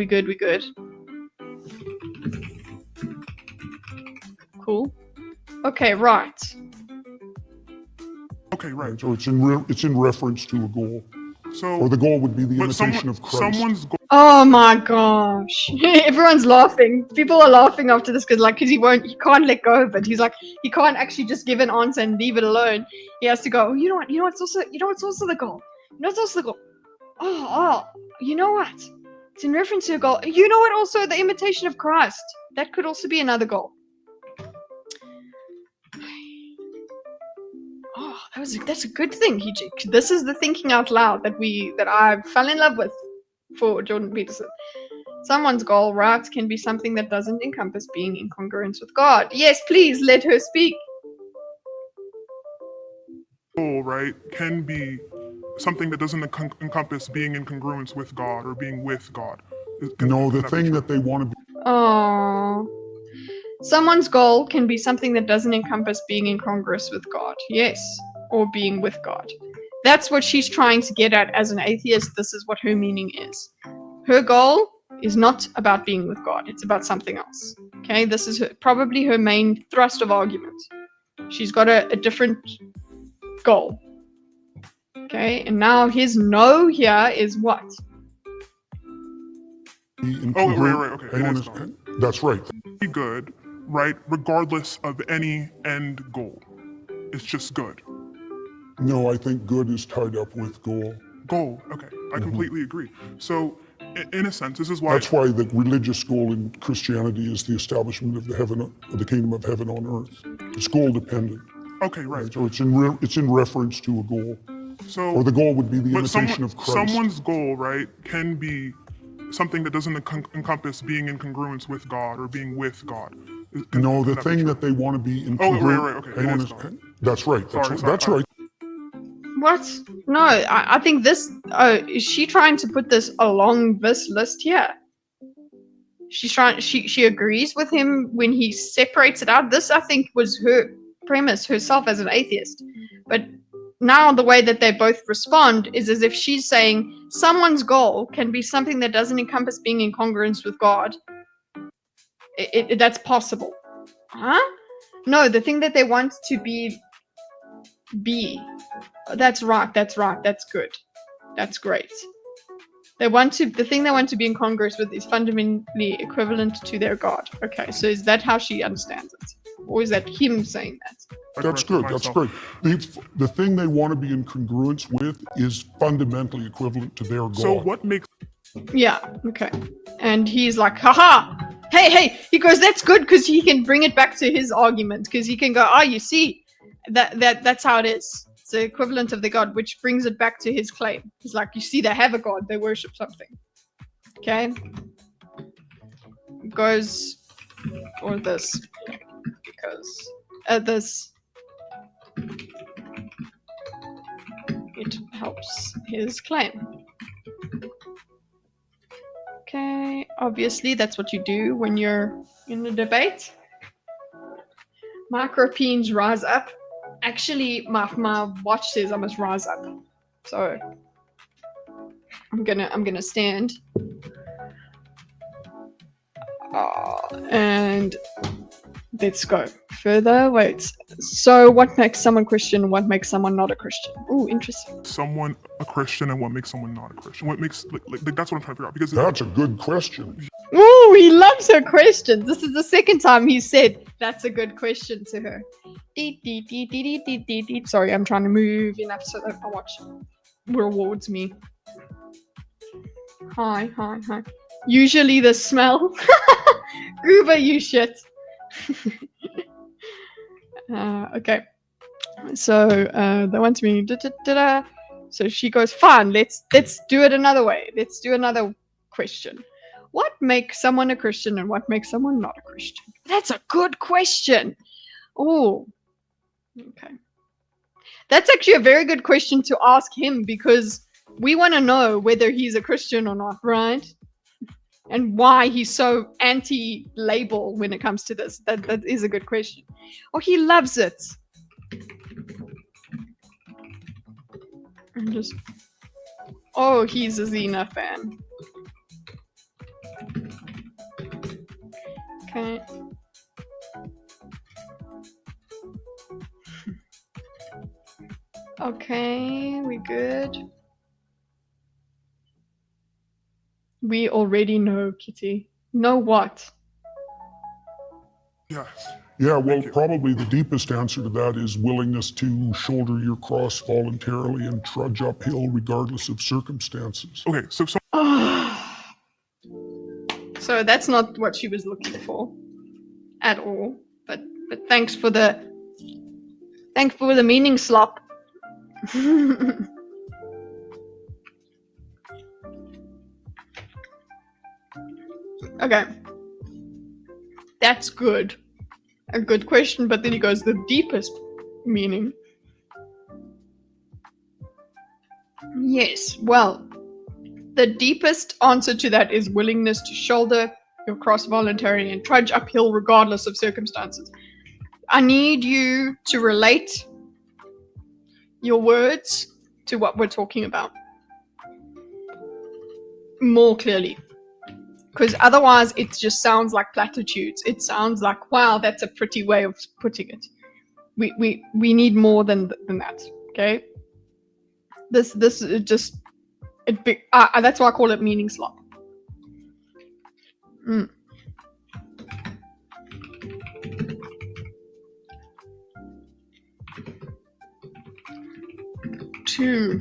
Cool. Okay, right. Okay, right. So it's in reference to a goal. So, or the goal would be the but imitation of Christ. Someone's goal. Oh my gosh. Everyone's laughing. People are laughing after this because he can't let go of it. He's like, he can't actually just give an answer and leave it alone. He has to go, you know what's also the goal? You know what's also the goal? Oh, you know what? It's in reference to a goal. You know what also? The imitation of Christ. That could also be another goal. Oh, that's a good thing. This is the thinking out loud that I fell in love with for Jordan Peterson. Someone's goal, right, can be something that doesn't encompass being in congruence with God. Yes, please let her speak. Goal, right, can be something that doesn't encompass being in congruence with God or being with God. No, the thing that they want to be. Oh. Someone's goal can be something that doesn't encompass being in congruence with God. Yes. Or being with God. That's what she's trying to get at as an atheist. This is what her meaning is. Her goal is not about being with God. It's about something else. Okay? This is probably her main thrust of argument. She's got a different goal. Okay? And now his no here is what? Right. Okay. That's right. Be good, right, regardless of any end goal. It's just good. No, I think good is tied up with goal. Goal, okay. I completely agree. So, in a sense, this is why. That's why the religious goal in Christianity is the establishment of the kingdom of heaven on earth. It's goal dependent. Okay, right. So it's in reference to a goal. So, or the goal would be the imitation of Christ. Someone's goal, right, can be something that doesn't encompass being in congruence with God or being with God. No, the thing that they want to be in congruence. Okay. That's right. That's right. What? No, I think this... is she trying to put this along this list here? she agrees with him when he separates it out. This, I think, was her premise herself as an atheist. But now the way that they both respond is as if she's saying someone's goal can be something that doesn't encompass being in congruence with God. That's possible. Huh? No, the thing that they want to be. That's right. That's good. That's great. The thing they want to be in congress with is fundamentally equivalent to their God. Okay, so is that how she understands it? Or is that him saying that? That's good. That's great. The thing they want to be in congruence with is fundamentally equivalent to their God. So what makes... Yeah, okay. And he's like, haha! Hey! He goes, that's good, because he can bring it back to his argument, because he can go, you see, that's how it is. It's the equivalent of the God, which brings it back to his claim. He's like, you see, they have a God, they worship something. Okay? It goes for this. Because this, it helps his claim. Okay, obviously that's what you do when you're in a debate. Micropeens rise up. Actually, my watch says I must rise up, so I'm gonna stand. And let's go further. Wait. So, what makes someone Christian and what makes someone not a Christian? Ooh, interesting. Someone a Christian and what makes someone not a Christian? What makes like that's what I'm trying to figure out, because That's a good question. Ooh, he loves her questions. This is the second time he said that's a good question to her. Sorry, I'm trying to move enough so that my watch rewards me. Hi. Usually the smell. Uber, you shit. Okay. So they want me. So she goes, fine. Let's do it another way. Let's do another question. What makes someone a Christian and what makes someone not a Christian? That's a good question. Oh, okay. That's actually a very good question to ask him, because we want to know whether he's a Christian or not, right? And why he's so anti-label when it comes to this. That is a good question. Oh, he loves it. Oh, he's a Xena fan. Okay. Okay, we good. We already know, Kitty. Know what? yes. Yeah, well, probably the deepest answer to that is willingness to shoulder your cross voluntarily and trudge uphill regardless of circumstances. Okay, so So that's not what she was looking for at all. But thanks for the meaning slop. Okay. That's good. A good question, but then he goes, the deepest meaning. Yes, well, the deepest answer to that is willingness to shoulder your cross voluntarily and trudge uphill regardless of circumstances. I need you to relate your words to what we're talking about more clearly. Because otherwise it just sounds like platitudes. It sounds like, wow, that's a pretty way of putting it. We need more than that, okay? This is just... that's why I call it meaning slop. Two.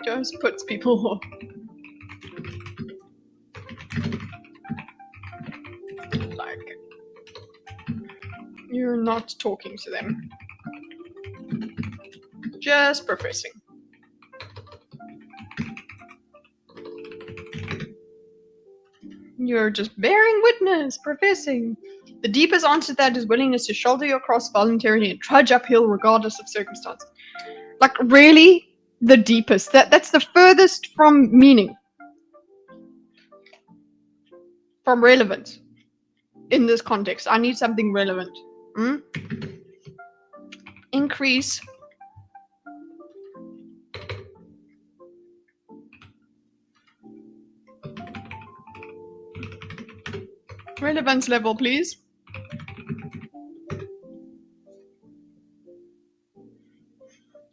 Just puts people off. Like, you're not talking to them. Just professing. You're just bearing witness, professing. The deepest answer to that is willingness to shoulder your cross voluntarily and trudge uphill regardless of circumstances. Like really the deepest. That's the furthest from meaning. From relevance. In this context. I need something relevant. Increase relevance level, please.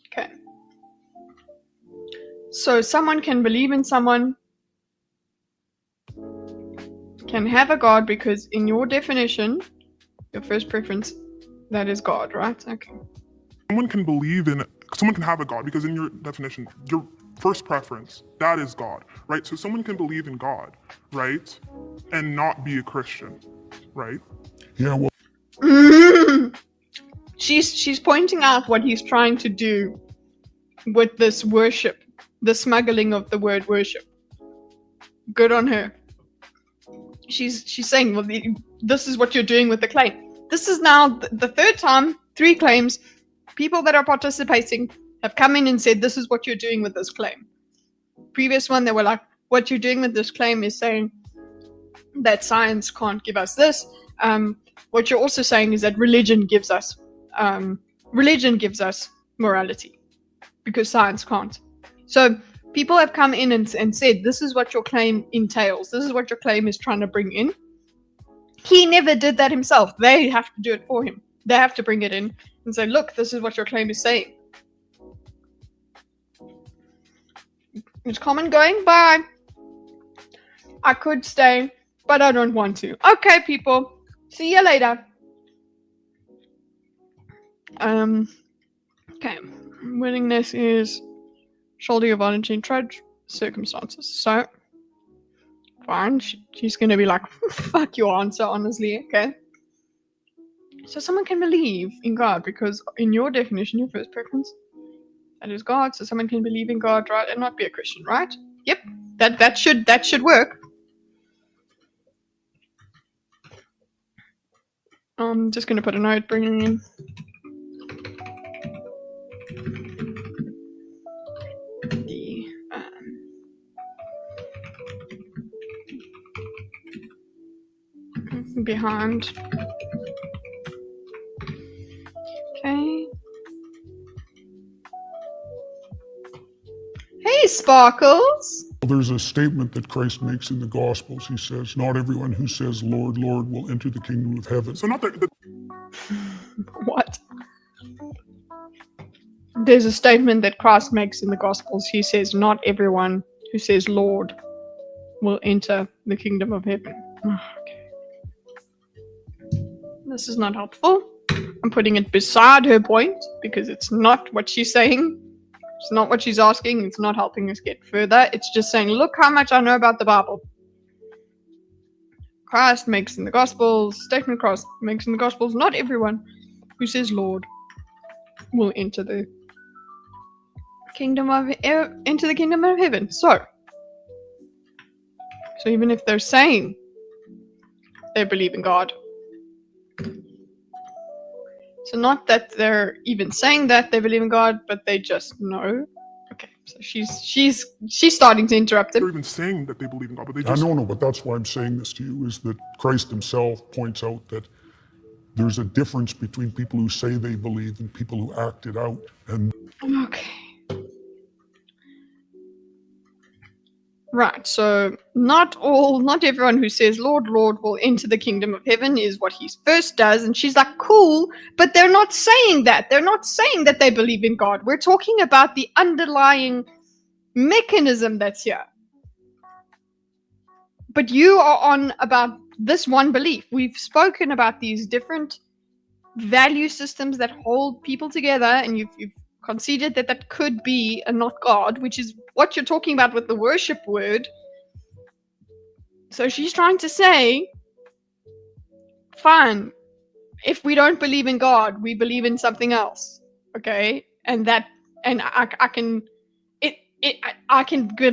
Okay. So someone can believe in someone, can have a God, because in your definition, your first preference, that is God, right? Okay. Someone can have a God because in your definition, your first preference, that is God, right? So someone can believe in God, right? And not be a Christian, right? Yeah, well, She's pointing out what he's trying to do with this worship, the smuggling of the word worship. Good on her. She's saying, well, this is what you're doing with the claim. This is now the third time, 3 claims. People that are participating have come in and said, this is what you're doing with this claim. Previous one, they were like, what you're doing with this claim is saying that science can't give us this. What you're also saying is that religion gives us morality because science can't. So people have come in and said, this is what your claim entails. This is what your claim is trying to bring in. He never did that himself. They have to do it for him. They have to bring it in and say, look, this is what your claim is saying. It's common going. Bye. I could stay, but I don't want to. Okay, people. See you later. Okay. Willingness is shoulder your volunteer trudge circumstances. So, fine. She's going to be like, fuck your answer, honestly. Okay. So someone can believe in God because in your definition, your first preference, that is God. So someone can believe in God, right, and not be a Christian, right? Yep. That should work. I'm just going to put a note bringing in. The behind. Okay. Hey, Sparkles. there's a statement that Christ makes in the Gospels. He says, not everyone who says, Lord, Lord, will enter the kingdom of heaven. So not the What? There's a statement that Christ makes in the Gospels. He says, not everyone who says Lord will enter the kingdom of heaven. Okay. This is not helpful. I'm putting it beside her point because it's not what she's saying. It's not what she's asking. It's not helping us get further. It's just saying, look how much I know about the Bible. Christ makes in the Gospels, statement Christ makes in the Gospels, not everyone who says Lord will enter the kingdom of heaven. So even if they're saying they believe in God, so not that they're even saying that they believe in God, but they just know. Okay, so she's starting to interrupt they're him. even saying that they believe in God, but they I just know, but that's why I'm saying this to you, is that Christ himself points out that there's a difference between people who say they believe and people who act it out. And Okay. Right, so not everyone who says Lord, Lord will enter the kingdom of heaven is what he first does. And she's like, cool, but they're not saying that. They're not saying that they believe in God. We're talking about the underlying mechanism that's here. But you are on about this one belief. We've spoken about these different value systems that hold people together, and you've conceded that that could be a not God, which is what you're talking about with the worship word. So she's trying to say, fine, if we don't believe in God, we believe in something else, okay? I can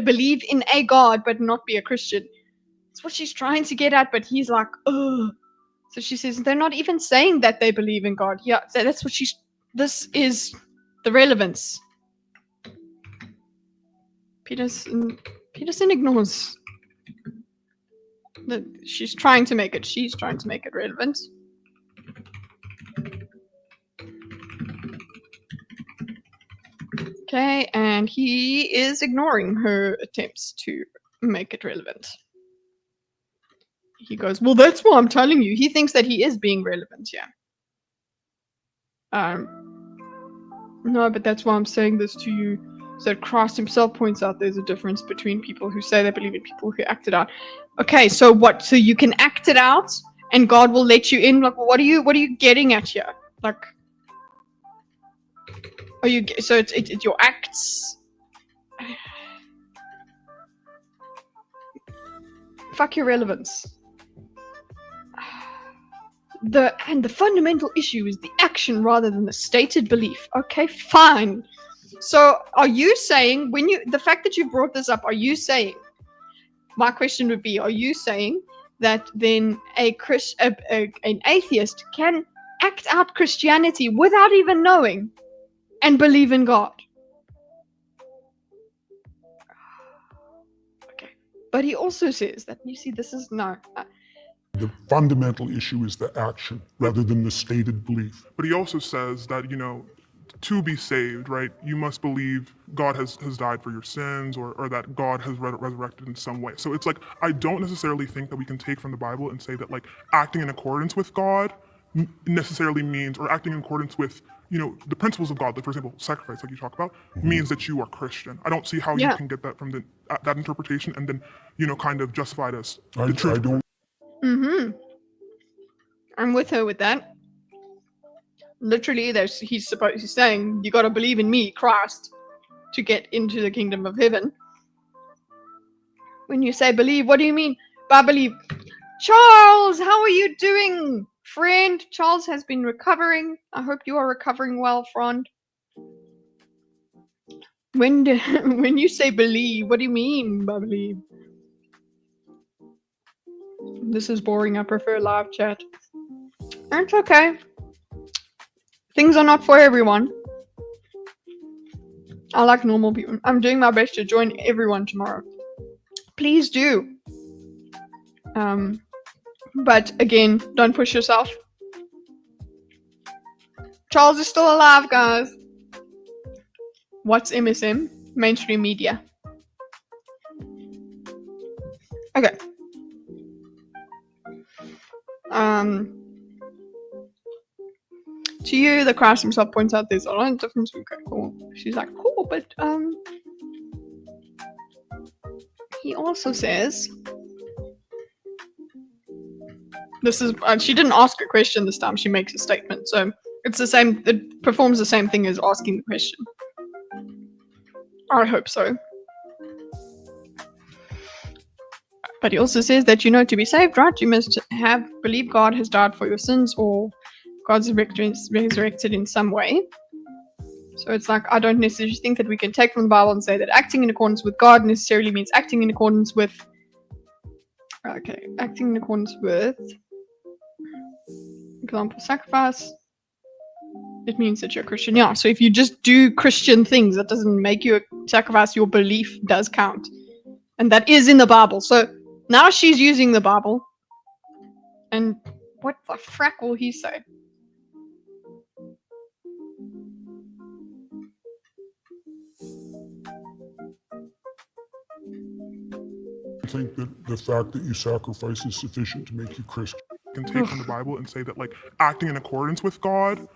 believe in a God but not be a Christian. That's what she's trying to get at, but he's like, ugh. So she says they're not even saying that they believe in God. Yeah, that's what this is the relevance. Peterson ignores that she's trying to make it relevant. Okay, and he is ignoring her attempts to make it relevant. He goes, well, that's what I'm telling you. He thinks that he is being relevant, yeah. No, but that's why I'm saying this to you. So that Christ himself points out there's a difference between people who say they believe and people who act it out. Okay, so what? So you can act it out and God will let you in? Like, what are you getting at here? Like, are you, so it's your acts? Fuck your relevance. The fundamental issue is the action rather than the stated belief. Okay, fine. So are you saying, the fact that you brought this up, are you saying, my question would be, are you saying that then an atheist can act out Christianity without even knowing and believe in God? Okay. But he also says that, you see, this is no. The fundamental issue is the action rather than the stated belief. But he also says that, you know, to be saved, right, you must believe God has died for your sins, or that God has resurrected in some way. So it's like, I don't necessarily think that we can take from the Bible and say that, like, acting in accordance with God necessarily means, or acting in accordance with, you know, the principles of God, like, for example, sacrifice, like you talk about, means that you are Christian. I don't see how you can get that from that interpretation and then, you know, kind of justify it as the truth. I don't. I'm with her with that. Literally, he's saying, you gotta believe in me, Christ, to get into the kingdom of heaven. When you say believe, what do you mean by believe? Charles, how are you doing, friend? Charles has been recovering. I hope you are recovering well, friend. When you say believe, what do you mean by believe? This is boring. I prefer live chat. It's okay. Things are not for everyone. I like normal people. I'm doing my best to join everyone tomorrow. Please do. But again, don't push yourself. Charles is still alive, guys. What's MSM? Mainstream media. Okay. To you, the Christ himself points out there's a lot of difference. Okay, cool. She's like, cool, but he also says, this is, she didn't ask a question this time, she makes a statement. So it's the same, it performs the same thing as asking the question. I hope so. But he also says that, you know, to be saved, right, you must believe God has died for your sins, or God's resurrected in some way. So it's like, I don't necessarily think that we can take from the Bible and say that acting in accordance with God necessarily means acting in accordance with, acting in accordance with, example, sacrifice. It means that you're a Christian. Yeah, so if you just do Christian things, that doesn't make you a sacrifice. Your belief does count. And that is in the Bible. So now she's using the Bible. And what the frack will he say? I think that the fact that you sacrifice is sufficient to make you Christian. Can take from the Bible and say that, like, acting in accordance with God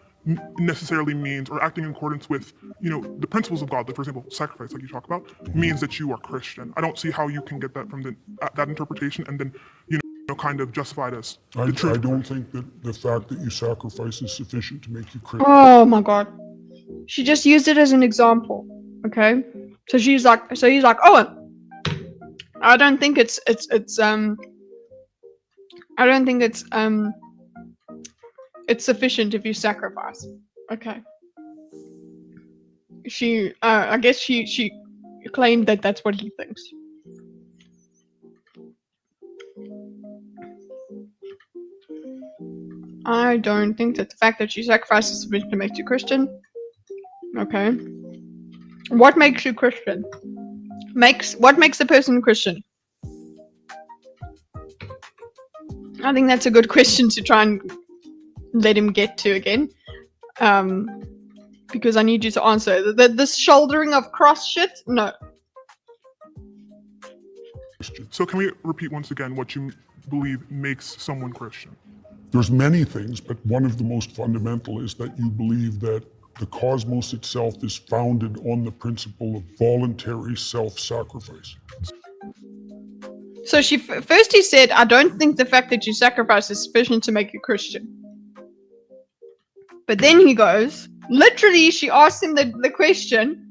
necessarily means, or acting in accordance with, you know, the principles of God, like, for example, sacrifice, like you talk about, means that you are Christian. I don't see how you can get that from that interpretation and then, you know, kind of justify it as the truth. I don't think that the fact that you sacrifice is sufficient to make you Christian. Oh my God. She just used it as an example. Okay. So he's like, oh, I don't think it's sufficient if you sacrifice. Okay. I guess she claimed that that's what he thinks. I don't think that the fact that she sacrifices is sufficient to make you Christian. Okay. What makes you Christian? What makes a person Christian? I think that's a good question to try and let him get to again. Because I need you to answer. This shouldering of cross shit? No. So can we repeat once again what you believe makes someone Christian? There's many things, but one of the most fundamental is that you believe that the cosmos itself is founded on the principle of voluntary self-sacrifice. So first he said, I don't think the fact that you sacrifice is sufficient to make you Christian. But then he goes, literally, she asked him the question.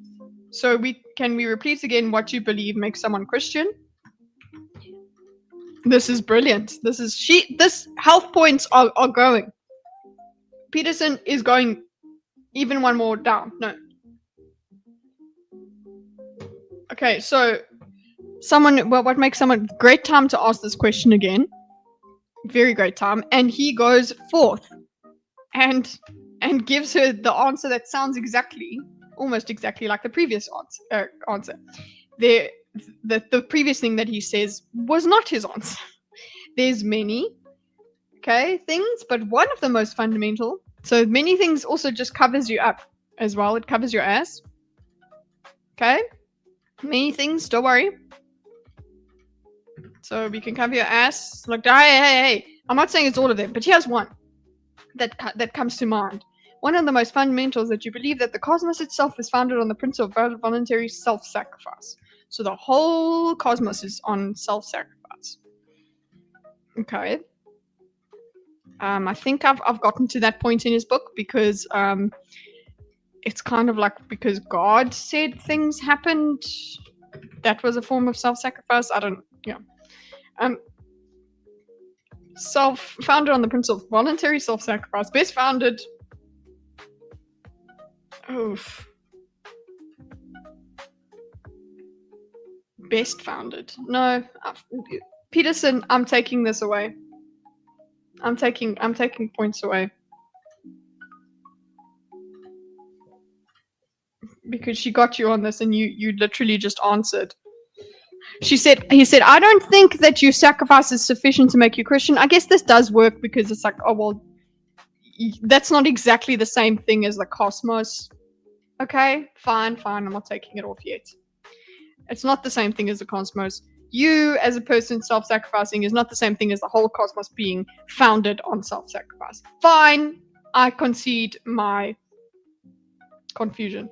So can we repeat again what you believe makes someone Christian? This is brilliant. This health points are going. Peterson is going even one more down. No. Okay, so what makes someone great time to ask this question again? Very great time. And he goes forth and gives her the answer that sounds almost exactly like the previous answer. The previous thing that he says was not his answer. There's many, things, but one of the most fundamental. So many things also just covers you up as well. It covers your ass. Okay? Many things, don't worry. So we can cover your ass. Like, hey. I'm not saying it's all of them, but here's one that comes to mind. One of the most fundamentals that you believe that the cosmos itself is founded on the principle of voluntary self-sacrifice. So the whole cosmos is on self-sacrifice. Okay. I think I've gotten to that point in his book because it's kind of like because God said things happened. That was a form of self-sacrifice. Founded on the principle of voluntary self-sacrifice. Best founded. Best founded. No, Peterson. I'm taking this away. I'm taking points away because she got you on this, and you literally just answered. He said, I don't think that your sacrifice is sufficient to make you Christian. I guess this does work because it's like, oh well, that's not exactly the same thing as the cosmos. Okay, fine. I'm not taking it off yet. It's not the same thing as the cosmos. You, as a person self-sacrificing, is not the same thing as the whole cosmos being founded on self-sacrifice. Fine, I concede my confusion.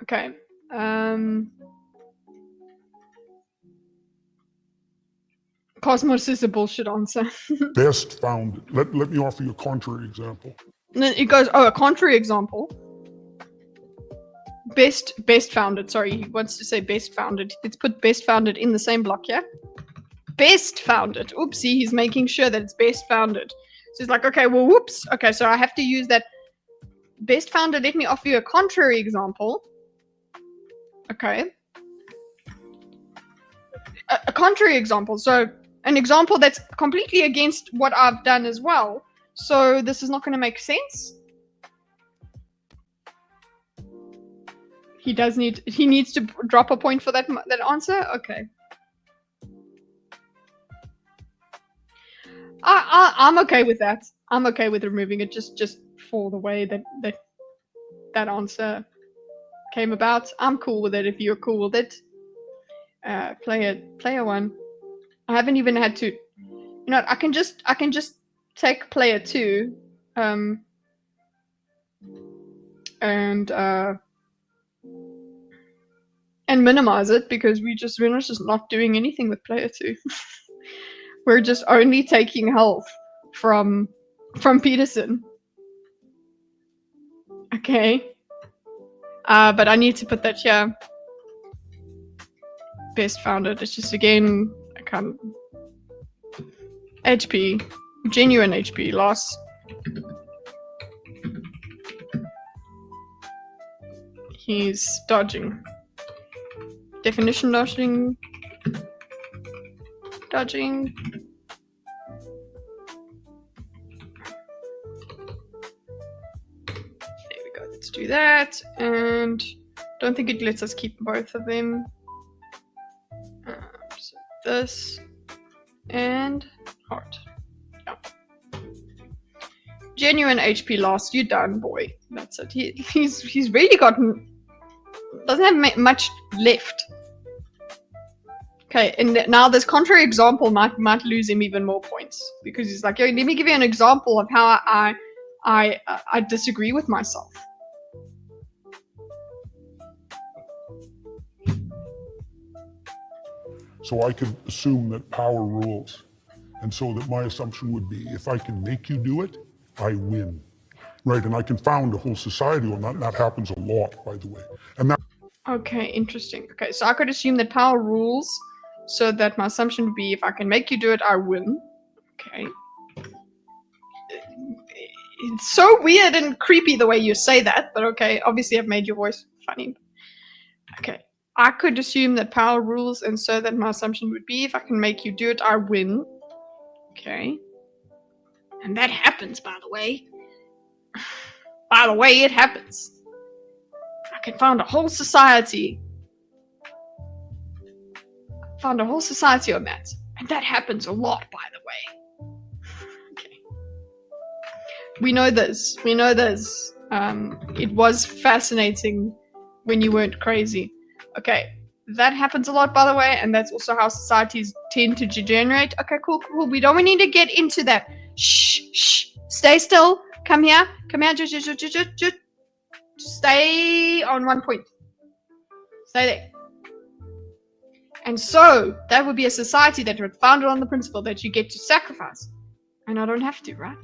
Okay. Cosmos is a bullshit answer. Best founded. Let me offer you a contrary example. And then it goes, a contrary example. Best founded. Sorry, he wants to say best founded. Let's put best founded in the same block, yeah? Best founded. Oopsie, he's making sure that it's best founded. So he's like, okay, well, whoops. Okay, so I have to use that best founded. Let me offer you a contrary example. Okay. A contrary example. So an example that's completely against what I've done as well. So this is not going to make sense. He needs to drop a point for that answer. Okay. I'm okay with that. I'm okay with removing it just for the way that answer came about. I'm cool with it if you're cool with it. Player one. I haven't even had to. You know what, I can just take player two. And minimize it because we're just not doing anything with player two. We're just only taking health from Peterson. Okay. But I need to put that here. Best founded. It's just again I can't. HP. Genuine HP loss. He's dodging. Definition dodging. Dodging. There we go. Let's do that. And Don't think it lets us keep both of them. So this and heart. Yeah. Genuine HP loss. You're done, boy. That's it. He's really gotten. Doesn't have much left. Okay, and now this contrary example might lose him even more points because he's like, yo, let me give you an example of how I disagree with myself. So I could assume that power rules. And so that my assumption would be, if I can make you do it, I win. Right, and I can found a whole society on that, and that happens a lot, by the way. And that. Okay, interesting. Okay, so I could assume that power rules, so that my assumption would be, if I can make you do it, I win. Okay. It's so weird and creepy the way you say that, but okay, obviously I've made your voice funny. Okay. I could assume that power rules, and so that my assumption would be, if I can make you do it, I win. Okay. And that happens, by the way. By the way, it happens. I can found a whole society. Found a whole society on that. And that happens a lot, by the way. Okay. We know this. We know this. It was fascinating when you weren't crazy. Okay, that happens a lot, by the way, and that's also how societies tend to degenerate. Okay, cool. We don't need to get into that. Shh. Stay still. Come here. Just stay on one point. Stay there. And so, that would be a society that was founded on the principle that you get to sacrifice. And I don't have to, right?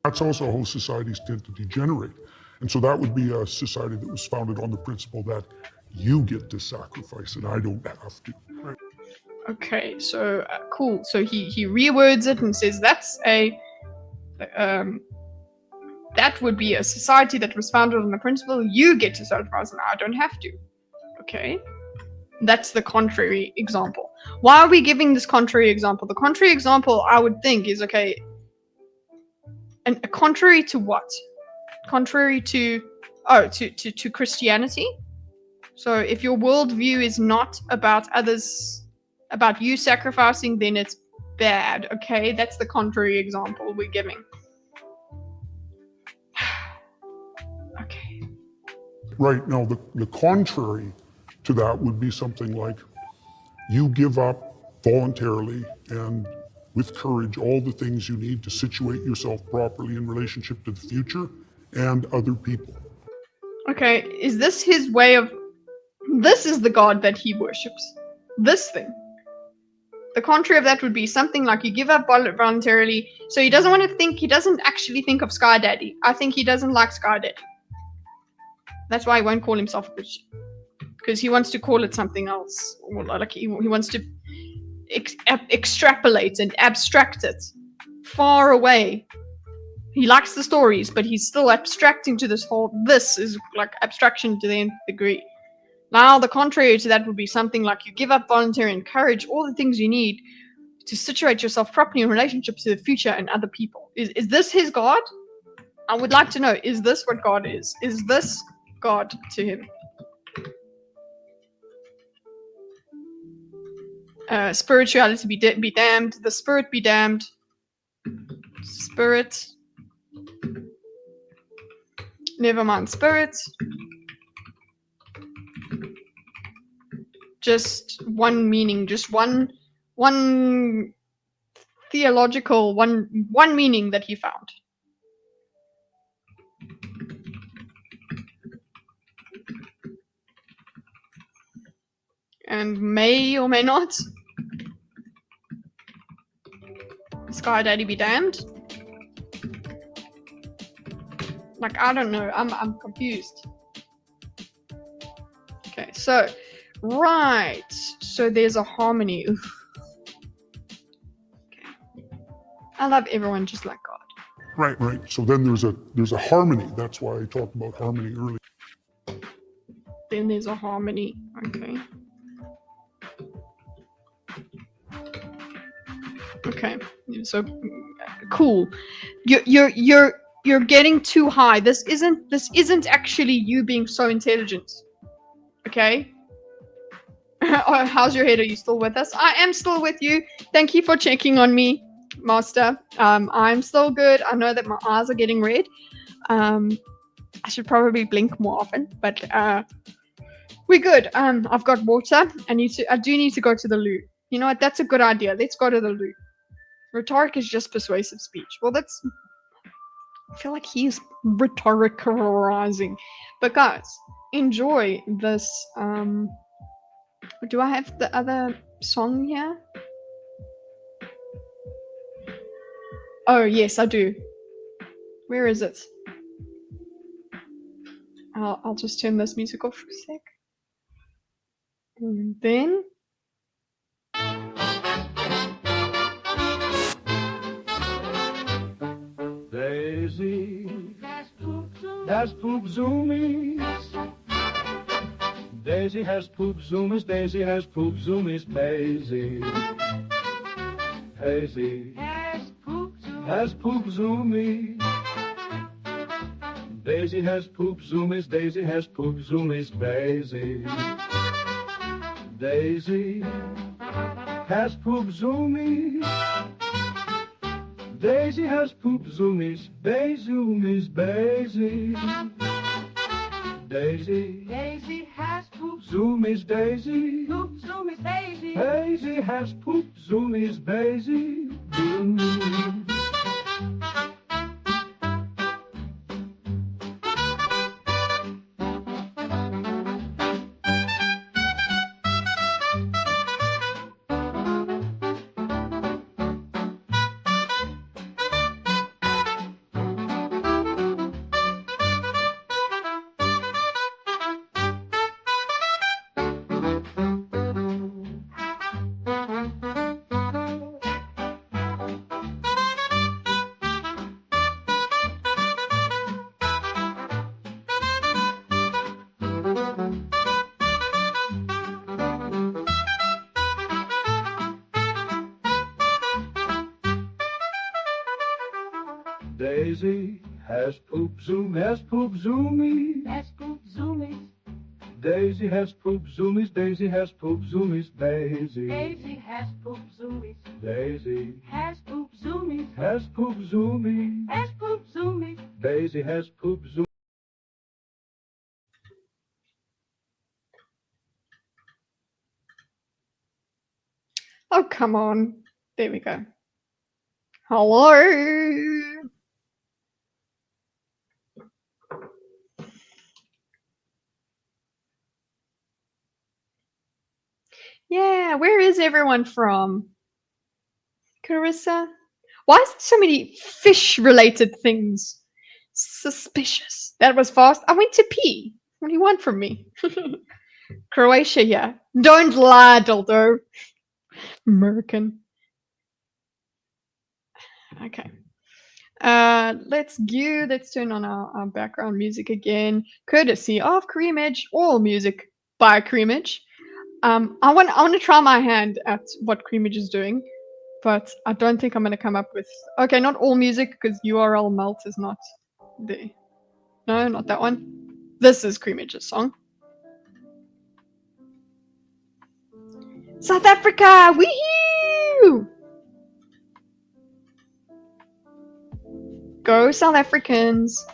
That's also how societies tend to degenerate. And so that would be a society that was founded on the principle that you get to sacrifice and I don't have to. Right. Okay, so cool. So he rewords it and says that's a that would be a society that was founded on the principle you get to sacrifice and I don't have to. Okay, that's the contrary example. Why are we giving this contrary example? The contrary example I would think is okay. And contrary to what? Contrary to to Christianity. So if your worldview is not about others, about you sacrificing, then it's bad. Okay, that's the contrary example we're giving. Okay. Right, now the contrary to that would be something like you give up voluntarily and with courage all the things you need to situate yourself properly in relationship to the future and other people. Okay, is this his way of... This is the god that he worships. This thing. The contrary of that would be something like you give up voluntarily. So he doesn't want to think, he doesn't actually think of Sky Daddy. I think he doesn't like Sky Daddy. That's why he won't call himself a Christian. Because he wants to call it something else. Or like he wants to extrapolate and abstract it far away. He likes the stories, but he's still abstracting to this whole... This is like abstraction to the nth degree. Now, the contrary to that would be something like you give up voluntary and courage, all the things you need to situate yourself properly in relationship to the future and other people. Is this his God? I would like to know, is this what God is? Is this God to him? Spirituality be damned. The spirit be damned. Spirit. Never mind spirit. Just one meaning, just one theological, one meaning that he found. And may or may not. Sky Daddy be damned. Like, I don't know. I'm confused. Okay, so right. So there's a harmony. Oof. Okay. I love everyone just like God. Right. So then there's a harmony. That's why I talked about harmony earlier. Then there's a harmony. Okay. Okay. So cool. You're You're getting too high. This isn't actually you being so intelligent. Okay? Oh, how's your head? Are you still with us? I am still with you. Thank you for checking on me, Master. I'm still good. I know that my eyes are getting red. I should probably blink more often, but we're good. I've got water. I do need to go to the loo. You know what? That's a good idea. Let's go to the loo. Rhetoric is just persuasive speech. Well, I feel like he's rhetoricalizing. But guys, enjoy this. Do I have the other song here? Oh, yes, I do. Where is it? I'll just turn this music off for a sec. And then... Daisy, das poop zoomies. Daisy has poop zoomies, Daisy has poop zoomies, Daisy. Daisy has poop zoomies. Daisy has poop zoomies, Daisy has poop zoomies, Daisy. Daisy has poop zoomies. Daisy has poop zoomies, Daisy zoomies, Daisy. Daisy. Daisy has poop zoomies, Daisy. Poop zoomies, Daisy. Daisy has poop zoomies, Daisy. Daisy has poop zoomies. Has poop zoomies. Daisy has poop zoomies. Daisy has poop zoomies. Daisy. Daisy has poop zoomies. Daisy has poop zoomies. Has poop zoomies. Has poop zoomies. Daisy has poop zoomies. Oh, come on. There we go. Hello. Yeah, where is everyone from? Carissa? Why is there so many fish-related things? Suspicious. That was fast. I went to pee. What do you want from me? Croatia, yeah. Don't lie, Dildo. American. Okay. Let's turn on our background music again. Courtesy of Creamage. All music by Creamage. I want to try my hand at what Creamage is doing, but I don't think I'm going to come up with... Okay, not all music, because URL melt is not there. No, not that one. This is Creamage's song. South Africa! Wee-hoo! Go South Africans!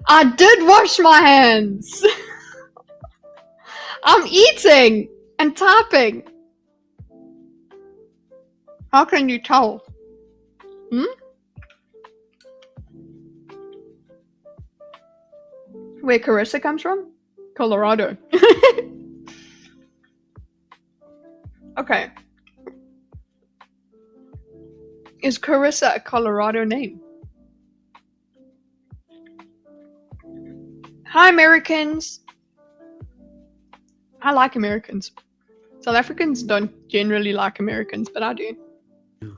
I did wash my hands! I'm eating and typing. How can you tell? Where Carissa comes from? Colorado. Okay. Is Carissa a Colorado name? Hi, Americans. I like Americans. South Africans don't generally like Americans, but I do.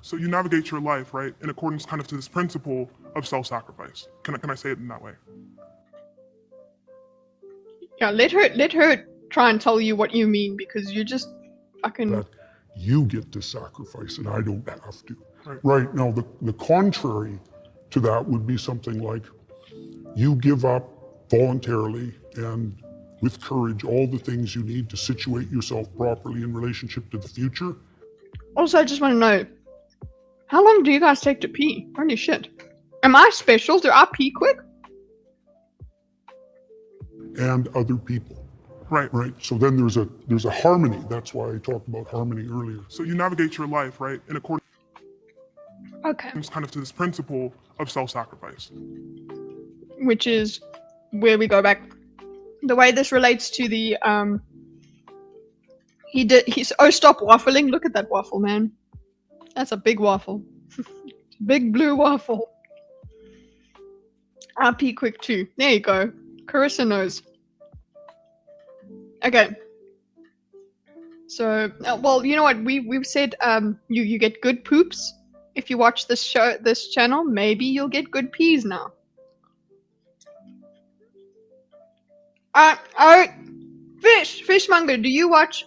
So you navigate your life, right, in accordance kind of to this principle of self-sacrifice. Can I say it in that way? Yeah, let her try and tell you what you mean, because you just fucking... That you get to sacrifice and I don't have to. Right now, the contrary to that would be something like, you give up voluntarily and with courage all the things you need to situate yourself properly in relationship to the future. Also, I just want to know, how long do you guys take to pee? Holy shit. Am I special? Do I pee quick? And other people. Right. Right. So then there's a harmony. That's why I talked about harmony earlier. So you navigate your life, right, in accordance Okay. kind of to this principle of self-sacrifice. Which is where we go back. The way this relates to the oh, stop waffling. Look at that waffle, man. That's a big waffle. Big blue waffle. I'll pee quick too. There you go. Carissa knows. Okay. So, well, you know what? We've said you get good poops if you watch this channel. Maybe you'll get good peas now. Oh, Fishmonger, do you watch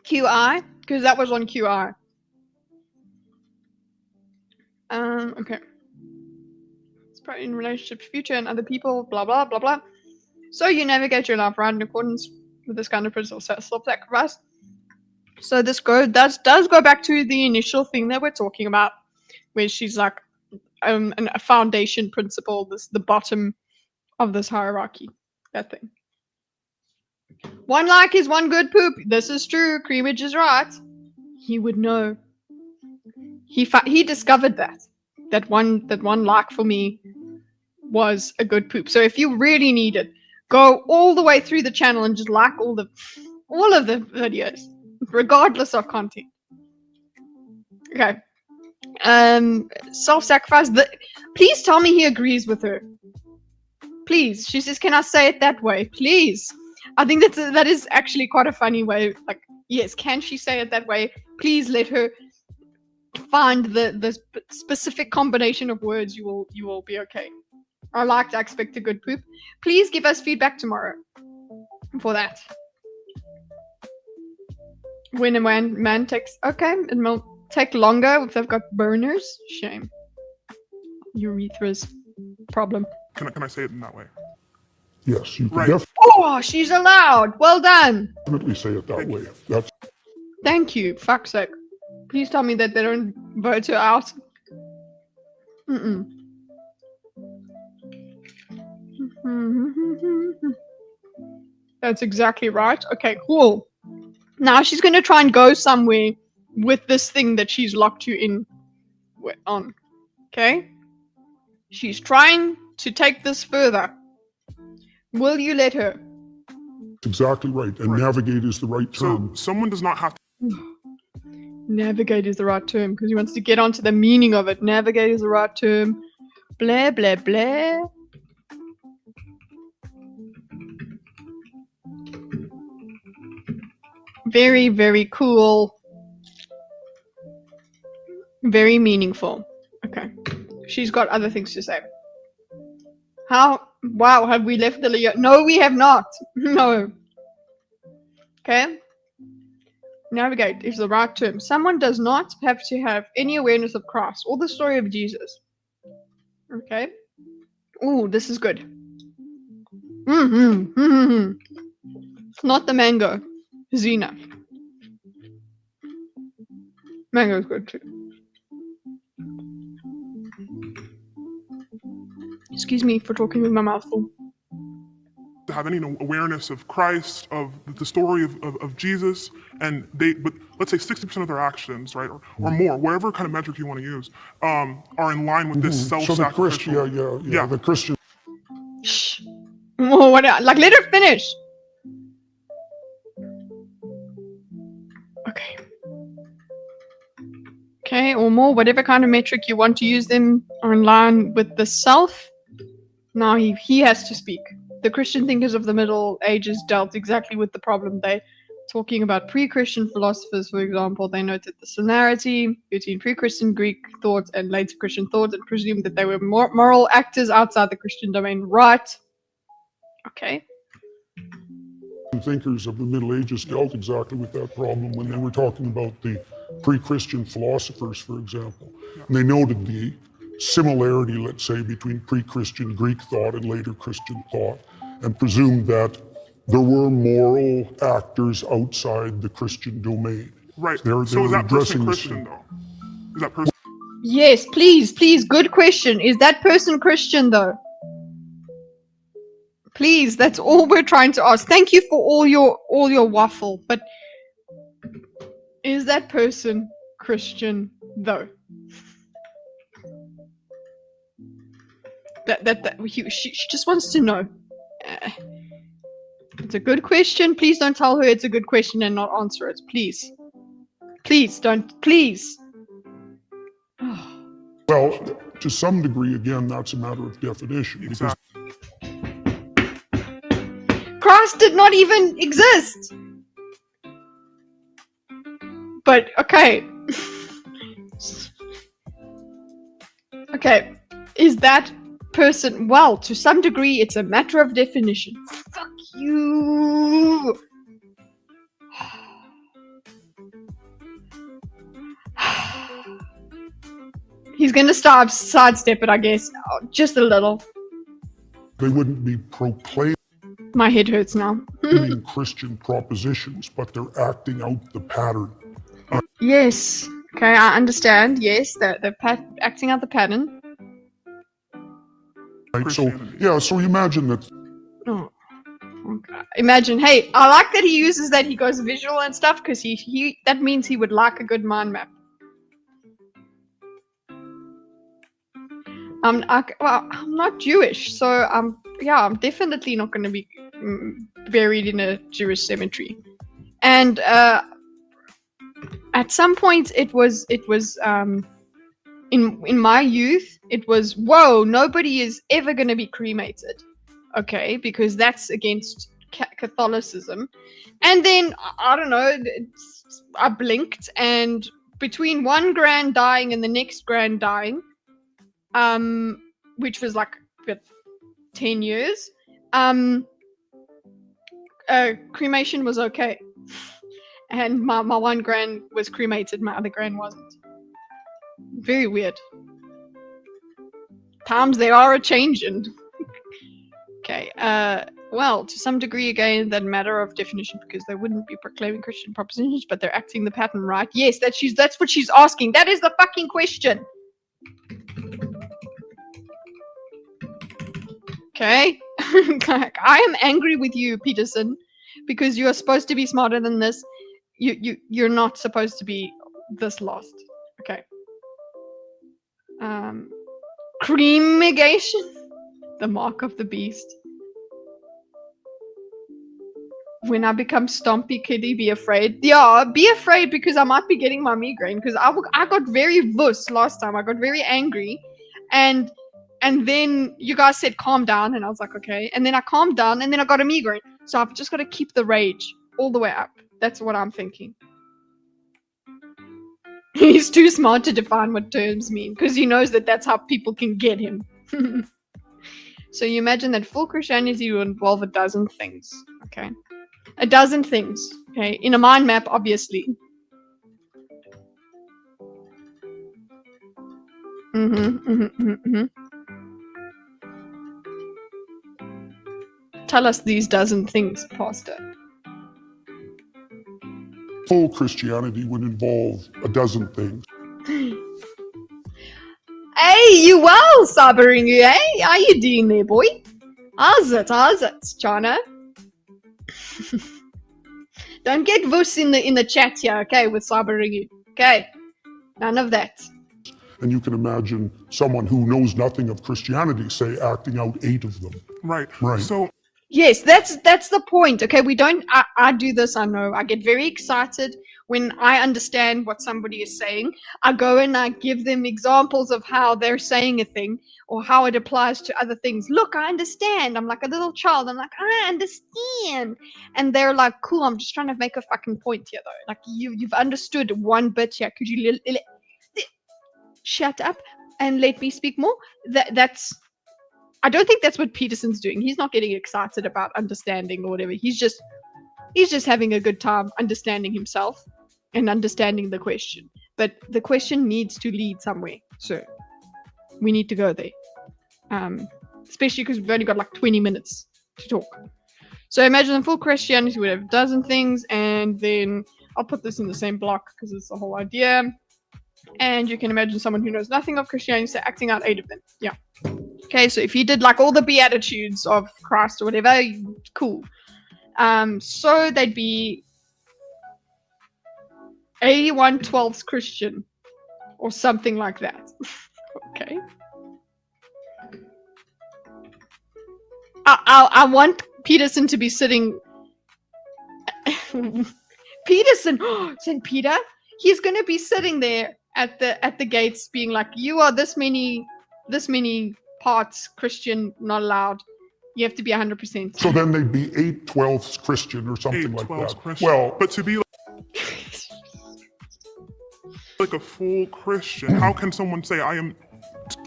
QI? Because that was on QI. Okay. It's probably in relationship to future and other people, blah, blah, blah, blah. So you navigate your life right in accordance with this kind of principle of self-sacrifice. So this does go back to the initial thing that we're talking about, where she's like a foundation principle, the bottom of this hierarchy, that thing. One like is one good poop. This is true. Creamage is right. He would know. He discovered that one like for me was a good poop. So if you really need it, go all the way through the channel and just like all of the videos, regardless of content. Okay. Self-sacrifice. Please tell me he agrees with her. Please. She says, can I say it that way? Please. I think that is actually quite a funny way. Like, yes, can she say it that way? Please let her find the specific combination of words. You will be okay. I like to expect a good poop. Please give us feedback tomorrow for that. When a man takes, okay, it will take longer if they've got burners. Shame. Urethra's problem. Can I say it in that way? Yes, you can Right. Oh, she's allowed. Well done. definitely say it that way. That's Thank you. Fuck's sake. Please tell me that they don't vote her out. That's exactly right. Okay, cool. Now she's going to try and go somewhere with this thing that she's locked you in on. Okay? She's trying to take this further. Will you let her? exactly right. And navigate is the right term. So someone does not have to. Navigate is the right term because he wants to get onto the meaning of it. Navigate is the right term. Blah, blah, blah. Very, very cool. Very meaningful. Okay. She's got other things to say. How? Wow, have we left the Leo? No, we have not. No. Okay. Navigate is the right term. Someone does not have to have any awareness of Christ or the story of Jesus. Okay. Ooh, this is good. It's not the mango. Zena. Mango is good too. Excuse me for talking with my mouth full. To have any awareness of Christ, of the story of Jesus, and but let's say 60% of their actions, right, or more, whatever kind of metric you want to use, are in line with this self-sacrificial. So the Christian, the Christian. Shh. Oh, what? Like, let her finish. Okay. Okay, or more, whatever kind of metric you want to use them are in line with the self. Now he has to speak. The Christian thinkers of the Middle Ages dealt exactly with the problem. They talking about pre-Christian philosophers, for example, they noted the similarity between pre-Christian Greek thought and later Christian thought and presumed that they were moral actors outside the Christian domain. Right. Okay. thinkers of the Middle Ages dealt exactly with that problem when they were talking about the pre-Christian philosophers, for example. And they noted the similarity, let's say, between pre-Christian Greek thought and later Christian thought, and presumed that there were moral actors outside the Christian domain. Right. They So were is that person addressing the Christian same- though? Is that person? Yes, please. Good question. Is that person Christian though? Please, that's all we're trying to ask. Thank you for all your waffle, but is that person Christian though? She just wants to know. It's a good question. Please don't tell her it's a good question and not answer it. Please. Please don't. Please. Well, to some degree, again, that's a matter of definition. Because Exactly. Christ did not even exist. But okay. Okay. Is that person, well, to some degree it's a matter of definition. Fuck you. He's gonna stop sidestep it, I guess. Just a little. they wouldn't be proclaiming My head hurts now. Christian propositions, but they're acting out the pattern. Yes. Okay, I understand. Yes, they're acting out the pattern. Right? So, Christianity. yeah, so you imagine that Oh. Okay. Imagine, hey, I like that he uses that, he goes visual and stuff, because he that means he would like a good mind map. I'm not Jewish, so I'm definitely not going to be buried in a Jewish cemetery. And at some point, it was in my youth, it was, whoa, nobody is ever going to be cremated, okay, because that's against Catholicism. And then I don't know, I blinked, and between one grand dying and the next grand dying, which was like 10 years, cremation was okay. And my one grand was cremated, my other grand wasn't. Very weird. Times they are a-changing. Okay, well, to some degree, again, that matter of definition, because they wouldn't be proclaiming Christian propositions, but they're acting the pattern right. Yes, that's what she's asking. That is the fucking question. Okay? Like, I am angry with you, Peterson, because you are supposed to be smarter than this. You're not supposed to be this lost. Okay. Cremation? The mark of the beast. When I become Stompy Kitty, be afraid. Yeah, be afraid, because I might be getting my migraine, because I got very vuss last time. I got very angry, and then you guys said calm down, and I was like, okay. And then I calmed down, and then I got a migraine. So I've just got to keep the rage all the way up. That's what I'm thinking. He's too smart to define what terms mean, because he knows that that's how people can get him. So you imagine that full Christianity will involve a dozen things, okay? A dozen things, okay? In a mind map, obviously. Tell us these dozen things, Pastor. full Christianity would involve a dozen things. Hey, you well, Saberingu, hey? How you doing there, boy? How's it, China? Don't get vuss in the chat here, okay, with Saberingu. Okay? None of that. And you can imagine someone who knows nothing of Christianity, say, acting out 8 of them. Right. Right. So Yes, that's the point. Okay, we don't. I do this. I know. I get very excited when I understand what somebody is saying. I go and I give them examples of how they're saying a thing or how it applies to other things. Look, I understand. I'm like a little child. I'm like, I understand. And they're like, cool. I'm just trying to make a fucking point here, though. Like you've understood one bit here. Could you shut up and let me speak more? That's. I don't think that's what Peterson's doing. He's not getting excited about understanding or whatever. He's just He's just having a good time understanding himself and understanding the question. But the question needs to lead somewhere. So we need to go there. Especially because we've only got like 20 minutes to talk. So imagine full Christianity would have a dozen things, and then I'll put this in the same block because it's the whole idea. And you can imagine someone who knows nothing of Christianity so acting out 8 of them. Yeah. Okay, so if you did like all the Beatitudes of Christ or whatever, cool. So they'd be 81/12 Christian or something like that. Okay. I want Peterson to be sitting. Peterson, St. Peter, he's going to be sitting there at the gates, being like, "You are this many parts Christian, not allowed. You have to be 100%." So then they'd be 8/12 Christian or something like 8/12 that. Christian. Well, but to be like a full Christian, how can someone say I am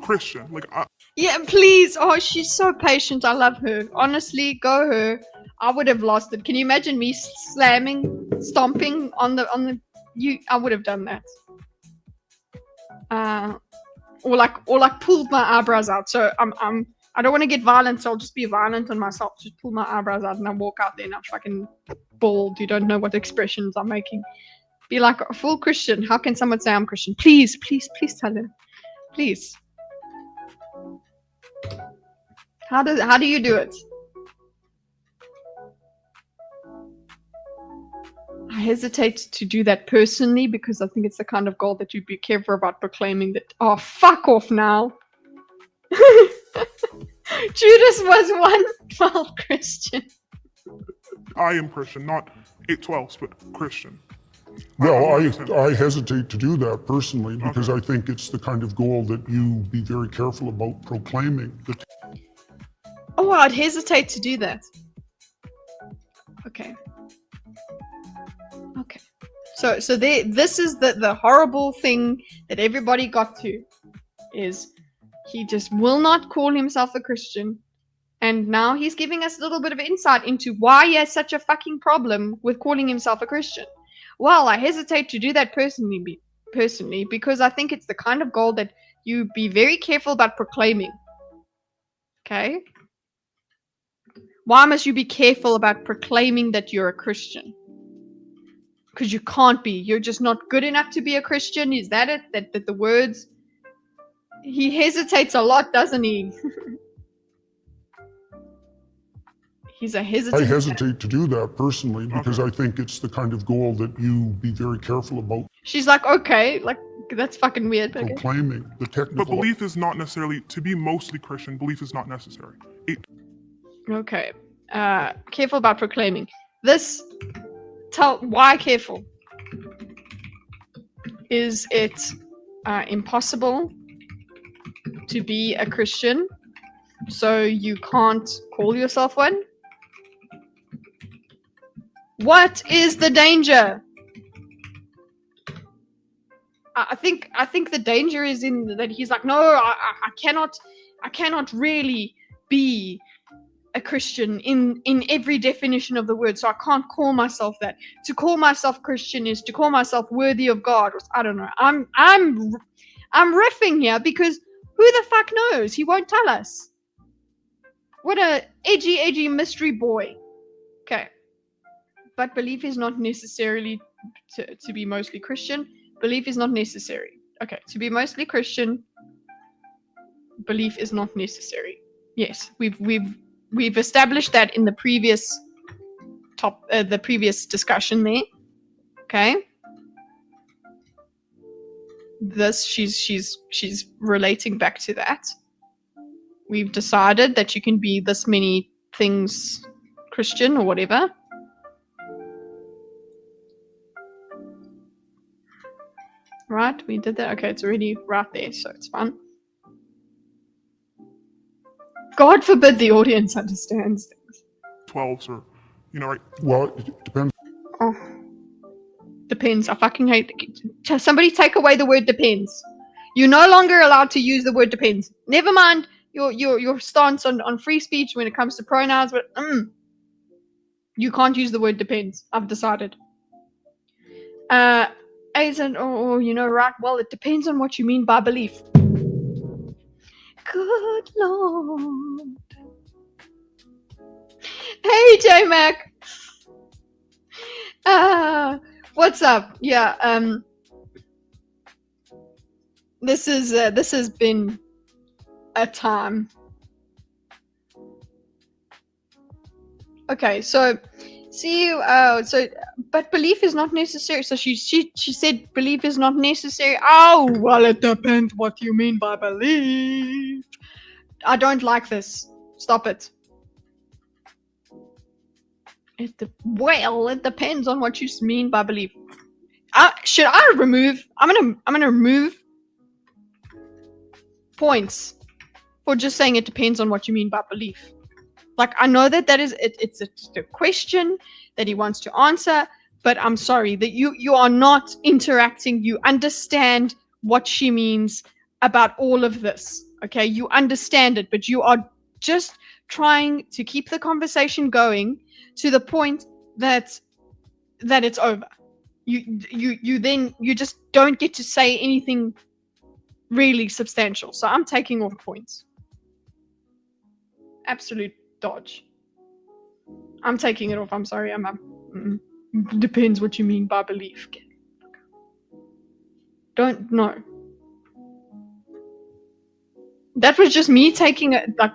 Christian? Like, Yeah, please. Oh, she's so patient. I love her. Honestly, go her. I would have lost it. Can you imagine me stomping on the you? I would have done that. Or like pulled my eyebrows out. So I don't want to get violent, so I'll just be violent on myself. Just pull my eyebrows out and I walk out there and I'm fucking bald. You don't know what expressions I'm making. Be like a full Christian. How can someone say I'm Christian? Please, please, please tell her. Please. How do you do it? I hesitate to do that personally because I think it's the kind of goal that you'd be careful about proclaiming that. Oh, fuck off now. Judas was 1/12 Christian. I am Christian, not 8/12, but Christian. well, I hesitate to do that personally because I think it's the kind of goal that you be very careful about proclaiming. Oh, I'd hesitate to do that. Okay. Okay. So this is the horrible thing that everybody got to, is he just will not call himself a Christian, and now he's giving us a little bit of insight into why he has such a fucking problem with calling himself a Christian. Well, I hesitate to do that personally because I think it's the kind of goal that you be very careful about proclaiming. Okay? Why must you be careful about proclaiming that you're a Christian? Because you can't be. You're just not good enough to be a Christian. Is that it? That the words... He hesitates a lot, doesn't he? He's a hesitant. I hesitate to do that personally because I think it's the kind of goal that you be very careful about She's like, okay, like, that's fucking weird. But okay. proclaiming. The technical... But belief is not necessarily, to be mostly Christian, belief is not necessary. Okay. Careful about proclaiming. Why careful? Is it impossible to be a Christian, so you can't call yourself one? What is the danger? I think the danger is in that he's like, no, I cannot really be a Christian in every definition of the word, so I can't call myself that. To call myself Christian is to call myself worthy of God. I don't know. I'm riffing here because who the fuck knows? He won't tell us. What a edgy mystery boy. Okay. But belief is not necessarily to be mostly Christian. Belief is not necessary. Okay, to be mostly Christian, belief is not necessary. Yes, we've established that in the previous discussion there. Okay. She's relating back to that. We've decided that you can be this many things Christian or whatever. Right, we did that. Okay, it's already right there, so it's fine. God forbid the audience understands things. 12s or, right? Well, it depends. Oh, depends. I fucking hate. Somebody take away the word depends. You're no longer allowed to use the word depends. Never mind your stance on free speech when it comes to pronouns, but You can't use the word depends. I've decided. Aizen, right. Well, it depends on what you mean by belief. Good Lord. Hey, J-Mac. What's up? Yeah, this has been a time. Okay, so see, but belief is not necessary. So she said belief is not necessary. Oh, well, it depends what you mean by belief. I don't like this. Stop it. It depends on what you mean by belief. Should I remove? I'm gonna remove points for just saying it depends on what you mean by belief. Like, I know that is it's a question that he wants to answer, but I'm sorry that you are not interacting. You understand what she means about all of this. Okay, you understand it, but you are just trying to keep the conversation going to the point that it's over. You just don't get to say anything really substantial. So I'm taking off points. Absolute dodge. I'm taking it off. I'm sorry. Depends what you mean by belief. Don't know. That was just me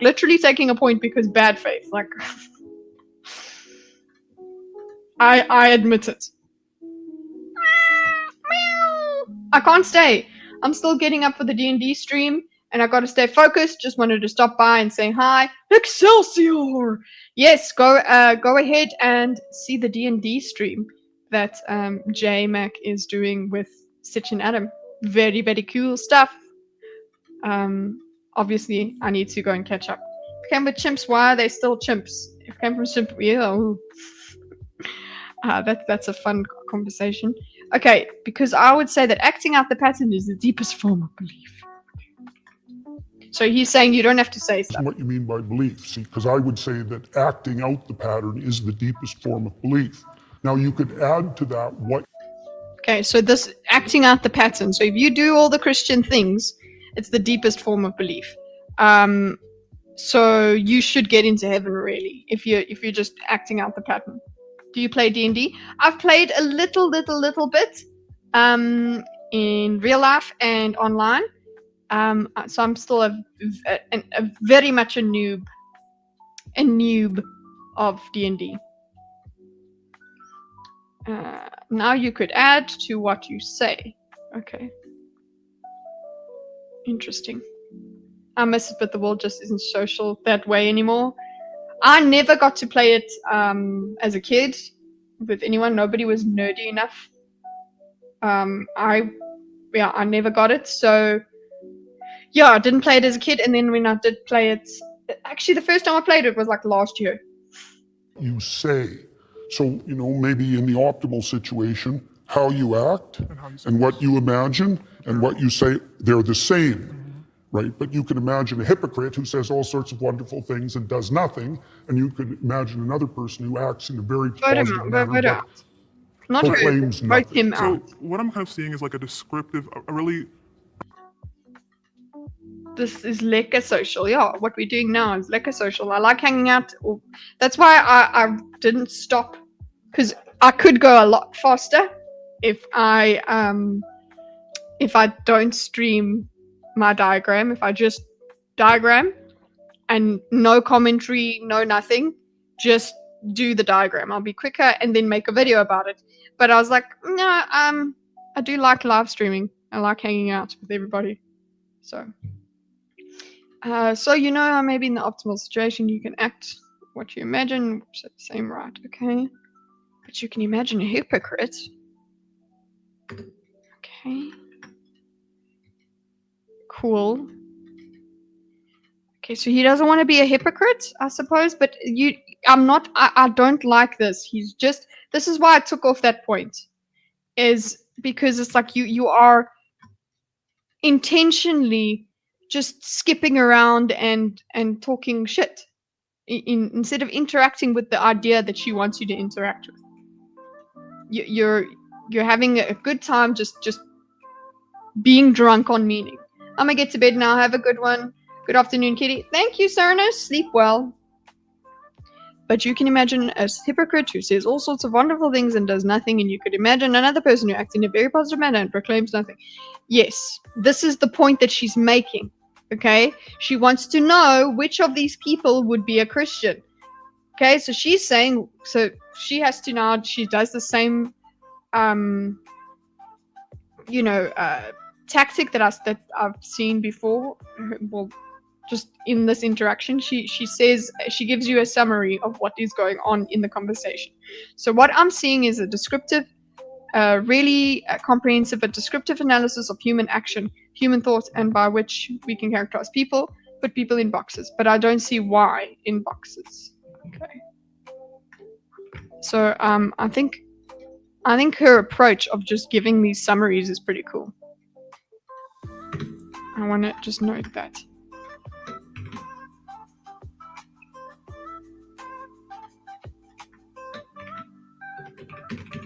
literally taking a point because bad faith. Like, I admit it. I can't stay. I'm still getting up for the D&D stream, and I got to stay focused. Just wanted to stop by and say hi. Excelsior! Yes, go ahead and see the D&D stream that J-Mac is doing with Stitch and Adam. Very, very cool stuff. Obviously, I need to go and catch up. Came with chimps. Why are they still chimps? If came from chimp, yeah. That's a fun conversation. Okay, because I would say that acting out the pattern is the deepest form of belief. So he's saying you don't have to say stuff. What you mean by belief? See, because I would say that acting out the pattern is the deepest form of belief. Now you could add to that what. Okay, so this acting out the pattern. So if you do all the Christian things, it's the deepest form of belief. So you should get into heaven really if you're just acting out the pattern. Do you play D&D? I've played a little bit in real life and online. So I'm still a very much a noob of D&D. Now you could add to what you say. Okay. Interesting. I miss it, but the world just isn't social that way anymore. I never got to play it as a kid with anyone. Nobody was nerdy enough. I never got it. So yeah, I didn't play it as a kid. And then when I did play it, actually the first time I played it was like last year. You say. So, maybe in the optimal situation, how you act and what you imagine and what you say, they're the same. Right, but you can imagine a hypocrite who says all sorts of wonderful things and does nothing, and you could imagine another person who acts in a very positive manner but proclaims nothing. So what I'm kind of seeing is like a descriptive, a really. This is lekker social. Yeah, what we're doing now is lekker social. I like hanging out. That's why I didn't stop, because I could go a lot faster if I don't stream my diagram. If I just diagram and no commentary, no nothing, just do the diagram, I'll be quicker and then make a video about it. But I was like, no, I do like live streaming. I like hanging out with everybody. So maybe in the optimal situation you can act what you imagine, which is the same, right? Okay, but you can imagine a hypocrite. Okay. Cool. Okay, so he doesn't want to be a hypocrite, I suppose, but I don't like this. This is why I took off that point, is because it's like you are intentionally just skipping around and talking shit. instead of interacting with the idea that she wants you to interact with. You're having a good time just being drunk on meaning. I'm gonna get to bed now. Have a good one. Good afternoon, Kitty. Thank you, Cyrano. Sleep well. But you can imagine a hypocrite who says all sorts of wonderful things and does nothing, and you could imagine another person who acts in a very positive manner and proclaims nothing. Yes, this is the point that she's making. Okay? She wants to know which of these people would be a Christian. Okay, so she's saying, so she has to now, she does the same, tactic that I've seen before. Well, just in this interaction, she says, she gives you a summary of what is going on in the conversation. So what I'm seeing is a descriptive, really comprehensive, but descriptive analysis of human action, human thought, and by which we can characterize people, put people in boxes. But I don't see why in boxes. Okay. So I think her approach of just giving these summaries is pretty cool. I want to just note that.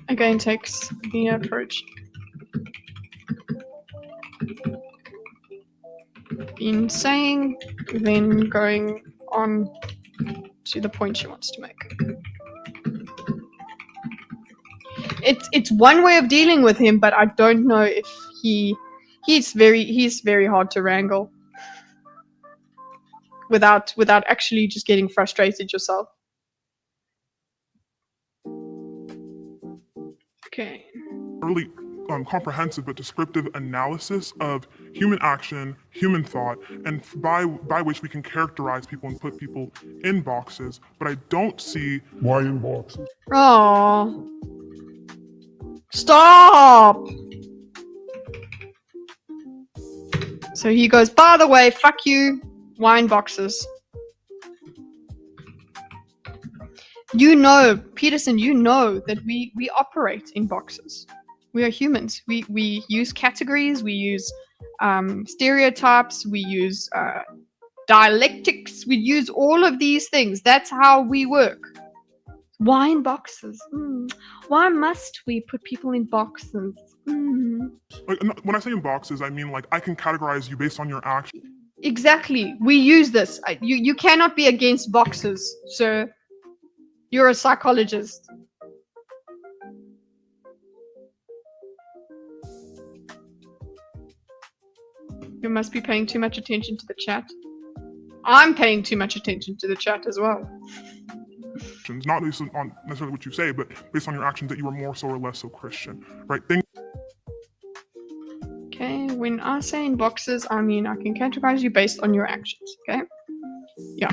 Again, takes the approach. Been saying, then going on to the point she wants to make. It's one way of dealing with him, but I don't know if he's very hard to wrangle without actually just getting frustrated yourself. Okay. Really comprehensive but descriptive analysis of human action, human thought, and by which we can characterize people and put people in boxes. But I don't see Why in boxes? Oh. Stop! So he goes, by the way, fuck you, wine boxes. You know, Peterson, you know that we operate in boxes. We are humans. We use categories, we use stereotypes, we use dialectics, we use all of these things. That's how we work. Why in boxes? Why must we put people in boxes? like, when I say in boxes, I mean like I can categorize you based on your action. Exactly. We use this. You cannot be against boxes, sir. You're a psychologist. You must be paying too much attention to the chat. I'm paying too much attention to the chat as well. Not based on necessarily what you say, but based on your actions that you are more so or less so Christian, right? Okay, when I say in boxes, I mean I can categorize you based on your actions, okay? Yeah,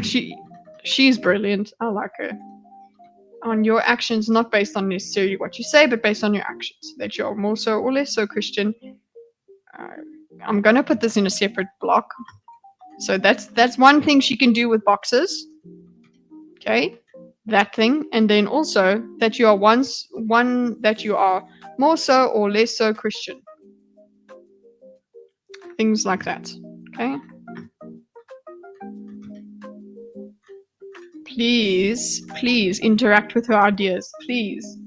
she's brilliant. I like her. On your actions, not based on necessarily what you say, but based on your actions. That you're more so or less so Christian. I'm gonna put this in a separate block. So that's one thing she can do with boxes. Okay, that thing, and then also that you are that you are more so or less so Christian. Things like that. Okay. Please interact with her ideas, please.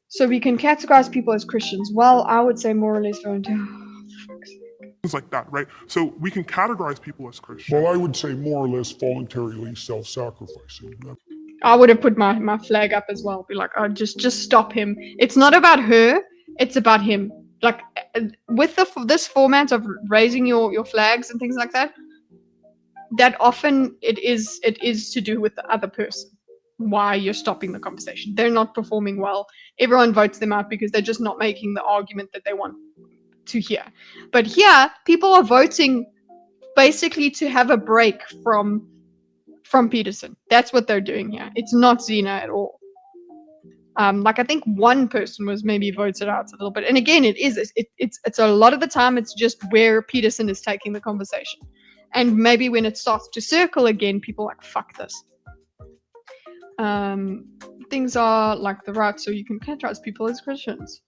So we can categorize people as Christians. Well, I would say more or less volunteer. Things like that, right? So we can categorize people as Christian. Well, I would say more or less voluntarily self-sacrificing. I would have put my flag up as well. Be like, oh, just stop him. It's not about her. It's about him. Like with this format of raising your flags and things like that, that often it is to do with the other person. Why you're stopping the conversation. They're not performing well. Everyone votes them out because they're just not making the argument that they want to hear. But here, people are voting basically to have a break from Peterson. That's what they're doing here. It's not Zena at all. Like I think one person was maybe voted out a little bit. And again, it's a lot of the time it's just where Peterson is taking the conversation. And maybe when it starts to circle again, people are like, fuck this. Things are like the right, so you can categorize people as Christians.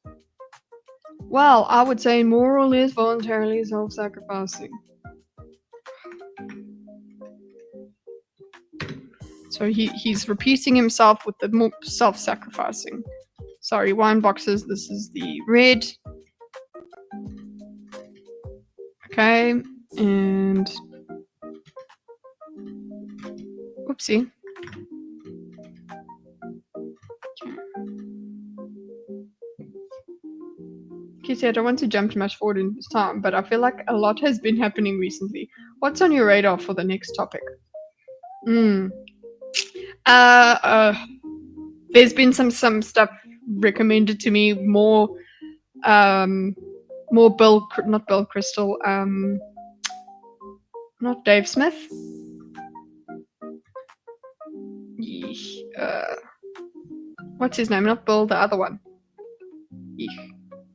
Well, I would say more or less voluntarily self-sacrificing. So he's repeating himself with the more self-sacrificing. Sorry, wine boxes. This is the red. Okay, and oopsie. Okay, see, I don't want to jump too much forward in this time, but I feel like a lot has been happening recently. What's on your radar for the next topic? There's been some stuff recommended to me, more Bill, not Bill Crystal, not Dave Smith. What's his name? Not Bill, the other one.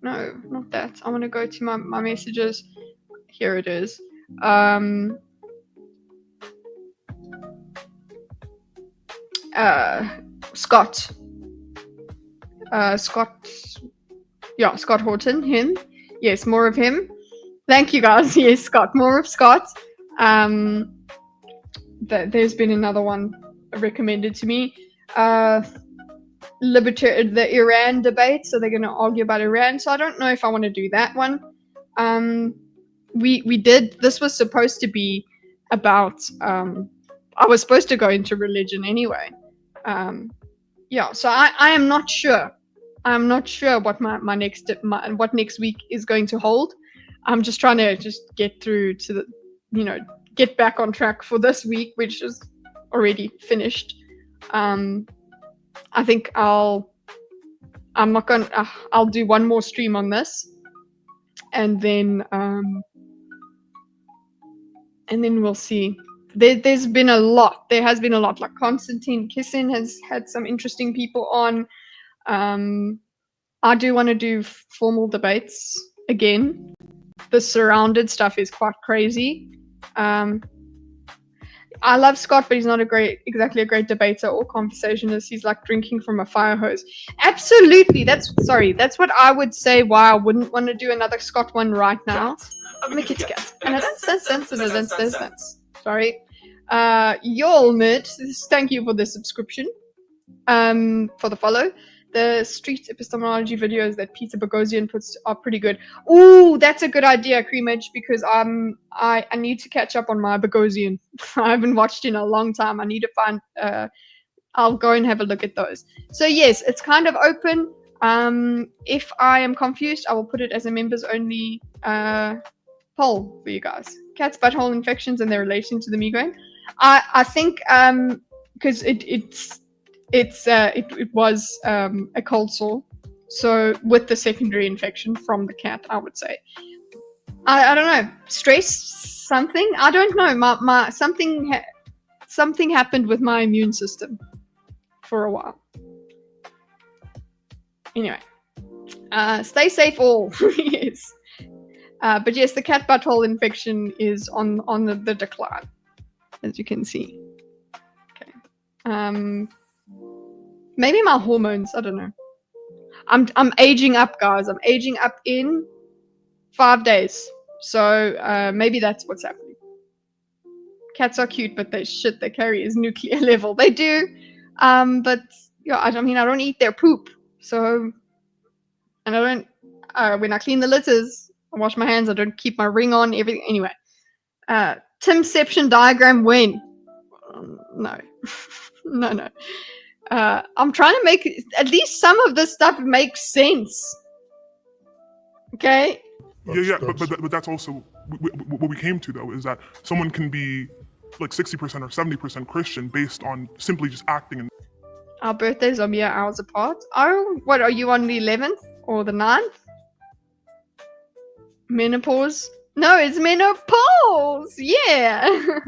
No, not that. I want to go to my messages. Here it is. Scott. Scott Horton, him. Yes, more of him. Thank you, guys. Yes, Scott. More of Scott. There's been another one recommended to me. The Iran debate, so they're going to argue about Iran. So I don't know if I want to do that one. This was supposed to be about, I was supposed to go into religion anyway. So I am not sure. I'm not sure what what next week is going to hold. I'm just trying to get through to get back on track for this week, which is already finished. I think I'll do one more stream on this, and then we'll see. There's been a lot. There has been a lot. Like Konstantin Kissin has had some interesting people on. I do want to do formal debates again. The surrounded stuff is quite crazy. I love Scott, but he's not exactly a great debater or conversationalist. He's like drinking from a fire hose. Absolutely. That's what I would say why I wouldn't want to do another Scott one right now. I'm a kitty cat. And I don't sense. Sorry. Y'all nerd. Thank you for the subscription. For the follow. The street epistemology videos that Peter Boghossian puts are pretty good. Ooh, that's a good idea, Creamage, because I need to catch up on my Boghossian. I haven't watched in a long time. I need to find. I'll go and have a look at those. So yes, it's kind of open. If I am confused, I will put it as a members only poll for you guys. Cat's butthole infections and their relation to the migraine. I think because it was a cold sore, so with the secondary infection from the cat, I would say. I don't know, stress, something. I don't know. My something happened with my immune system for a while. Anyway, stay safe, all. Yes, but yes, the cat butthole infection is on the decline, as you can see. Okay. Maybe my hormones, I don't know. I'm aging up, guys. I'm aging up in 5 days. So maybe that's what's happening. Cats are cute, but they carry is nuclear level. They do. But yeah, I don't eat their poop. So, and I don't, when I clean the litters, I wash my hands, I don't keep my ring on, everything. Anyway. Timception diagram when? No. No. I'm trying to make at least some of this stuff make sense. Okay? Yeah, but that's also what we came to, though, is that someone can be like 60% or 70% Christian based on simply just acting. And our birthdays are mere hours apart. Oh, what, are you on the 11th or the 9th? Menopause? No, it's menopause! Yeah!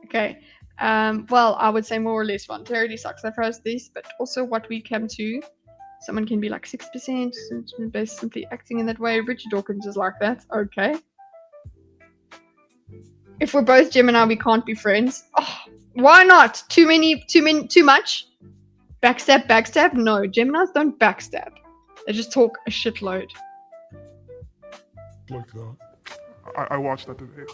Okay. Well, I would say more or less voluntarily sucks that first this, but also what we come to, someone can be like 6%, based simply acting in that way. Richard Dawkins is like that. Okay. If we're both Gemini, we can't be friends. Oh, why not? Too much? Backstab? No, Geminis don't backstab. They just talk a shitload. Like that. I watched that debate.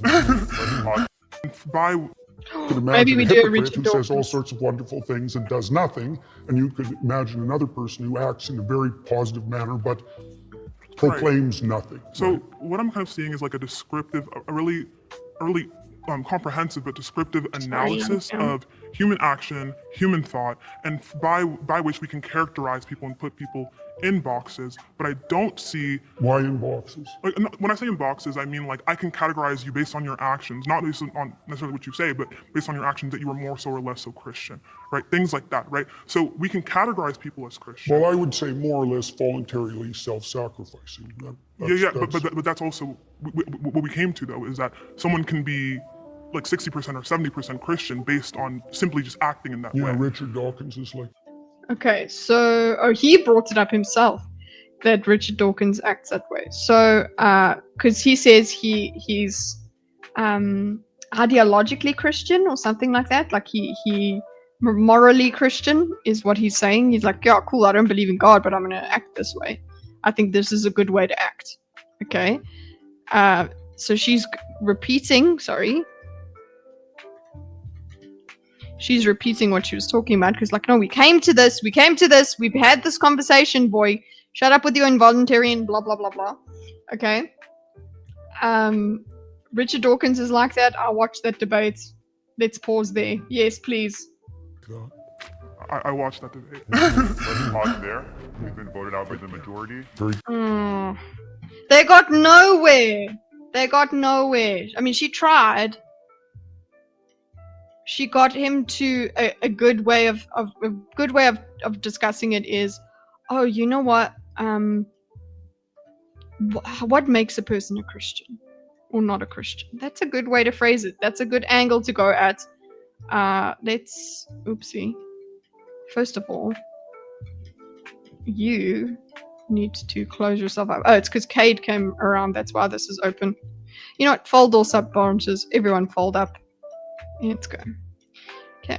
could Maybe imagine we a do a hypocrite Richard who says all Dawkins. sorts of wonderful things and does nothing, and you could imagine another person who acts in a very positive manner but proclaims nothing. So right? what I'm kind of seeing is like a descriptive, a really comprehensive but descriptive analysis of human action, human thought, and by which we can characterize people and put people in boxes. But I don't see, Why in boxes? like, when I say in boxes, I mean like I can categorize you based on your actions, not based on necessarily what you say, but based on your actions that you are more so or less so Christian, right? Things like that, right? So we can categorize people as Christian. Well, I would say more or less voluntarily self-sacrificing. But that's also what we came to, though, is that someone can be like 60% or 70% Christian based on simply just acting in that Yeah, way. Richard Dawkins is like, Okay, so he brought it up himself that Richard Dawkins acts that way. So because he says he's ideologically Christian or something like that, like he morally Christian is what he's saying. He's like, yeah, cool, I don't believe in God, but I'm gonna act this way. I think this is a good way to act. Okay, so she's repeating. Sorry. She's repeating what she was talking about because, like, no, we came to this, we've had this conversation, boy. Shut up with your involuntary and blah, blah, blah, blah. Okay. Richard Dawkins is like that. I watched that debate. Let's pause there. Yes, please. God. I watched that debate. Let's pause there. We've been voted out by the majority. They got nowhere. I mean, she tried. She got him to a good way of discussing it is, oh, you know what? What makes a person a Christian or not a Christian? That's a good way to phrase it. That's a good angle to go at. Oopsie. First of all, you need to close yourself up. Oh, it's because Cade came around. That's why this is open. You know what? Fold all sub branches. Everyone fold up. Let's go. Okay.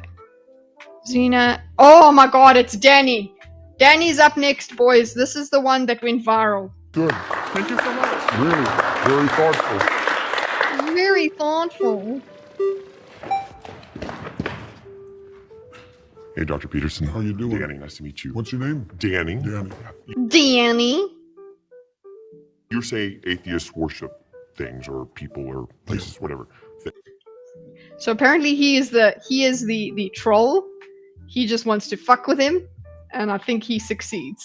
Xena. Oh my god, it's Danny. Danny's up next, boys. This is the one that went viral. Good. Thank you so much. Really, very thoughtful. Very thoughtful. Hey, Dr. Peterson. How you doing? Danny, nice to meet you. What's your name? Danny. Danny. Danny. You say atheists worship things or people or places, whatever. So apparently he is the troll. He just wants to fuck with him, and I think he succeeds.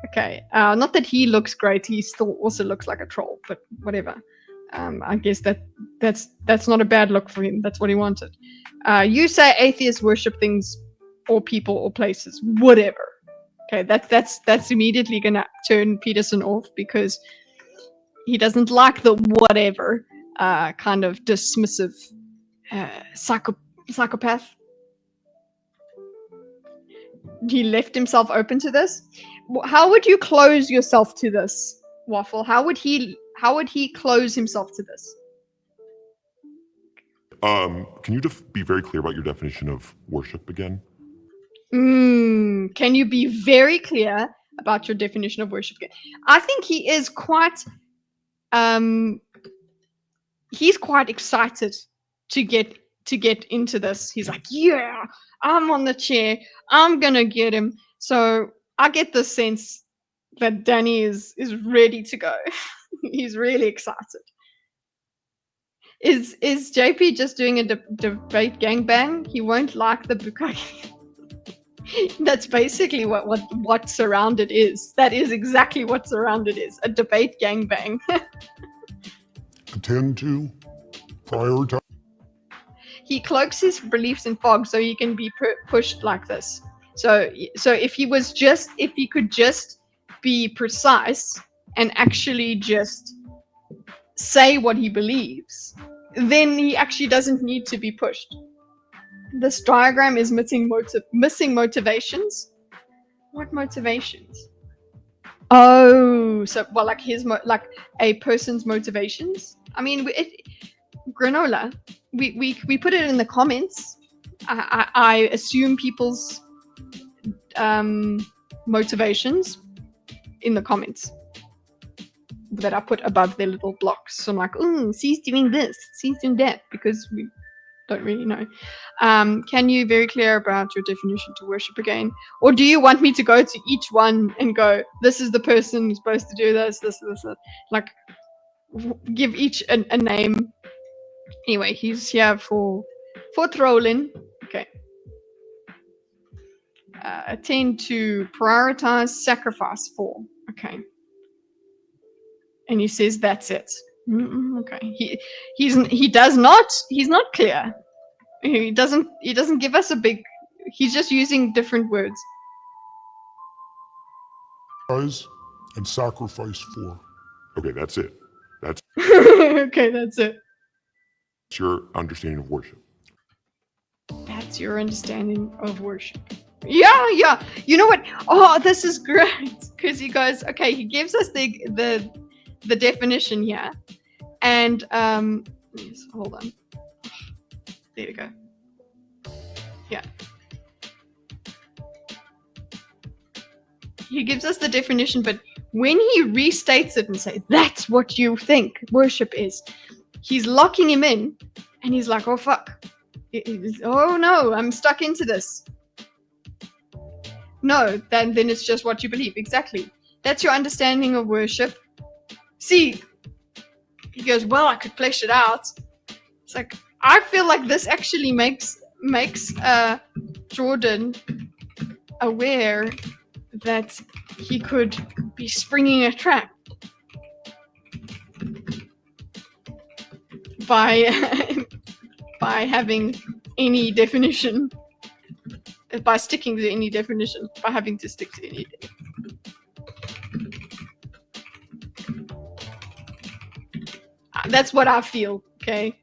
Okay. Not that he looks great. He still also looks like a troll, but whatever. I guess that's not a bad look for him. That's what he wanted. You say atheists worship things or people or places, whatever. Okay, that's immediately gonna turn Peterson off because he doesn't like the whatever kind of dismissive psychopath. He left himself open to this. How would you close yourself to this, Waffle? How would he close himself to this? Can you be very clear about your definition of worship again? Can you be very clear about your definition of worship again? I think he is quite he's quite excited to get into this. He's like, yeah, I'm on the chair, I'm gonna get him. So I get the sense that Danny is ready to go. He's really excited. Is JP just doing a debate gangbang? He won't like the bukkake. That's basically what Surrounded is. That is exactly what Surrounded is. A debate gangbang. Attend to, prioritize. He cloaks his beliefs in fog so he can be pushed like this. So if he could just be precise and actually just say what he believes, then he actually doesn't need to be pushed. This diagram is missing motivations. What motivations? Oh, so well, like like a person's motivations. I mean, granola. We put it in the comments. I assume people's motivations in the comments that I put above their little blocks. So I'm like, she's doing this, she's doing that, because don't really know. Can you very clear about your definition to worship again? Or do you want me to go to each one and go, this is the person who's supposed to do this, this. Like, give each a name. Anyway, he's here for trolling. Okay. Attend to, prioritize, sacrifice for. Okay. And he says that's it. Okay. He's not clear. He doesn't give us a big. He's just using different words. And sacrifice for. Okay, that's it. That's Okay, that's it. your understanding of worship. That's your understanding of worship. Yeah. You know what? Oh, this is great. Because he goes, okay, he gives us the definition here. And yes, hold on. There we go. Yeah. He gives us the definition, but when he restates it and says, that's what you think worship is, he's locking him in, and he's like, oh, fuck. Oh, no, I'm stuck into this. No, then it's just what you believe. Exactly. That's your understanding of worship. See, he goes, well, I could flesh it out. It's like, I feel like this actually makes Jordan aware that he could be springing a trap by having any definition, by sticking to any definition, by having to stick to any definition. That's what I feel. Okay.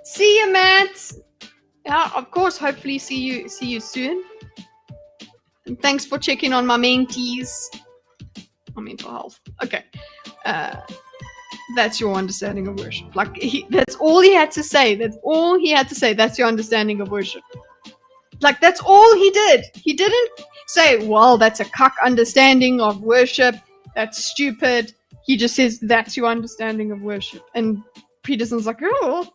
See you, Matt. Yeah, of course. Hopefully, see you soon. And thanks for checking on my mentees. My mental health. Okay. That's your understanding of worship. Like, that's all he had to say. That's all he had to say. That's your understanding of worship. Like, that's all he did. He didn't say, well, that's a cuck understanding of worship. That's stupid. He just says, that's your understanding of worship. And Peterson's like, I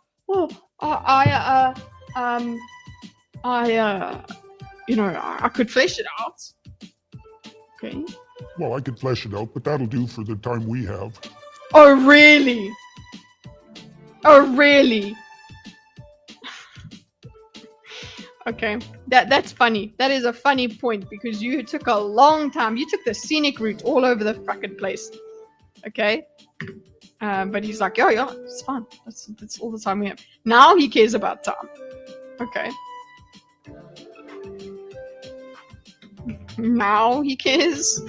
could flesh it out. Okay. Well, I could flesh it out, but that'll do for the time we have. Oh, really? Oh, really? Okay, that's funny. That is a funny point, because you took a long time. You took the scenic route all over the fucking place. Okay? But he's like, yeah, it's fine. That's all the time we have. Now he cares about time. Okay. Now he cares.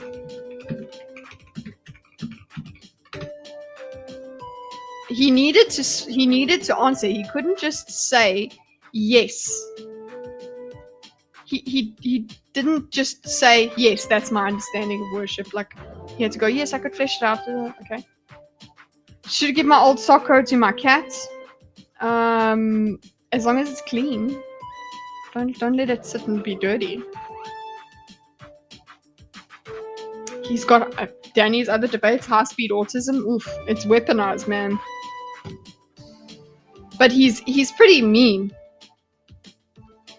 He needed to answer. He couldn't just say yes. He didn't just say yes. That's my understanding of worship. Like, he had to go, yes, I could flesh it out. Okay. Should I give my old sock coat to my cat? As long as it's clean. Don't let it sit and be dirty. He's got Danny's other debates, high-speed autism. Oof, it's weaponized, man. But he's pretty mean.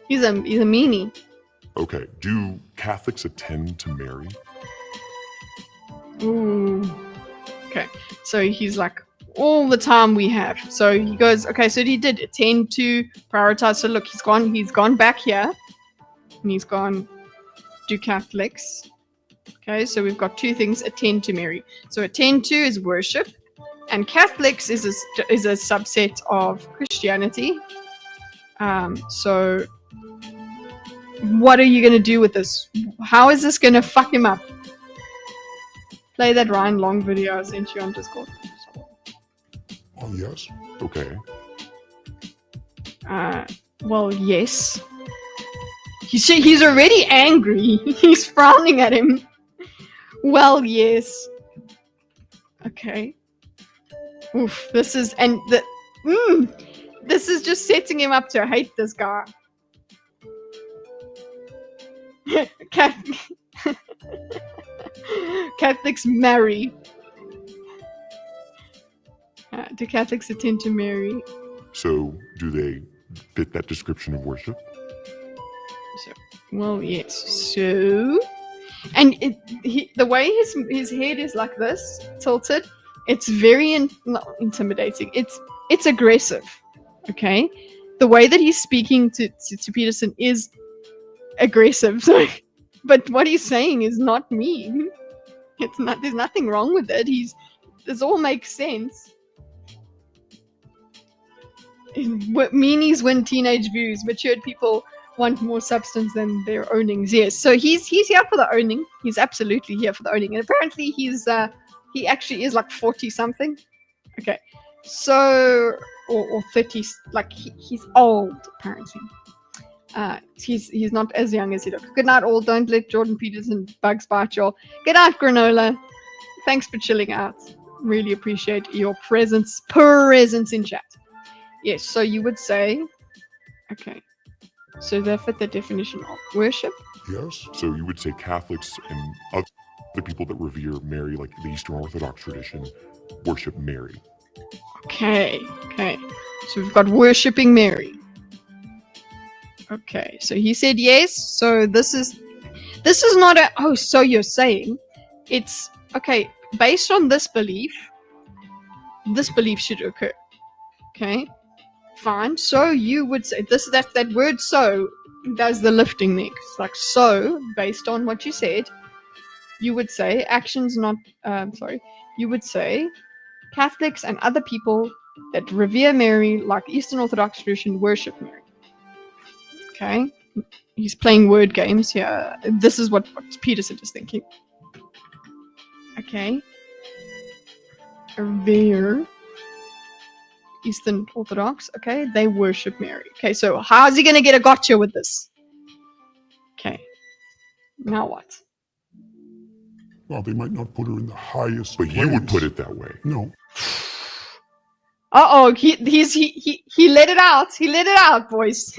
He's a meanie. Okay. Do Catholics attend to Mary? Ooh. Okay. So he's like, all the time we have. So he goes, okay, so he did attend to, prioritize. So look, he's gone back here. And he's gone, do Catholics. Okay, so we've got two things, attend to Mary. So attend to is worship. And Catholics is a subset of Christianity. So what are you going to do with this? How is this going to fuck him up? Play that Ryan Long video I sent you on Discord. Oh, yes. Okay. Well, yes. He's already angry. He's frowning at him. Well, yes. Okay. Oof, this is just setting him up to hate this guy. Catholics marry. Do Catholics attend to Mary? So do they fit that description of worship? So, well, yes. So, and the way his head is like this, tilted, it's very not intimidating. It's aggressive. Okay, the way that he's speaking to Peterson is aggressive. So, but what he's saying is not mean. It's not. There's nothing wrong with it. This all makes sense. Meanies win teenage views. Matured people want more substance than their ownings. Yes, so he's here for the owning. He's absolutely here for the owning, and apparently he actually is like 40 something. Okay, so or 30, like he's old apparently. He's not as young as he looks. Good night all. Don't let Jordan Peterson bugs bite y'all. Good night, Granola. Thanks for chilling out. Really appreciate your presence in chat. Yes, so you would say, okay, so they fit the definition of worship. Yes. So you would say Catholics and other people that revere Mary, like the Eastern Orthodox tradition, worship Mary. Okay. So we've got worshipping Mary. Okay, so he said yes. So this is not a. Oh, so you're saying it's okay based on this belief should occur. Okay. Fine. So you would say that word so does the lifting next. Like so, based on what you said, you would say actions not you would say Catholics and other people that revere Mary, like Eastern Orthodox tradition, worship Mary. Okay? He's playing word games here. This is what Peterson is thinking. Okay. Revere Eastern Orthodox, okay, they worship Mary. Okay, so how's he gonna get a gotcha with this? Okay, now what? Well, they might not put her in the highest But you would put it that way. No. He let it out. He let it out, boys.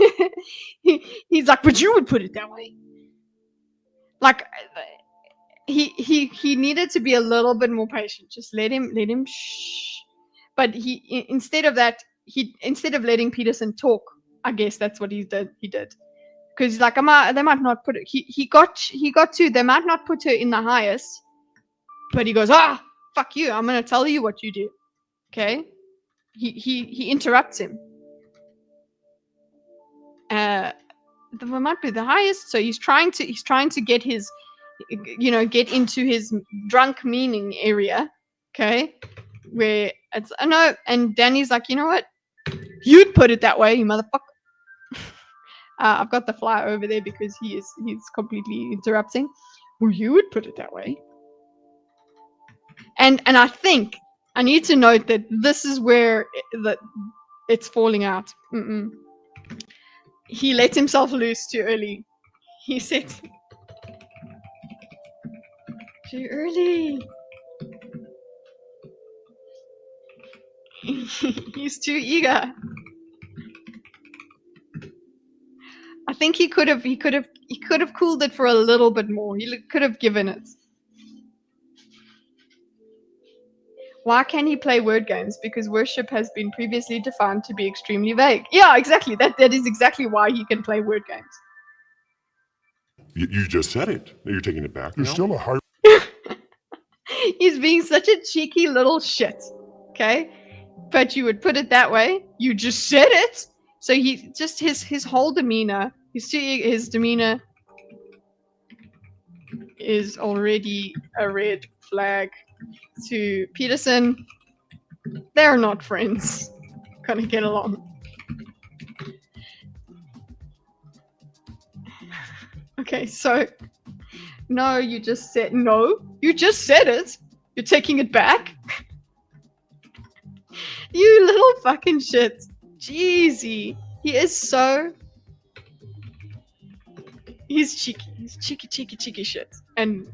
He's like, but you would put it that way. Like, he needed to be a little bit more patient. Just let him shh. But instead of letting Peterson talk, I guess that's what he did. Because he's like, they might not put it. He got to. They might not put her in the highest. But he goes, fuck you. I'm gonna tell you what you do. Okay. He interrupts him. That might be the highest. So he's trying to get his, get into his drunk meaning area. Okay. Where it's no, and Danny's like, you know what? You'd put it that way, you motherfucker. I've got the fly over there because he's completely interrupting. Well, you would put it that way. And I think I need to note that this is where it's falling out. He let himself loose too early. He said too early. He's too eager. I think he could have cooled it for a little bit more. He could have given it. Why can he play word games? Because worship has been previously defined to be extremely vague. Yeah, exactly. That is exactly why he can play word games. You just said it. You're taking it back. There's still a higher. He's being such a cheeky little shit. Okay? But you would put it that way. You just said it. So he just his whole demeanor, his demeanor is already a red flag to Peterson. They're not friends. Gonna get along. Okay, so no, you just said it. You're taking it back. You little fucking shit. Jeezy. He is so... He's cheeky. He's cheeky shit. And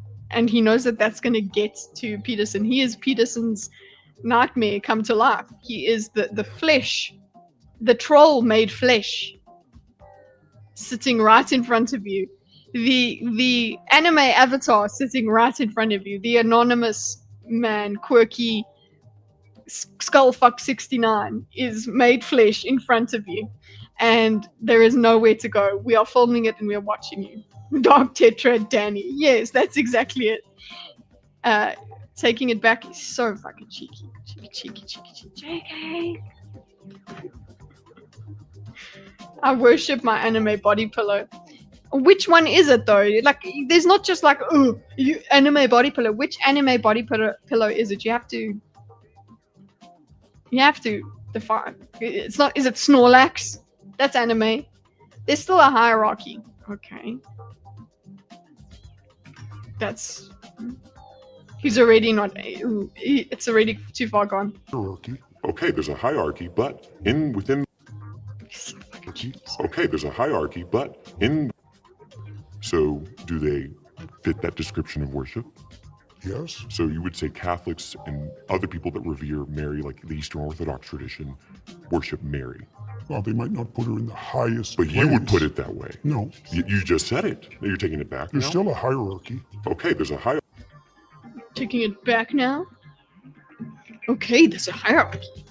he knows that that's going to get to Peterson. He is Peterson's nightmare come to life. He is the flesh. The troll made flesh. Sitting right in front of you. The anime avatar sitting right in front of you. The anonymous man, quirky, Skullfuck69 is made flesh in front of you, and there is nowhere to go. We are filming it and we are watching you. Dark Tetra Danny. Yes, that's exactly it. Taking it back is so fucking cheeky. Cheeky. JK. I worship my anime body pillow. Which one is it though? Like, there's not just like, oh, you anime body pillow. Which anime body pillow is it? You have to define. It's not. Is it Snorlax? That's anime. There's still a hierarchy. Okay. That's. He's already not. It's already too far gone. Hierarchy. Okay, there's a hierarchy, but within. Okay, there's a hierarchy, but in. So, do they fit that description of worship? Yes. So you would say Catholics and other people that revere Mary, like the Eastern Orthodox tradition, worship Mary. Well, they might not put her in the highest But you would put it that way. No. You just said it. You're taking it back There's now? still a hierarchy. Okay, there's a hierarchy. Taking it back now. Okay, there's a hierarchy.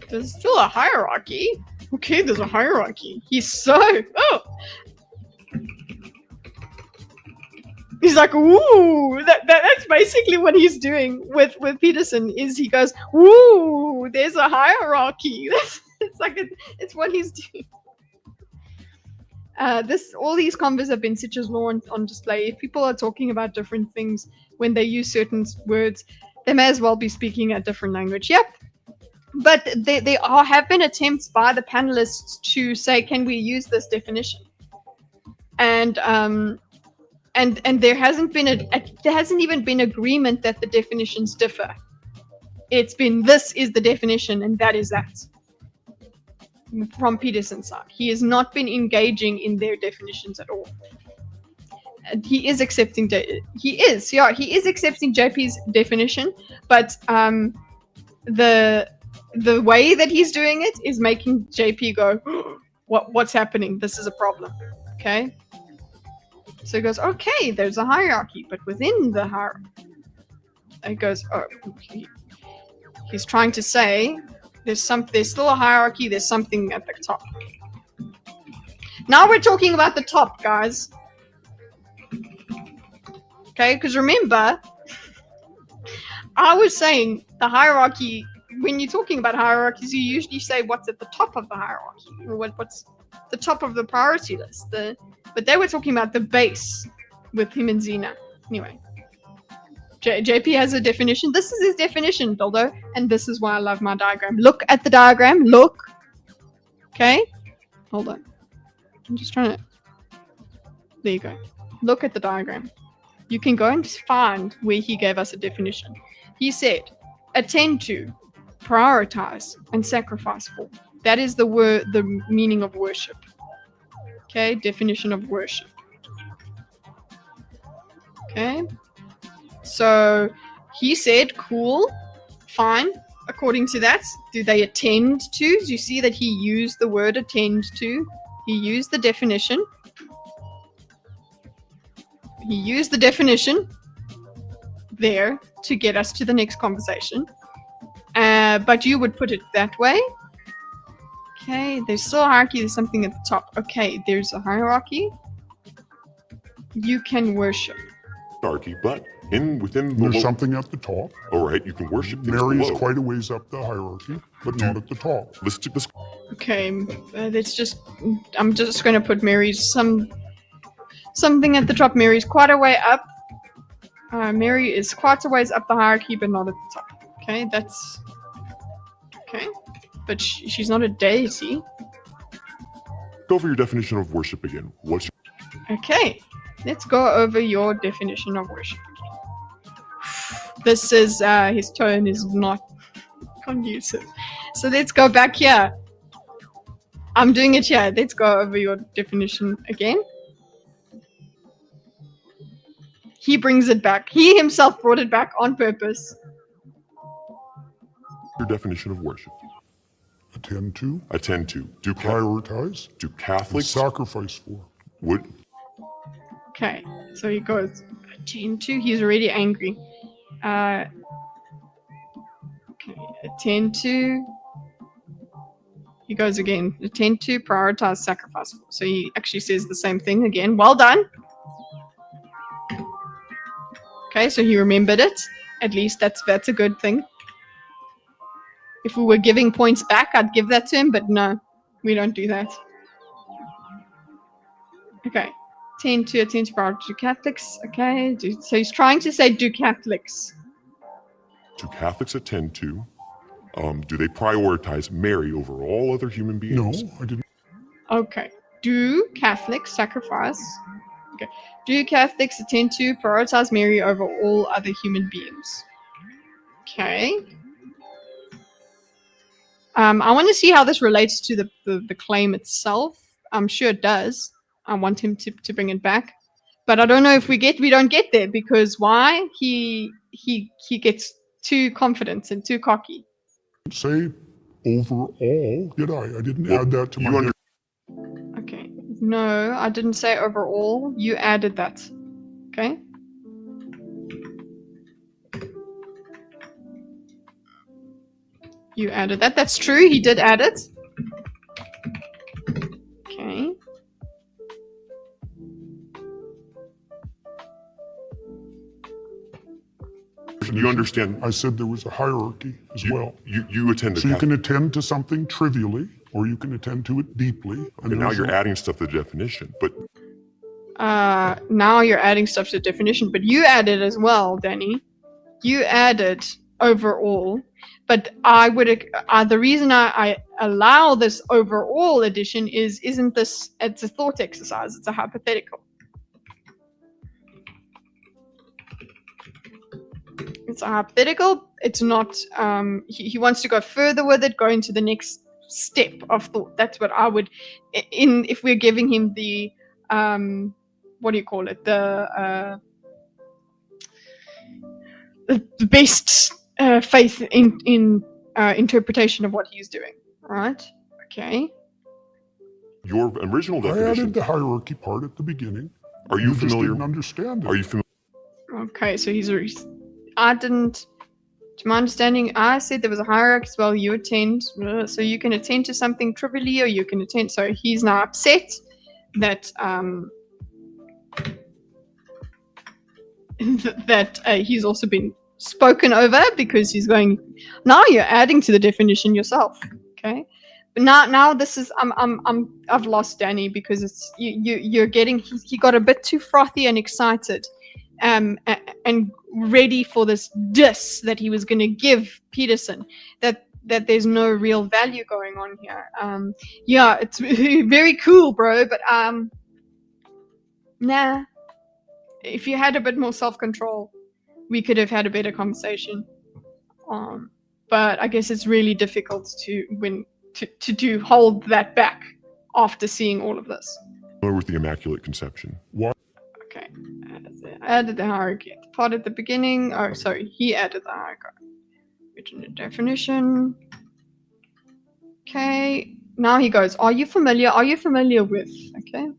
There's still a hierarchy. Okay, there's a hierarchy. He's so. Oh! He's like, ooh, that's basically what he's doing with Peterson. Is he goes, ooh, there's a hierarchy. It's what he's doing. All these convos have been Sitch's law on display. If people are talking about different things when they use certain words, they may as well be speaking a different language. Yep. But there have been attempts by the panelists to say, can we use this definition? And there hasn't been there hasn't even been agreement that the definitions differ. It's been, this is the definition and that is that. From Peterson's side, he has not been engaging in their definitions at all. And he is accepting he is accepting JP's definition, but the way that he's doing it is making JP go, what's happening? This is a problem. Okay. So he goes, okay, there's a hierarchy, but within the hierarchy, it goes, oh, he's trying to say there's still a hierarchy, there's something at the top. Now we're talking about the top, guys. Okay, because remember, I was saying the hierarchy, when you're talking about hierarchies, you usually say what's at the top of the hierarchy, or what's the top of the priority list. But they were talking about the base with him and Xena. Anyway, JP has a definition. This is his definition, Dildo, and this is why I love my diagram. Look at the diagram. Look. Okay? Hold on. I'm just trying to... There you go. Look at the diagram. You can go and find where he gave us a definition. He said, attend to, prioritize, and sacrifice for. That is the meaning of worship. Okay, definition of worship. Okay, so he said, cool, fine. According to that, do they attend to? Do you see that he used the word attend to? He used the definition. He used the definition there to get us to the next conversation. But you would put it that way. Okay, there's still a hierarchy, there's something at the top. Okay, there's a hierarchy. You can worship. Hierarchy, but within There's something at the top. All right, you can worship things Mary is below. quite a ways up the hierarchy, but not at the top. Let's Okay, let's just... I'm just going to put Mary's something at the top. Mary's quite a way up. Mary is quite a ways up the hierarchy, but not at the top. Okay, that's... Okay. But she's not a deity. go over your definition of worship again. What's your... Okay, let's go over your definition of worship again. This is, his tone is not conducive. So let's go back here. I'm doing it here. Let's go over your definition again. He brings it back. He himself brought it back on purpose. your definition of worship? Attend to, Attend to. Do prioritize, do and Catholics sacrifice for. would Okay, so he goes, attend to. He's already angry. Okay, attend to. He goes again. Attend to, prioritize, sacrifice. So he actually says the same thing again. Well done. Okay, so he remembered it. At least that's a good thing. If we were giving points back, I'd give that to him, but no, we don't do that. Okay, attend to prioritize to Catholics. Okay, so he's trying to say do Catholics. Do Catholics attend to? Do they prioritize Mary over all other human beings? No, I didn't. Okay. Do Catholics sacrifice? Okay. Do Catholics attend to prioritize Mary over all other human beings? Okay. I want to see how this relates to the claim itself. I'm sure it does. I want him to bring it back, but I don't know if we don't get there because why? He gets too confident and too cocky. Say overall, did I? I didn't add that to my. Okay. No, I didn't say overall. You added that. Okay. You added that. That's true. He did add it. Okay. You understand? I said there was a hierarchy as well. You attend to So you Catholic. can attend to something trivially, or you can attend to it deeply. Okay, now you're adding stuff to the definition, but now you're adding stuff to the definition, but you added as well, Danny. You added overall, but I would the reason I allow this overall addition isn't this? It's a thought exercise. It's a hypothetical. It's a hypothetical. It's not. He wants to go further with it, go into the next step of thought. That's what I would. If we're giving him the what do you call it? The best faith in interpretation of what he's doing. Right? Okay. your original I definition. added the hierarchy part at the beginning. Are you just familiar? didn't understand it. Are you familiar? Okay, so I didn't. To my understanding, I said there was a hierarchy as well. You attend, so you can attend to something trivially, or you can attend. So he's now upset that that he's also been spoken over because he's going. Now you're adding to the definition yourself. Okay, but now this is I've lost Danny because it's you're getting he got a bit too frothy and excited. And ready for this diss that he was going to give Peterson, that there's no real value going on here. Yeah, it's very cool, bro, but nah. If you had a bit more self-control, we could have had a better conversation. But I guess it's really difficult to hold that back after seeing all of this. With the Immaculate Conception? What? Okay, added the hierarchy part at the beginning. Oh, sorry, he added the hierarchy. Written in definition. Okay, now he goes, are you familiar with? Okay,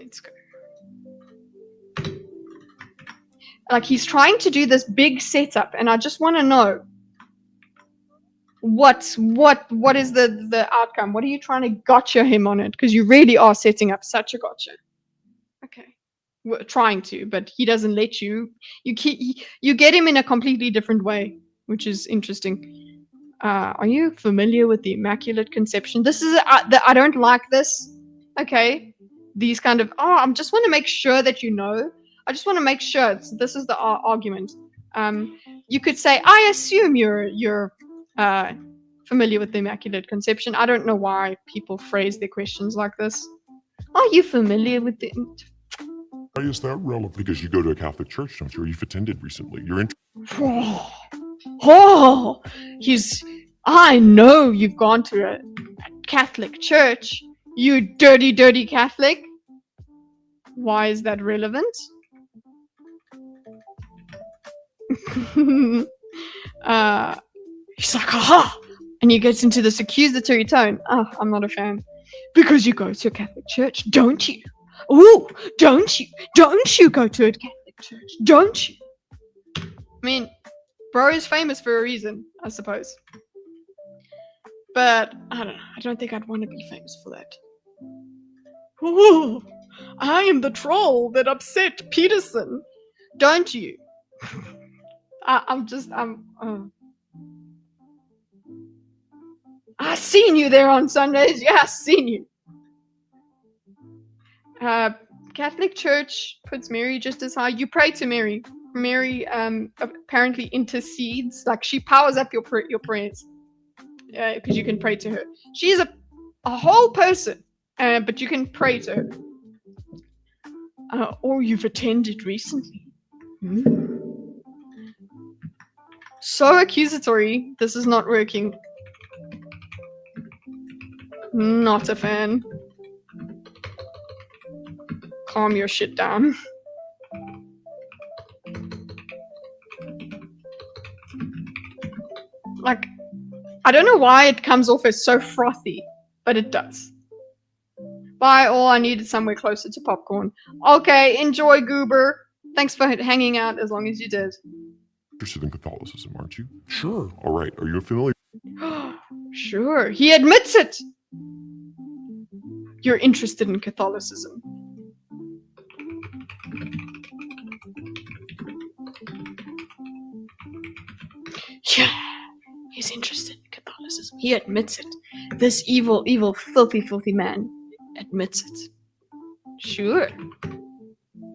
let's go. Like he's trying to do this big setup, and I just want to know what is the outcome? What are you trying to gotcha him on it? Because you really are setting up such a gotcha. Okay. We're trying to, but he doesn't let you. You get him in a completely different way, which is interesting. Are you familiar with the Immaculate Conception? This is I don't like this. Okay, these kind of I just want to make sure that you know. I just want to make sure this is the argument. You could say, I assume you're familiar with the Immaculate Conception. I don't know why people phrase their questions like this. Are you familiar with the? Why is that relevant? Because you go to a Catholic church, don't you? Or you've attended recently. You're in. I know you've gone to a Catholic church. You dirty, dirty Catholic. Why is that relevant? He's like, aha! And he gets into this accusatory tone. Oh, I'm not a fan. Because you go to a Catholic church, don't you? Ooh, don't you? Don't you go to a Catholic church? Don't you? mean, bro is famous for a reason, I suppose. But I don't know. I don't think I'd want to be famous for that. Ooh, I am the troll that upset Peterson. Don't you? I seen you there on Sundays. Yeah, I seen you. Catholic Church puts Mary just as high. You pray to Mary. Mary apparently intercedes. Like, she powers up your prayers. Because you can pray to her. She's a whole person. But you can pray to her. Or you've attended recently. So accusatory. This is not working. Not a fan. Calm your shit down. Like, I don't know why it comes off as so frothy, but it does. Bye all, I needed somewhere closer to popcorn. Okay, enjoy, Goober. Thanks for hanging out as long as you did. Interested in Catholicism, aren't you? Sure. All right. Are you familiar? Sure, he admits it. You're interested in Catholicism. Yeah, he's interested in Catholicism. He admits it. This evil, evil, filthy, filthy man admits it. Sure.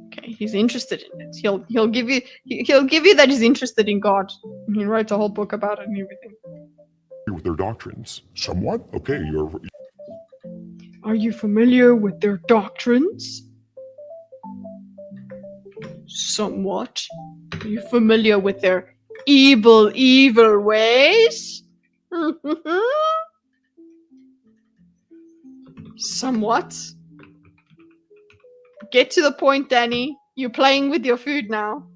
Okay, he's interested in it. He'll give you that he's interested in God. He writes a whole book about it and everything. With their doctrines? Somewhat. Okay, Are you familiar with their doctrines? Somewhat. Are you familiar with their evil, evil ways? Somewhat. Get to the point, Danny. You're playing with your food now.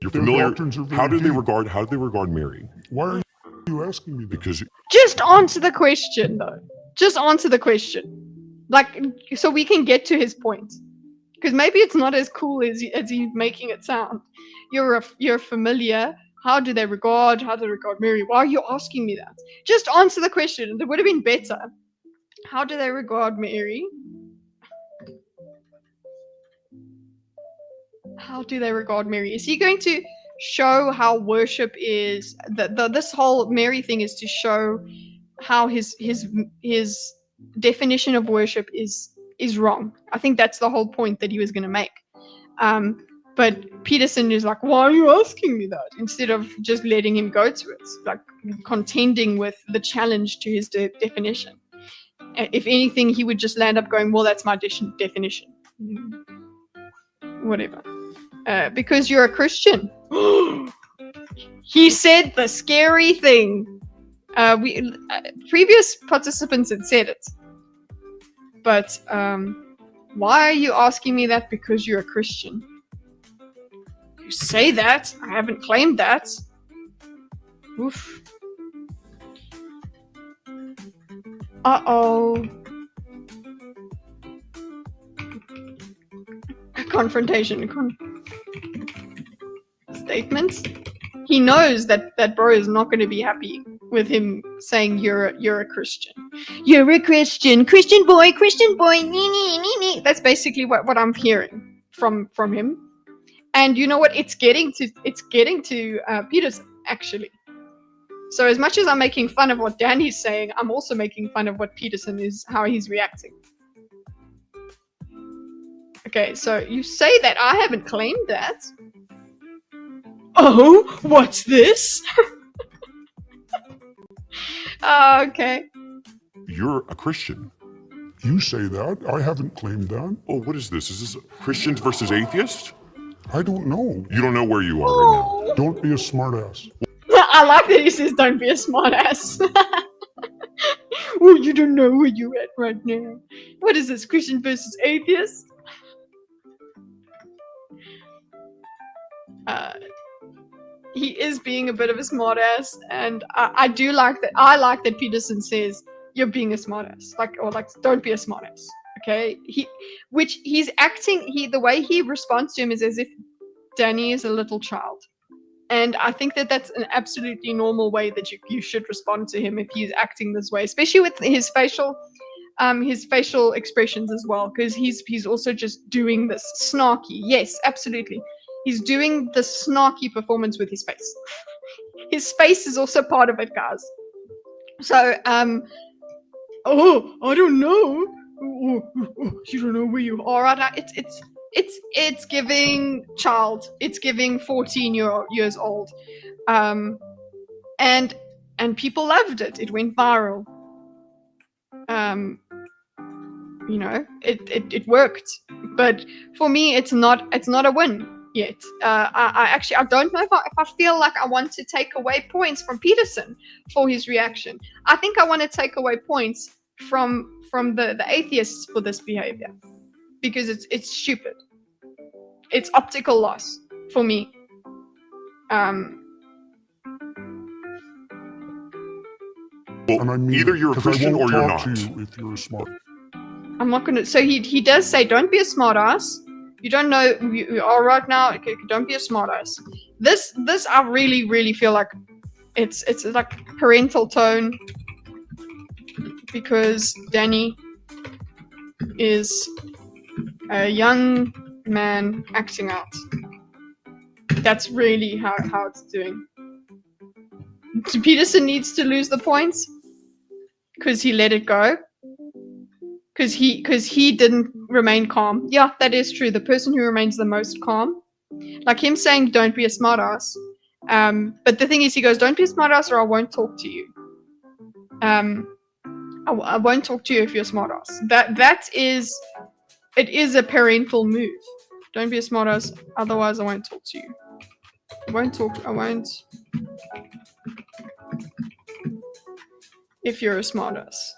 You're Their familiar. doctrines are very How did they deep. regard Mary? Why are you asking me that? Because Just answer the question, though. Just answer the question. Like, so we can get to his point. Because maybe it's not as cool as he's making it sound. You're familiar. How do they regard Mary? Why are you asking me that? Just answer the question. It would have been better. How do they regard Mary? How do they regard Mary? Is he going to show how worship is? This whole Mary thing is to show how his definition of worship is wrong. I think that's the whole point that he was going to make. But Peterson is like, why are you asking me that? Instead of just letting him go to it, like contending with the challenge to his definition. If anything, he would just land up going, well, that's my definition. Whatever. Because you're a Christian. He said the scary thing. Previous participants had said it. But why are you asking me that? Because you're a Christian. You say that. I haven't claimed that. Oof. Uh-oh. Confrontation. Statements. He knows that bro is not going to be happy with him saying you're a Christian. You're a Christian boy. Nee. That's basically what I'm hearing from him. And you know what? It's getting to Peterson, actually. So as much as I'm making fun of what Danny's saying, I'm also making fun of what Peterson is, how he's reacting. Okay, so you say that. I haven't claimed that. Oh, what's this? Okay. you're a Christian. You say that. I haven't claimed that. Oh, what is this? Is this Christians versus atheists? I don't know. You don't know where you are right now. Don't be a smartass. I like that he says don't be a smartass. Oh, you don't know where you're at right now. What is this, Christian versus atheist? He is being a bit of a smartass, and I do like that. I like that Peterson says you're being a smartass, like don't be a smartass. Okay, he's acting. The way he responds to him is as if Danny is a little child, and I think that that's an absolutely normal way that you should respond to him if he's acting this way, especially with his facial expressions as well, because he's also just doing this snarky. Yes, absolutely, he's doing the snarky performance with his face. His face is also part of it, guys. So oh, I don't know. Oh, you don't know where you are right now. It's giving child. It's giving 14-years old. And people loved it. It went viral. You know, it worked. But for me, it's not a win yet. I don't know if I feel like I want to take away points from Peterson for his reaction. I think I want to take away points from the atheists for this behavior, because it's stupid. It's optical loss for me. Well, And I mean, either you're a 'cause I Christian won't or you're talk not. to you if you're smart. I'm not gonna. So he does say, "Don't be a smartass. You don't know who you are right now. Okay, don't be a smartass." This I really feel like it's like parental tone, because Danny is a young man acting out. That's really how it's doing. Peterson needs to lose the points because he let it go. Because he didn't remain calm. Yeah, that is true. The person who remains the most calm, like him saying, "Don't be a smartass." But the thing is, he goes, "Don't be a smartass, or I won't talk to you." I won't talk to you if you're a smartass. It is a parental move. Don't be a smartass, otherwise I won't talk to you. I won't. If you're a smartass.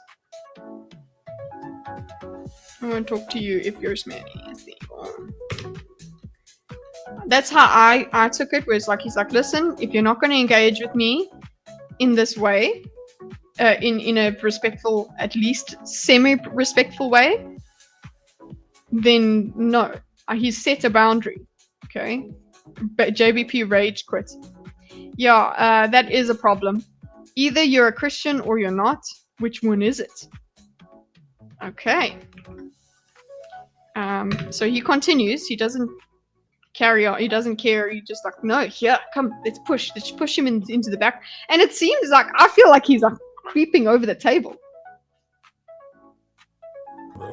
I won't talk to you if you're smarty. That's how I took it, where it's like, he's like, "Listen, if you're not going to engage with me in this way, in a respectful, at least semi-respectful way, then no." He's set a boundary. Okay, but JBP rage quit. Yeah, that is a problem. Either you're a Christian or you're not. Which one is it? Okay. So he continues. He doesn't carry on. He doesn't care. He just like, "No, here, come, let's push him into the back." And it seems like, I feel like he's like creeping over the table.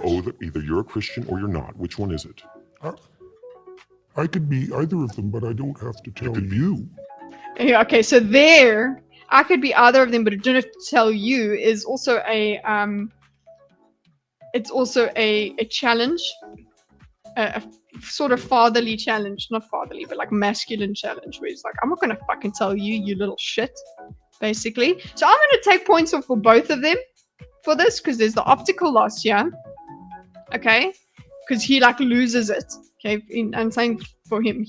Oh, either you're a Christian or you're not. Which one is it? I could be either of them, but I don't have to tell you. Yeah, okay, so there, I could be either of them, but I don't have to tell you is also a it's also a challenge, a sort of fatherly challenge, not fatherly, but like masculine challenge, where it's like, "I'm not gonna fucking tell you, you little shit," basically. So I'm gonna take points off for both of them for this, because there's the optical loss here, okay, because he like loses it. Okay, I'm saying for him,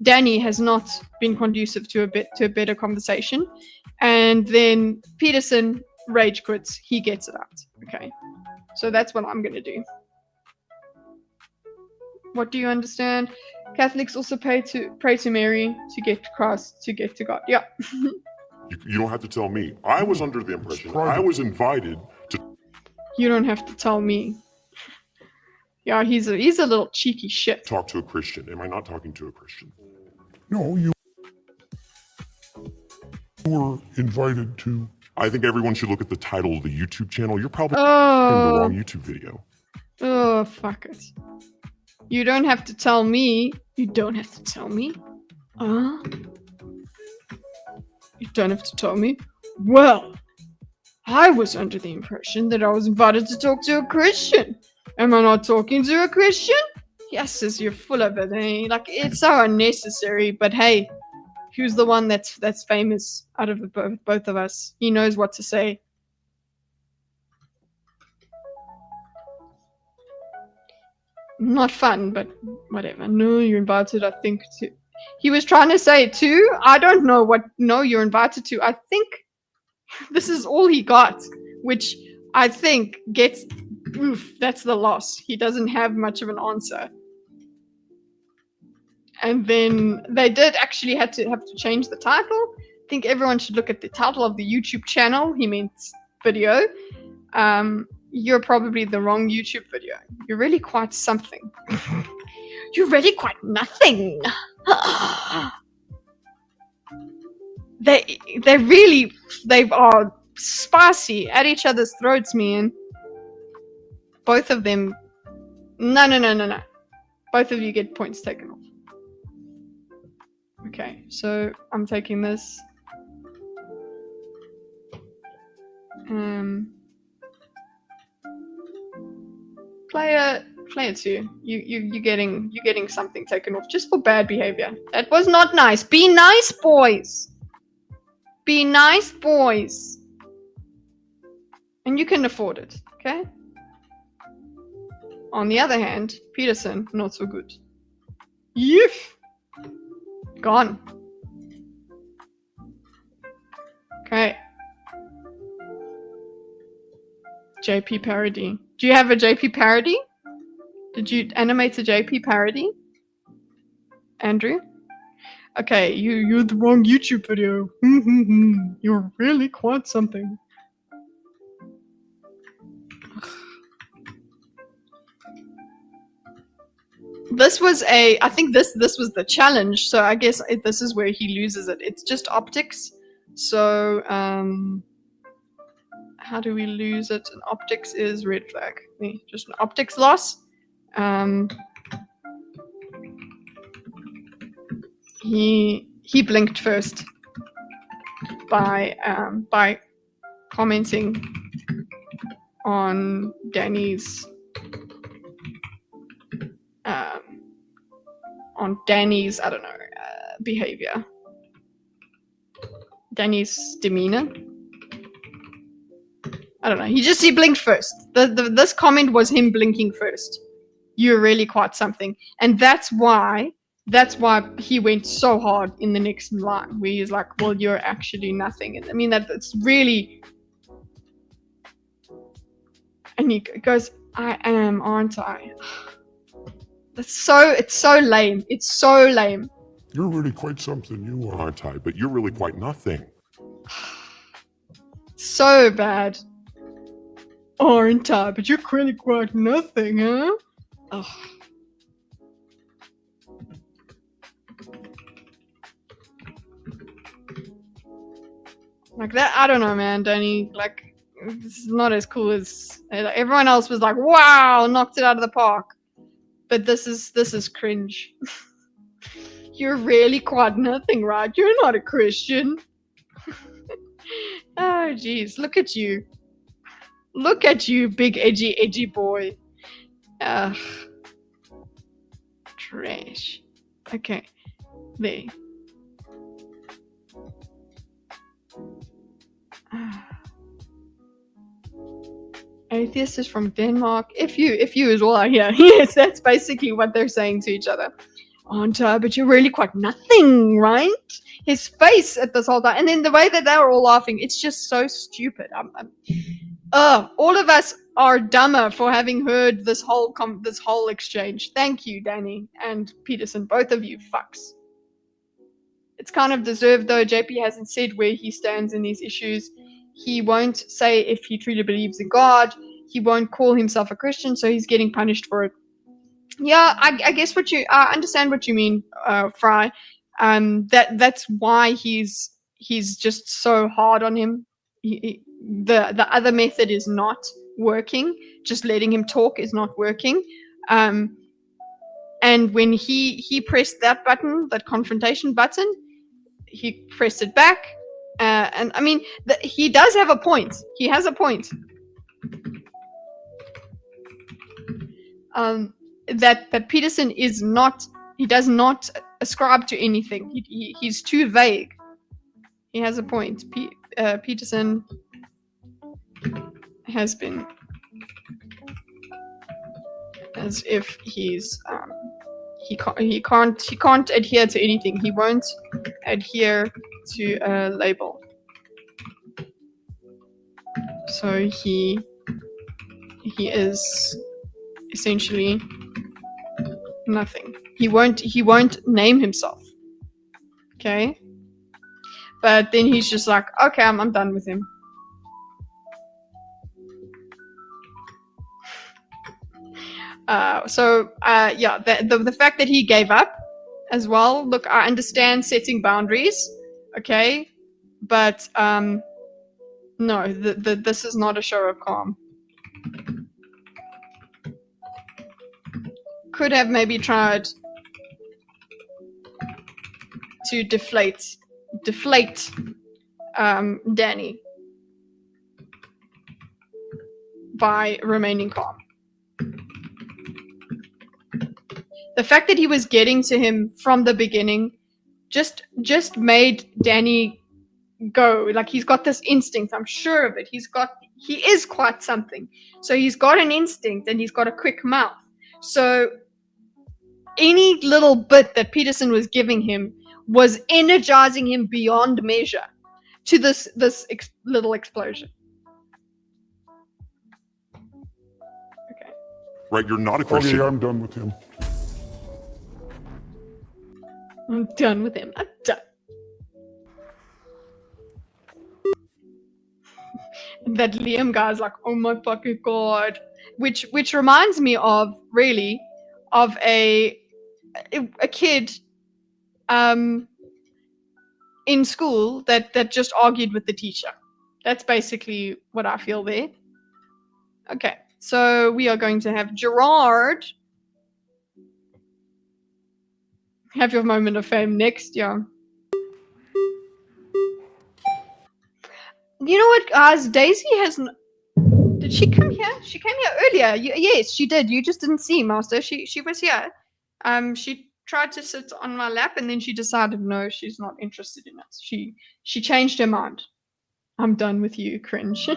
Danny has not been conducive to a better conversation, and then Peterson rage quits. He gets it out. Okay, so that's what I'm gonna do. What do you understand? Catholics also pray to Mary to get to Christ, to get to God. Yeah. You don't have to tell me. I was under the impression I was invited to. You don't have to tell me. Yeah, he's a little cheeky shit. Talk to a Christian. Am I not talking to a Christian? No, you were invited to. I think everyone should look at the title of the YouTube channel. You're probably in Oh. the wrong YouTube video. Oh, fuck it. You don't have to tell me. You don't have to tell me. You don't have to tell me. Well, I was under the impression that I was invited to talk to a Christian. Am I not talking to a Christian? Yes, as you're full of it, eh? Like, it's so unnecessary, but hey, who's the one that's famous out of both of us? He knows what to say. Not fun, but whatever. No, you're invited, I think, to... He was trying to say to. I don't know what no you're invited to. I think this is all he got, which I think gets oof, that's the loss. He doesn't have much of an answer. And then they did actually have to change the title. I think everyone should look at the title of the YouTube channel. He meant video. You're probably the wrong YouTube video. You're really quite something. You're really quite nothing. They are spicy at each other's throats, man. Both of them. No. Both of you get points taken off. Okay, so I'm taking this. Player 2, you're getting something taken off just for bad behavior. That was not nice. Be nice, boys. Be nice, boys. And you can afford it, okay? On the other hand, Peterson, not so good. Yeef. Gone. Okay. JP parody. Do you have a JP parody? Did you animate a JP parody? Andrew? Okay, you're the wrong YouTube video. You're really quite something. This was I think this was the challenge, so I guess this is where he loses it. It's just optics. So, how do we lose it? And optics is red flag. Just an optics loss. He blinked first by commenting on Danny's I don't know, behavior. Danny's demeanor. I don't know. He blinked first. This comment was him blinking first. You're really quite something, and that's why he went so hard in the next line, where he's like, "Well, you're actually nothing." And I mean that's really. And he goes, "I am, aren't I?" It's so lame. It's so lame. You're really quite something, you are. Aren't I? But you're really quite nothing. So bad. Aren't I? But you're really quite nothing, huh? Ugh. Like that, I don't know, man, Danny. Like, this is not as cool as everyone else was like, wow, knocked it out of the park. But this is cringe. You're really quite nothing, right? You're not a Christian. Oh, jeez. Look at you. Look at you, big edgy boy. Ugh. Trash. Okay. There. Atheist is from Denmark. If you as well are here. Yes, that's basically what they're saying to each other. Aren't I? But you're really quite nothing, right? His face at this whole time. And then the way that they were all laughing, it's just so stupid. All of us are dumber for having heard this whole exchange. Thank you, Danny and Peterson, both of you fucks. It's kind of deserved, though. JP hasn't said where he stands in these issues. He won't say if he truly believes in God. He won't call himself a Christian, so he's getting punished for it. Yeah, I guess I understand what you mean, Fry. That's why he's just so hard on him. The other method is not working. Just letting him talk is not working. And when he pressed that button, that confrontation button, he pressed it back. And I mean, he does have a point. He has a point. That Peterson is not. He does not ascribe to anything. He's too vague. He has a point. Peterson has been as if he's he can't adhere to anything. He won't adhere to a label. So he he is essentially nothing. He won't name himself. Okay? But then he's just like, okay, I'm done with him. Yeah, the fact that he gave up as well. Look, I understand setting boundaries, okay, but no, this is not a show of calm. Could have maybe tried to deflate Danny by remaining calm. The fact that he was getting to him from the beginning just made Danny go. Like, he's got this instinct. I'm sure of it. He is quite something. So he's got an instinct and he's got a quick mouth. So any little bit that Peterson was giving him was energizing him beyond measure to this little explosion. Okay. Right, you're not a Okay, Christian. I'm done with him. I'm done with him. I'm done. That Liam guy's like, oh my fucking god. Which reminds me of, really, of a kid in school that just argued with the teacher. That's basically what I feel there. Okay, so we are going to have Gerard have your moment of fame next, yeah. You know what, guys? Daisy has... Did she come here? She came here earlier. Yes, she did. You just didn't see, Master. She was here. She tried to sit on my lap, and then she decided, no, she's not interested in us. She changed her mind. I'm done with you, cringe.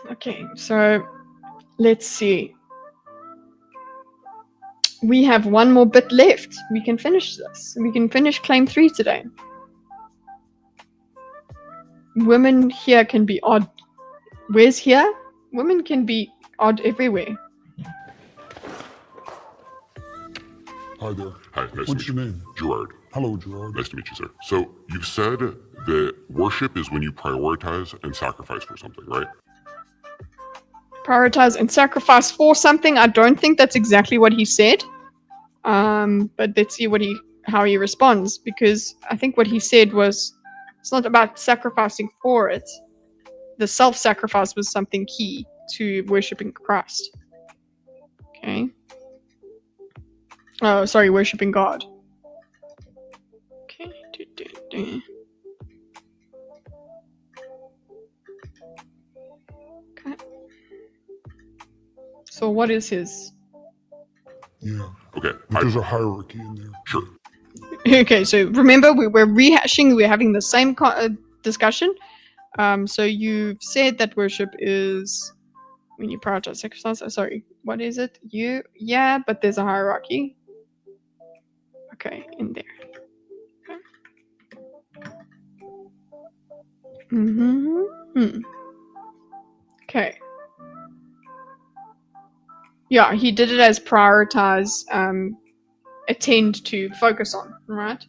Okay, so let's see. We have one more bit left. We can finish this. We can finish claim 3 today. Women here can be odd. Where's here? Women can be odd everywhere. Hi there. Hi, nice to What's meet your you. name? Gerard. Hello, Gerard. Nice to meet you, sir. So, you said that worship is when you prioritize and sacrifice for something, right? Prioritize and sacrifice for something. I don't think that's exactly what he said. But let's see how he responds, because I think what he said was, it's not about sacrificing for it. The self-sacrifice was something key to worshiping Christ. Okay. Oh, sorry, worshiping God. Okay. Okay. So what is his? Yeah. Okay. But there's a hierarchy in there. Sure. Okay, so remember, we're rehashing, we're having the same discussion. So you've said that worship is when you prioritize sacrifice. Sorry, what is it? Yeah, but there's a hierarchy. Okay, in there. Okay. Okay. Yeah, he did it as prioritize, attend to, focus on, right?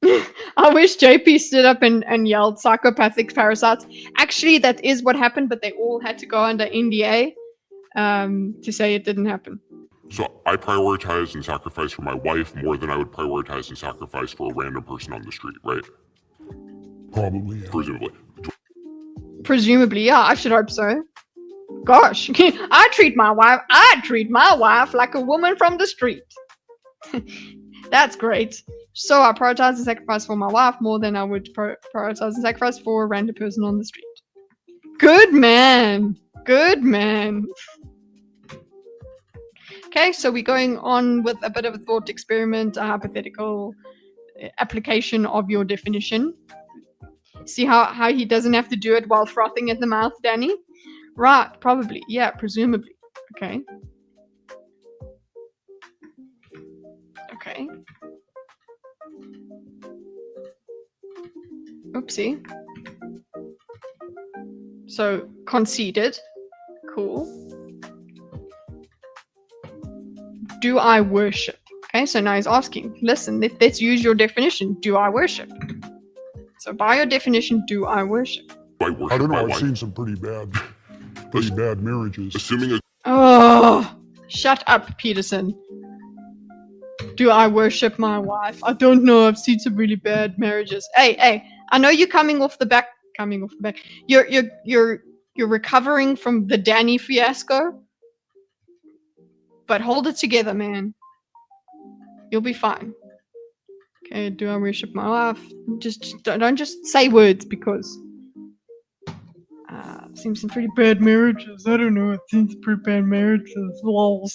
I wish JP stood up and yelled psychopathic parasites. Actually, that is what happened, but they all had to go under NDA to say it didn't happen. So, I prioritize and sacrifice for my wife more than I would prioritize and sacrifice for a random person on the street, right? Probably, yeah. Presumably. Presumably, yeah, I should hope so. Gosh, I treat my wife like a woman from the street. That's great. So I prioritize and sacrifice for my wife more than I would prioritize and sacrifice for a random person on the street. Good man. Good man. Okay, so we're going on with a bit of a thought experiment, a hypothetical application of your definition. See how he doesn't have to do it while frothing at the mouth, Danny? Right, probably. Yeah, presumably. Okay. Okay. Oopsie. So conceded. Cool. Do I worship? Okay, so now he's asking, listen, let's use your definition. Do I worship? So by your definition, do I worship? I worship I don't my know. I've wife. seen some pretty bad marriages. Assuming a Oh, shut up, Peterson. Do I worship my wife? I don't know. I've seen some really bad marriages. Hey, I know you're coming off the back. You're recovering from the Danny fiasco, but hold it together, man. You'll be fine. Okay, do I worship my wife? Just don't just say words because I've seen some pretty bad marriages. I don't know. I've seen some pretty bad marriages. Lols.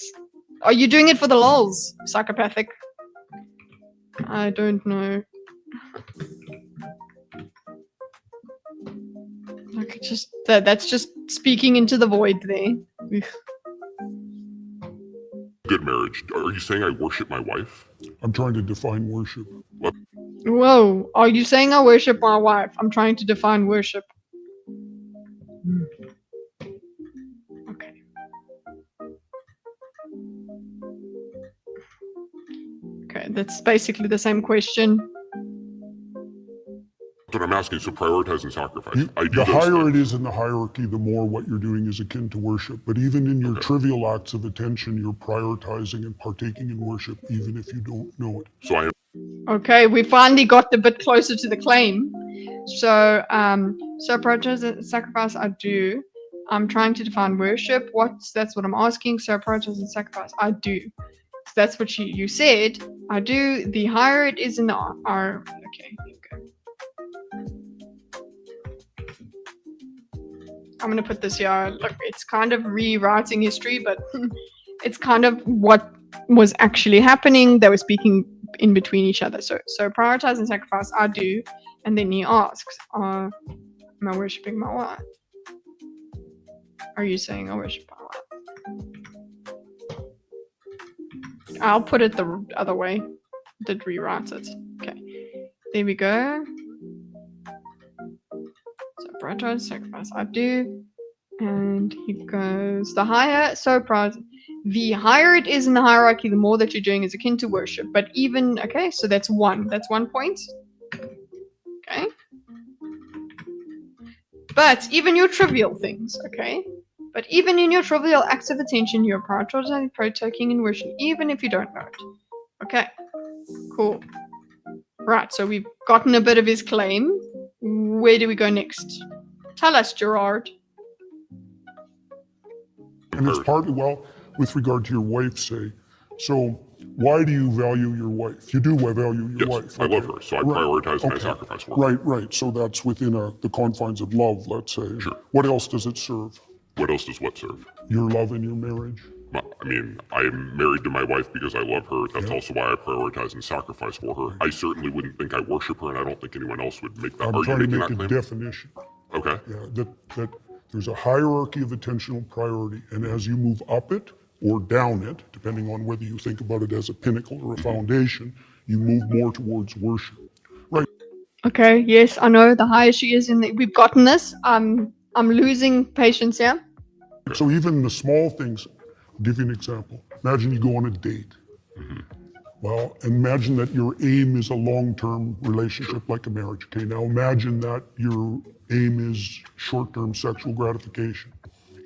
Are you doing it for the lols? Psychopathic. I don't know. Like just that's just speaking into the void there. Ugh. good marriage, are you saying I worship my wife? I'm trying to define worship. Whoa, are you saying I worship my wife? I'm trying to define worship. Okay. Okay, that's basically the same question. That's what I'm asking. So prioritize and sacrifice. I do The those higher things. it is in the hierarchy, the more what you're doing is akin to worship. But even in your trivial acts of attention, you're prioritizing and partaking in worship, even if you don't know it. So I am Okay, we finally got a bit closer to the claim. So, so prioritize and sacrifice, I do. I'm trying to define worship. That's what I'm asking. So prioritize and sacrifice, I do. So that's what you said. I do. The higher it is in the R. Okay, here we go. I'm gonna put this here. Look, it's kind of rewriting history, but it's kind of what was actually happening. They were speaking in between each other. So prioritize and sacrifice, I do. And then he asks, am I worshipping my wife? Are you saying I worship my wife? I'll put it the other way. Did rewrite it. Okay. There we go. So prioritize, sacrifice, I do. And he goes, the higher, the higher it is in the hierarchy, the more that you're doing is akin to worship. But even, okay, so that's 1 point. Okay. But even your trivial things, okay? But even in your trivial acts of attention, you're prioritizing, partaking in worship, even if you don't know it. Okay, cool. Right, so we've gotten a bit of his claim. Where do we go next? Tell us, Gerard. And it's partly, well, with regard to your wife, say. So why do you value your wife? You do value your yes, wife. I love her, so I prioritize and I sacrifice for her. Right. So that's within the confines of love, let's say. Sure. What else does it serve? What else does what serve? Your love and your marriage. I mean, I'm married to my wife because I love her. That's also why I prioritize and sacrifice for her. I certainly wouldn't think I worship her, and I don't think anyone else would make that. I'm Are you trying to making make that a claim? definition. Okay. Yeah, that there's a hierarchy of attentional priority, and as you move up it or down it, depending on whether you think about it as a pinnacle or a foundation, you move more towards worship. Right. Okay, yes, I know. The higher she is we've gotten this. I'm losing patience here. So even the small things, I'll give you an example. Imagine you go on a date. Well, imagine that your aim is a long-term relationship like a marriage. Okay, now imagine that your aim is short-term sexual gratification.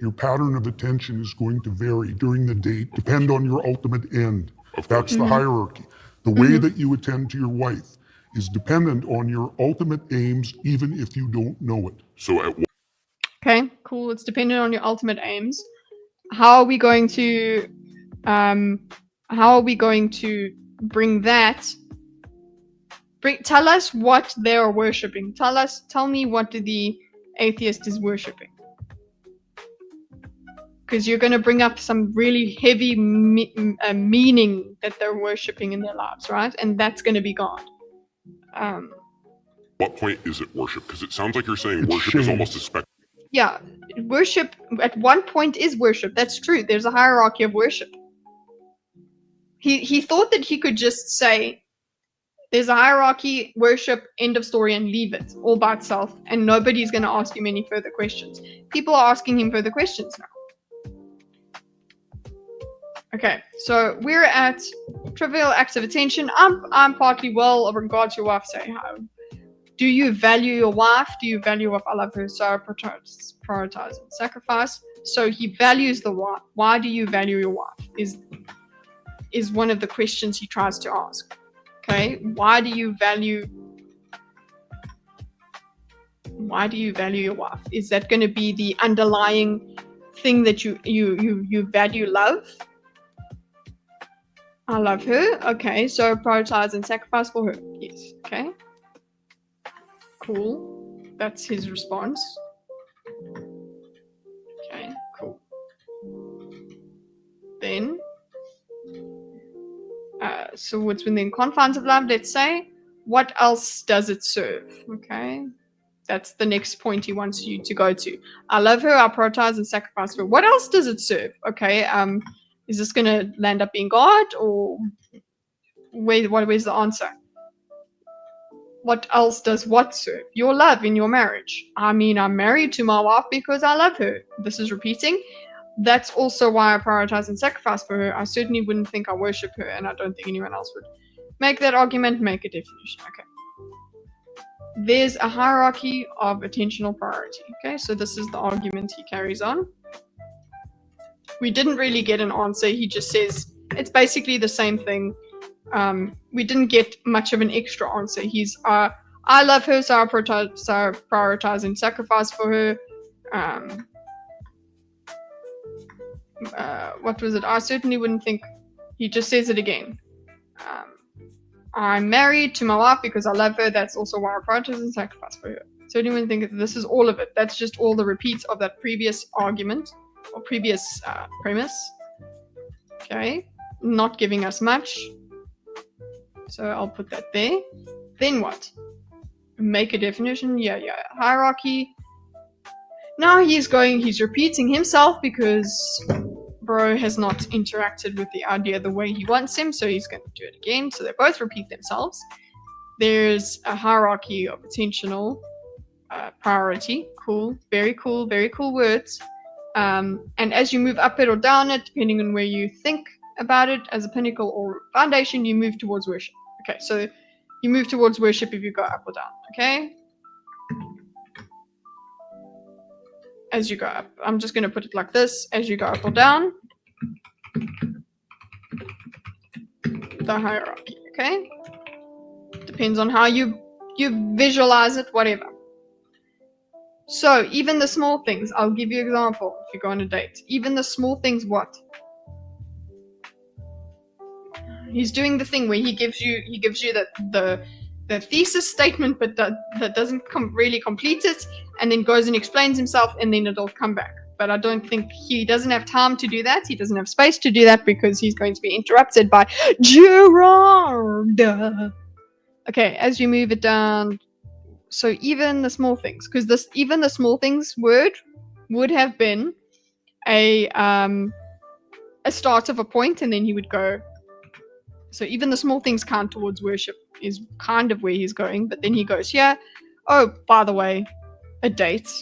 Your pattern of attention is going to vary during the date, depend on your ultimate end. That's the hierarchy. The way that you attend to your wife is dependent on your ultimate aims, even if you don't know it. So at Okay, cool. It's dependent on your ultimate aims. How are we going to bring that? Tell us what they are worshipping. Tell me what the atheist is worshipping. Because you're going to bring up some really heavy meaning that they're worshipping in their lives, right? And that's going to be God. what point is it worship? Because it sounds like you're saying It's worship is shame. almost a spec. Yeah, worship at one point is worship. That's true. There's a hierarchy of worship. He thought that he could just say, There's a hierarchy, worship, end of story, and leave it all by itself. And nobody's going to ask him any further questions. People are asking him further questions now. Okay, so we're at trivial acts of attention. I'm partly well regards your wife. Say, do you value your wife? Do you value your wife? I love her, so I prioritize and sacrifice. So he values the wife. Why do you value your wife? Is one of the questions he tries to ask. Okay, why do you value your wife? Is that going to be the underlying thing that you value love? I love her. Okay, so prioritize and sacrifice for her. Yes. Okay. Cool. That's his response. Okay, cool. Then, so what's within confines of love, let's say. What else does it serve? Okay. That's the next point he wants you to go to. I love her, I prioritize and sacrifice for her. What else does it serve? Okay, is this going to land up being God, or where's the answer? What else does what serve? Your love in your marriage. I mean, I'm married to my wife because I love her. This is repeating. That's also why I prioritize and sacrifice for her. I certainly wouldn't think I worship her, and I don't think anyone else would. Make that argument, make a definition. Okay. There's a hierarchy of attentional priority. Okay, so this is the argument he carries on. We didn't really get an answer. He just says it's basically the same thing. We didn't get much of an extra answer. He's I love her, so I prioritize and sacrifice for her. What was it? I certainly wouldn't think. He just says it again. I'm married to my wife because I love her. That's also why I prioritize and sacrifice for her. Certainly wouldn't think this is all of it. That's just all the repeats of that previous argument or previous premise. Okay, not giving us much. So I'll put that there. Then what? Make a definition. Yeah. Hierarchy. Now he's repeating himself because bro has not interacted with the idea the way he wants him, so he's going to do it again. So they both repeat themselves. There's a hierarchy of attentional priority. Cool, very cool words. And as you move up it or down it, depending on where you think about it as a pinnacle or foundation, you move towards worship. Okay, so you move towards worship if you go up or down. Okay. As you go up, I'm just going to put it like this. As you go up or down, the hierarchy. Okay, depends on how you visualize it, whatever. So even the small things, I'll give you an example. If you go on a date, even the small things, what? He's doing the thing where he gives you the thesis statement, but that doesn't really complete it, and then goes and explains himself, and then it'll come back. But I don't think he doesn't have time to do that. He doesn't have space to do that because he's going to be interrupted by Gerard. Okay, as you move it down, so even the small things, because even the small things word would have been a start of a point, and then he would go. So even the small things count towards worship is kind of where he's going, but then he goes here. Oh, by the way, a date.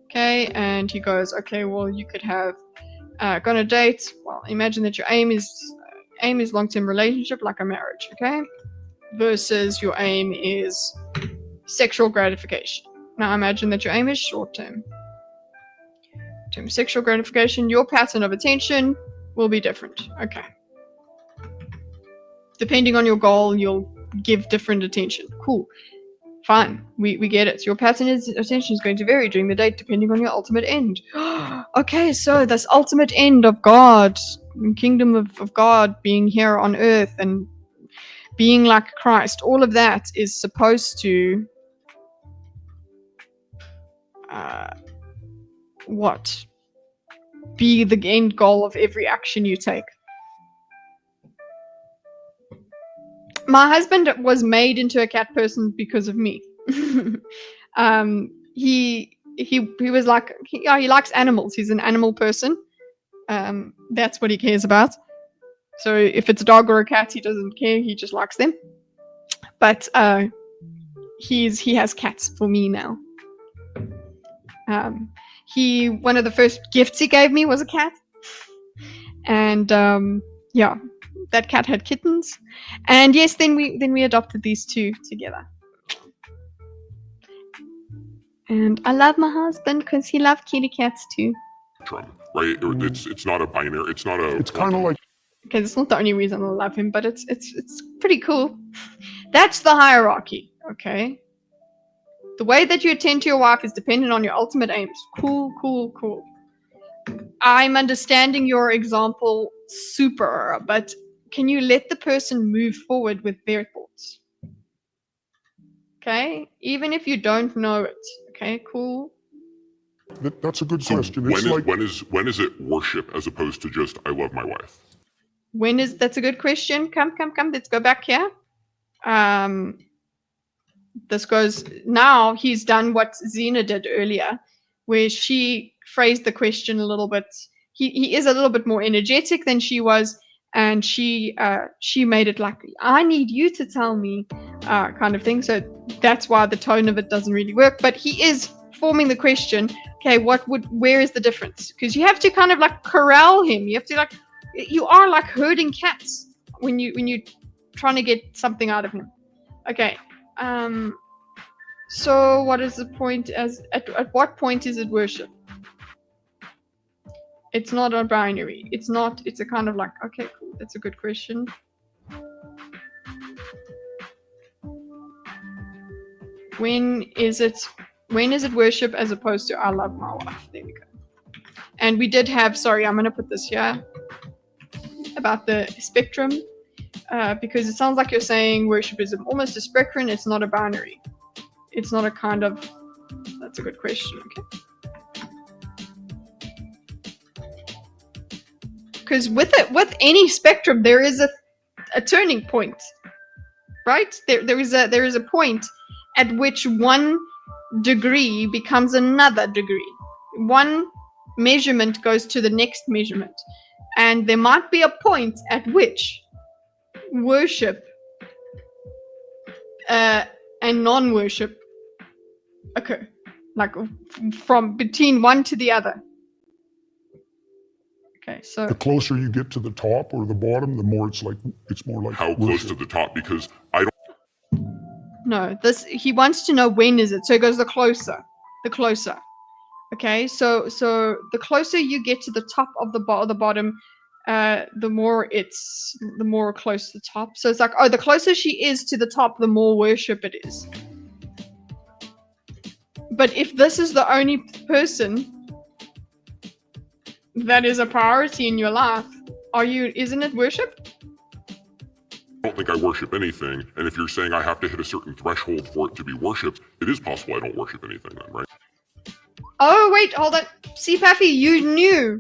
Okay, and he goes, okay, well, you could have gone a date. Well, imagine that your aim is long-term relationship, like a marriage, okay? Versus your aim is sexual gratification. Now imagine that your aim is short-term. Term sexual gratification, your pattern of attention will be different. Okay. Depending on your goal, you'll give different attention. Cool. Fine. We get it. Your pattern of attention is going to vary during the date depending on your ultimate end. Okay, so this ultimate end of God, kingdom of God, being here on earth and being like Christ, all of that is supposed to what? Be the end goal of every action you take. My husband was made into a cat person because of me. He was like, he likes animals. He's an animal person. That's what he cares about. So if it's a dog or a cat, he doesn't care. He just likes them. But he has cats for me now. One of the first gifts he gave me was a cat, and yeah, that cat had kittens, and yes, then we adopted these two together. And I love my husband because he loves kitty cats too. Right? It's not a binary. It's not a. It's kind of like, Okay, that's not the only reason I love him, but it's pretty cool. That's the hierarchy, okay? The way that you attend to your wife is dependent on your ultimate aims. Cool, cool, cool. I'm understanding your example super, but can you let the person move forward with their thoughts? Okay? Even if you don't know it. Okay, cool. that's a good So question. when It's is like, when is it worship as opposed to just I love my wife? That's a good question. Come. Let's go back here. This goes, now he's done what Zena did earlier, where she phrased the question a little bit. He is a little bit more energetic than she was, and she made it like, I need you to tell me, kind of thing. So that's why the tone of it doesn't really work. But he is forming the question, okay, where is the difference? Because you have to kind of like corral him. You have to you are like herding cats when you're trying to get something out of him. Okay. So what is the point? At what point is it worship? It's not a binary. It's a kind of like, okay, cool. That's a good question. When is it worship as opposed to I love my wife? There we go. And we did have, sorry, I'm gonna put this here about the spectrum, because it sounds like you're saying worship is almost a spectrum. It's not a binary. It's not a kind of. That's a good question. Okay. Because with any spectrum, there is a turning point, right? There is a point at which one degree becomes another degree. One measurement goes to the next measurement, and there might be a point at which worship and non-worship occur, like from between one to the other. Okay, so the closer you get to the top or the bottom, the more it's more like How close to the top? Because I don't. no, he wants to know when is it. So it goes the closer. Okay, so the closer you get to the top of the bottom, the more close to the top. So it's like, oh, the closer she is to the top, the more worship it is. But if this is the only person that is a priority in your life, isn't it worship? I don't think I worship anything, and if you're saying I have to hit a certain threshold for it to be worshipped, it is possible I don't worship anything then, right? Oh, wait, hold on. See, Paffy, you knew.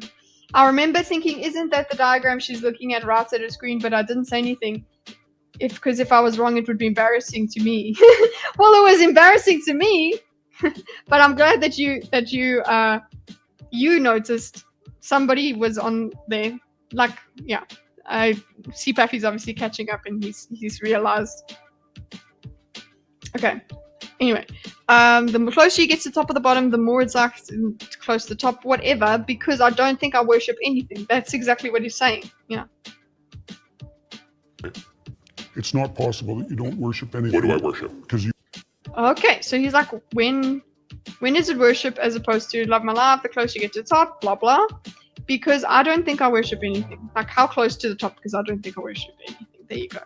I remember thinking, isn't that the diagram she's looking at right at her screen? But I didn't say anything. Because if I was wrong, it would be embarrassing to me. Well, it was embarrassing to me. But I'm glad that you noticed somebody was on there. Like, yeah. See, Paffy's obviously catching up, and he's realized. Okay. Anyway, the closer you get to the top of the bottom, the more it's like close to the top, whatever, because I don't think I worship anything. That's exactly what he's saying. Yeah. It's not possible that you don't worship anything. What do I worship? Because you. Okay, so he's like, when is it worship as opposed to love my life, the closer you get to the top, blah, blah. Because I don't think I worship anything. Like, how close to the top? Because I don't think I worship anything. There you go.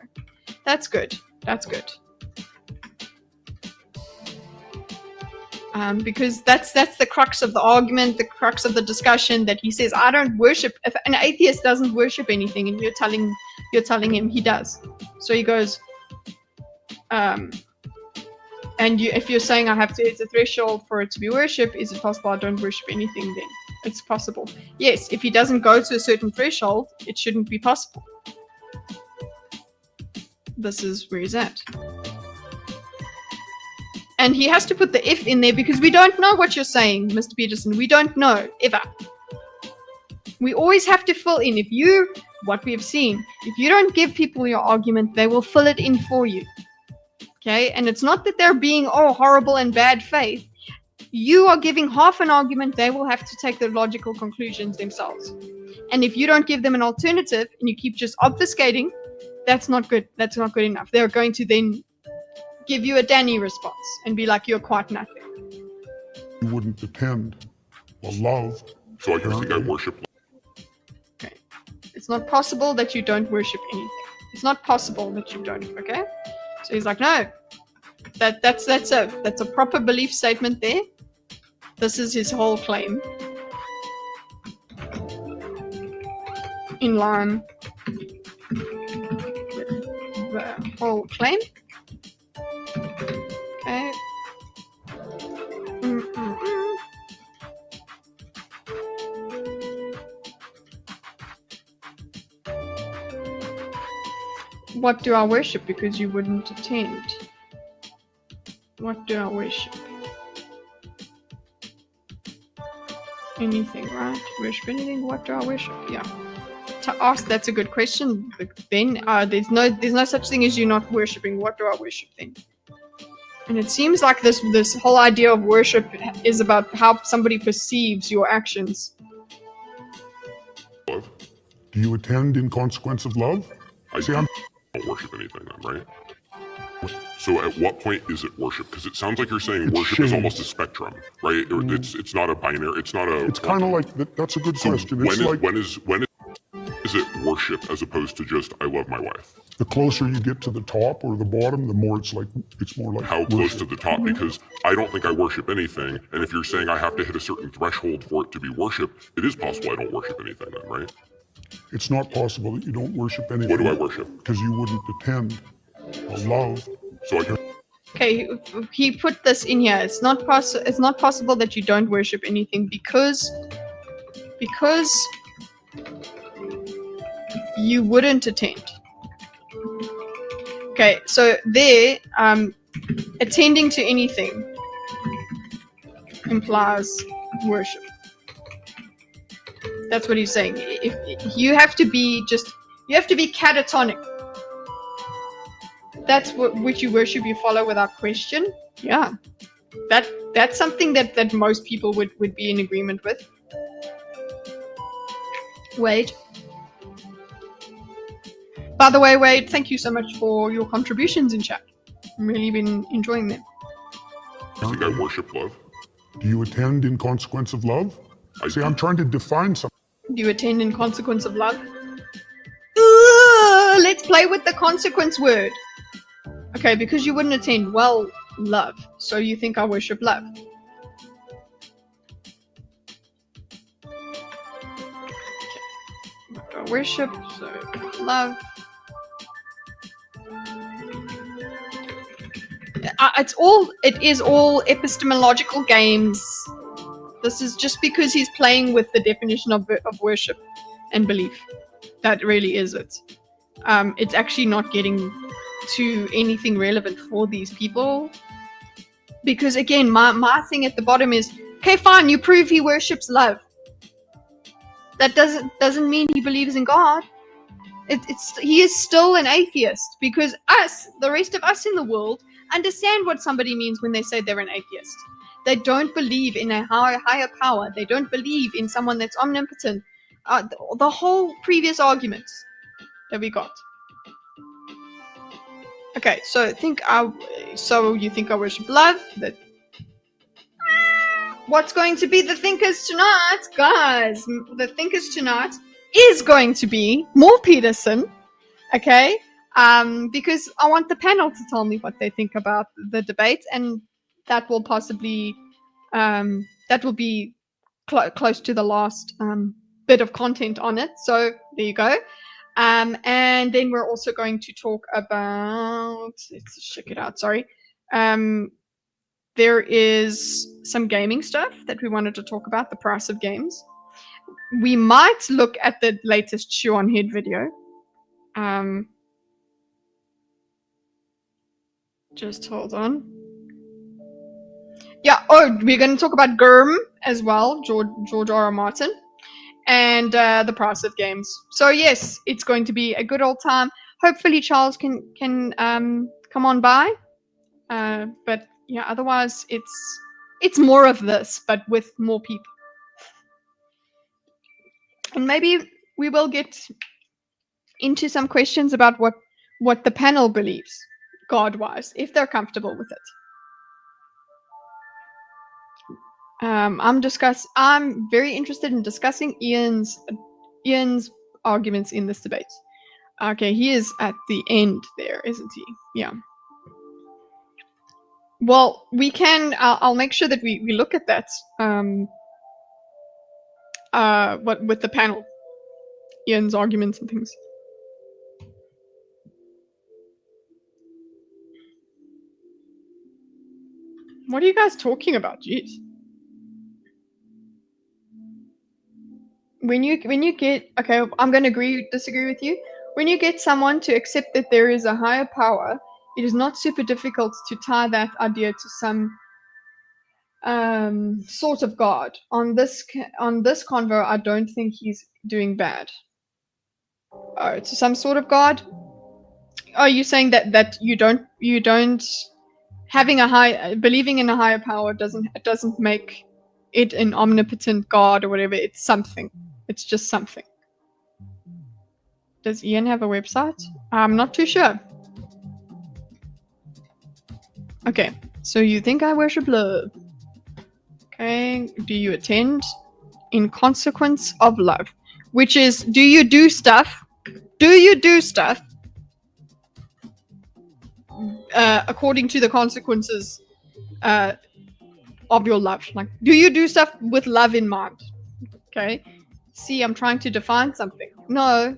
That's good. That's good. Because that's the crux of the argument, the crux of the discussion, that he says, I don't worship. If an atheist doesn't worship anything, and you're telling him he does. So he goes, if you're saying I have to hit a threshold for it to be worship, is it possible I don't worship anything then? It's possible. Yes, if he doesn't go to a certain threshold, it shouldn't be possible. This is where he's at. And he has to put the if in there because we don't know what you're saying, Mr. Peterson. We don't know, ever. We always have to fill in. What we have seen, if you don't give people your argument, they will fill it in for you. Okay, and it's not that they're being horrible and bad faith. You are giving half an argument, they will have to take the logical conclusions themselves. And if you don't give them an alternative and you keep just obfuscating, that's not good. That's not good enough. They're going to then give you a Danny response and be like, you're quite nothing. You wouldn't attend. Well, love. So I can think I worship. Okay. It's not possible that you don't worship anything. It's not possible that you don't, okay? So he's like, no. That's a proper belief statement there. This is his whole claim. In line with the whole claim. Okay. What do I worship because you wouldn't attend? What do I worship? Anything, right? Worship anything? What do I worship? Yeah. To ask, that's a good question. Then there's no such thing as you not worshiping. What do I worship then? And it seems like this whole idea of worship is about how somebody perceives your actions. Love. Do you attend in consequence of love? I don't worship anything then, right? So at what point is it worship? Because it sounds like you're saying It's worship is shame. almost a spectrum, right? It's not a binary. It's not a. It's kind of like that's a good So question. It's when like is it worship as opposed to just I love my wife? the closer you get to the top or the bottom, the more it's more like How close worship. to the top? Because I don't think I worship anything. And if you're saying I have to hit a certain threshold for it to be worship, it is possible I don't worship anything then, right? It's not possible that you don't worship anything. What do I worship? Because you wouldn't attend. Love. So I can. Okay, he put this in here. It's not possible that you don't worship anything because you wouldn't attend. Okay, so there, attending to anything implies worship. That's what he's saying. If you have to be catatonic. That's which you worship, you follow without question. Yeah, that's something that most people would be in agreement with. Wade. By the way, Wade, thank you so much for your contributions in chat. I've really been enjoying them. I think I worship love. Do you attend in consequence of love? I'm trying to define something. Do you attend in consequence of love? Let's play with the consequence word. Okay, because you wouldn't attend, well, love. So you think I worship love. Okay. Worship, so love. It is all epistemological games. This is just because he's playing with the definition of worship and belief. That really is it. It's actually not getting to anything relevant for these people. Because again, my thing at the bottom is, okay, fine, you prove he worships love. That doesn't mean he believes in God. He is still an atheist because the rest of us in the world, understand what somebody means when they say they're an atheist. They don't believe in a higher power. They don't believe in someone that's omnipotent. The whole previous arguments that we got. Okay, so you think I worship love? That what's going to be the thinkers tonight, guys? The thinkers tonight is going to be more Peterson. Okay, because I want the panel to tell me what they think about the debate, and that will possibly be close to the last bit of content on it. So there you go. And then we're also going to talk about, let's check it out, sorry. There is some gaming stuff that we wanted to talk about, the price of games. We might look at the latest Chew on Head video. Just hold on. Yeah, we're going to talk about Gurm as well, George R.R. Martin. And the price of games. So yes, it's going to be a good old time. Hopefully Charles can come on by But yeah, otherwise it's more of this, but with more people. And maybe we will get into some questions about what the panel believes, God-wise, if they're comfortable with it. I'm very interested in discussing Ian's arguments in this debate. Okay, he is at the end there, isn't he? Yeah. Well, we can. I'll make sure that we look at that. What with the panel, Ian's arguments and things. What are you guys talking about? Jeez. When you get, okay, I'm going to disagree with you. When you get someone to accept that there is a higher power, it is not super difficult to tie that idea to some sort of God. On this convo, I don't think he's doing bad. Oh, to some sort of God? Are you saying that you don't having believing in a higher power doesn't make it an omnipotent God or whatever? It's something. It's just something. Does Ian have a website? I'm not too sure. Okay, so you think I worship love. Okay, do you attend in consequence of love? Which is, do you do stuff? Do you do stuff according to the consequences of your love? Like, do you do stuff with love in mind? Okay. See, I'm trying to define something. No.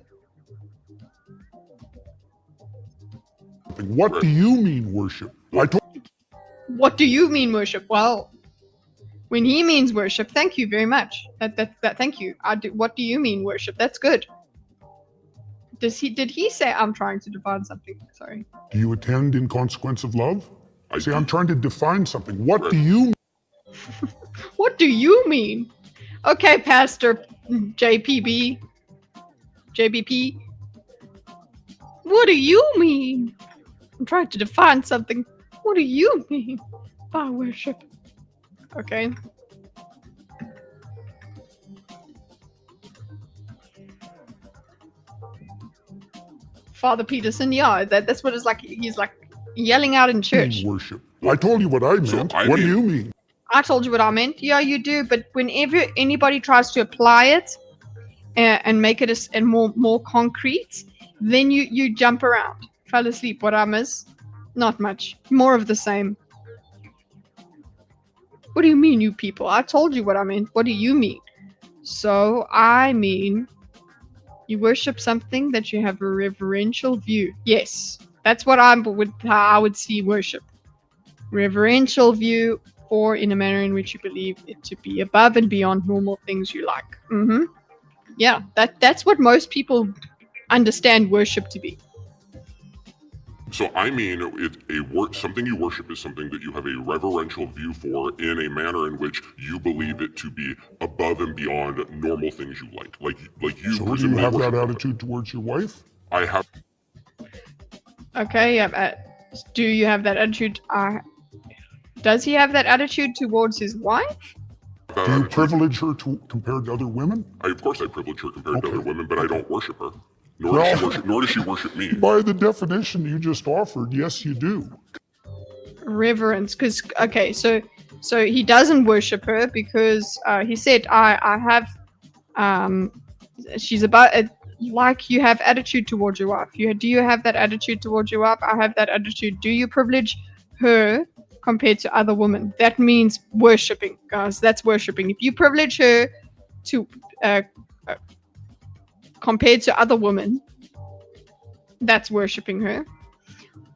What do you mean worship? What do you mean worship? Well, when he means worship, thank you very much. Thank you. What do you mean worship? That's good. Did he say I'm trying to define something? Sorry. Do you attend in consequence of love? I say I'm trying to define something. What do you mean? What do you mean? Okay, Pastor JBP. What do you mean? I'm trying to define something. What do you mean by worship? Okay. Father Peterson, yeah, that's what it's like. He's like yelling out in church. Worship. I told you what I meant. What do you mean? I told you what I meant. Yeah, you do. But whenever anybody tries to apply it and make it more concrete, then you jump around. Fell asleep. What I miss? Not much. More of the same. What do you mean, you people? I told you what I meant. What do you mean? So I mean, you worship something that you have a reverential view. Yes, that's what how I would see worship. Reverential view, or in a manner in which you believe it to be above and beyond normal things you like. Yeah, that's what most people understand worship to be. So I mean, something you worship is something that you have a reverential view for in a manner in which you believe it to be above and beyond normal things you like. Like you. So do you have that attitude towards your wife? I have. Okay, yeah. Do you have that attitude? Does he have that attitude towards his wife? Do you privilege her compared to other women? Of course I privilege her compared to other women, but I don't worship her. Nor does she worship me. By the definition you just offered, yes, you do. Reverence, because okay, so he doesn't worship her because he said, I have, she's about like you have attitude towards your wife. Do you have that attitude towards your wife? I have that attitude. Do you privilege her compared to other women? That means worshiping, guys. That's worshiping. If you privilege her to compared to other women, that's worshipping her.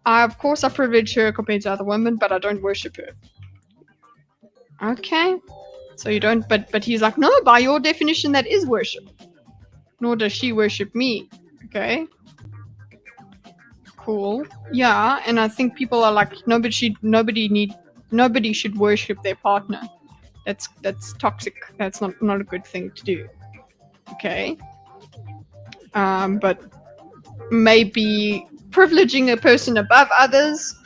Of course, I privilege her compared to other women, but I don't worship her. Okay, so you don't. But he's like, no. By your definition, that is worship. Nor does she worship me. Okay. Cool. Yeah, and I think people are like, nobody should worship their partner. That's toxic. That's not a good thing to do. Okay. But maybe privileging a person above others,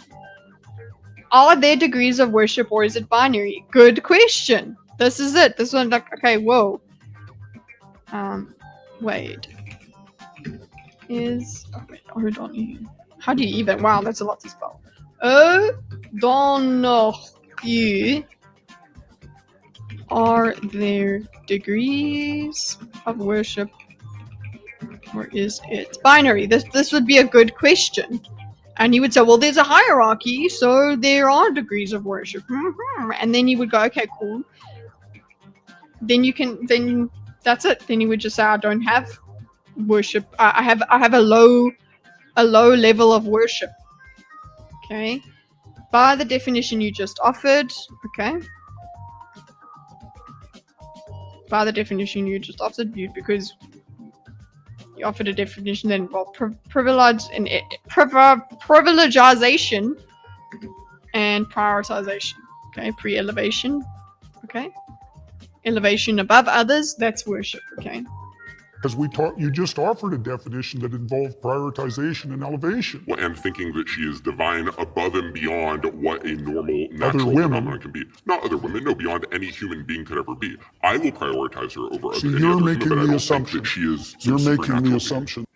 Are there degrees of worship or is it binary? Good question. This is it. This one, like, okay, whoa. Wait. Hold on. How do you even? Wow, that's a lot to spell. You are there degrees of worship or is it binary? This would be a good question. And you would say, well, there's a hierarchy, so there are degrees of worship. And then you would go, okay, cool. Then that's it. Then you would just say, I don't have worship. I have a low level of worship. Okay. By the definition you just offered. Okay. By the definition you just offered, because you offered a definition that involved privilegization and prioritization. Okay, pre-elevation. Okay, elevation above others. That's worship. Okay. Because you just offered a definition that involved prioritization and elevation. Well, and thinking that she is divine above and beyond what a normal natural phenomenon can be. Not other women, no, beyond any human being could ever be. I will prioritize her over So any you're other making human, but I the don't assumption. think that she is You're some making the supernatural assumption.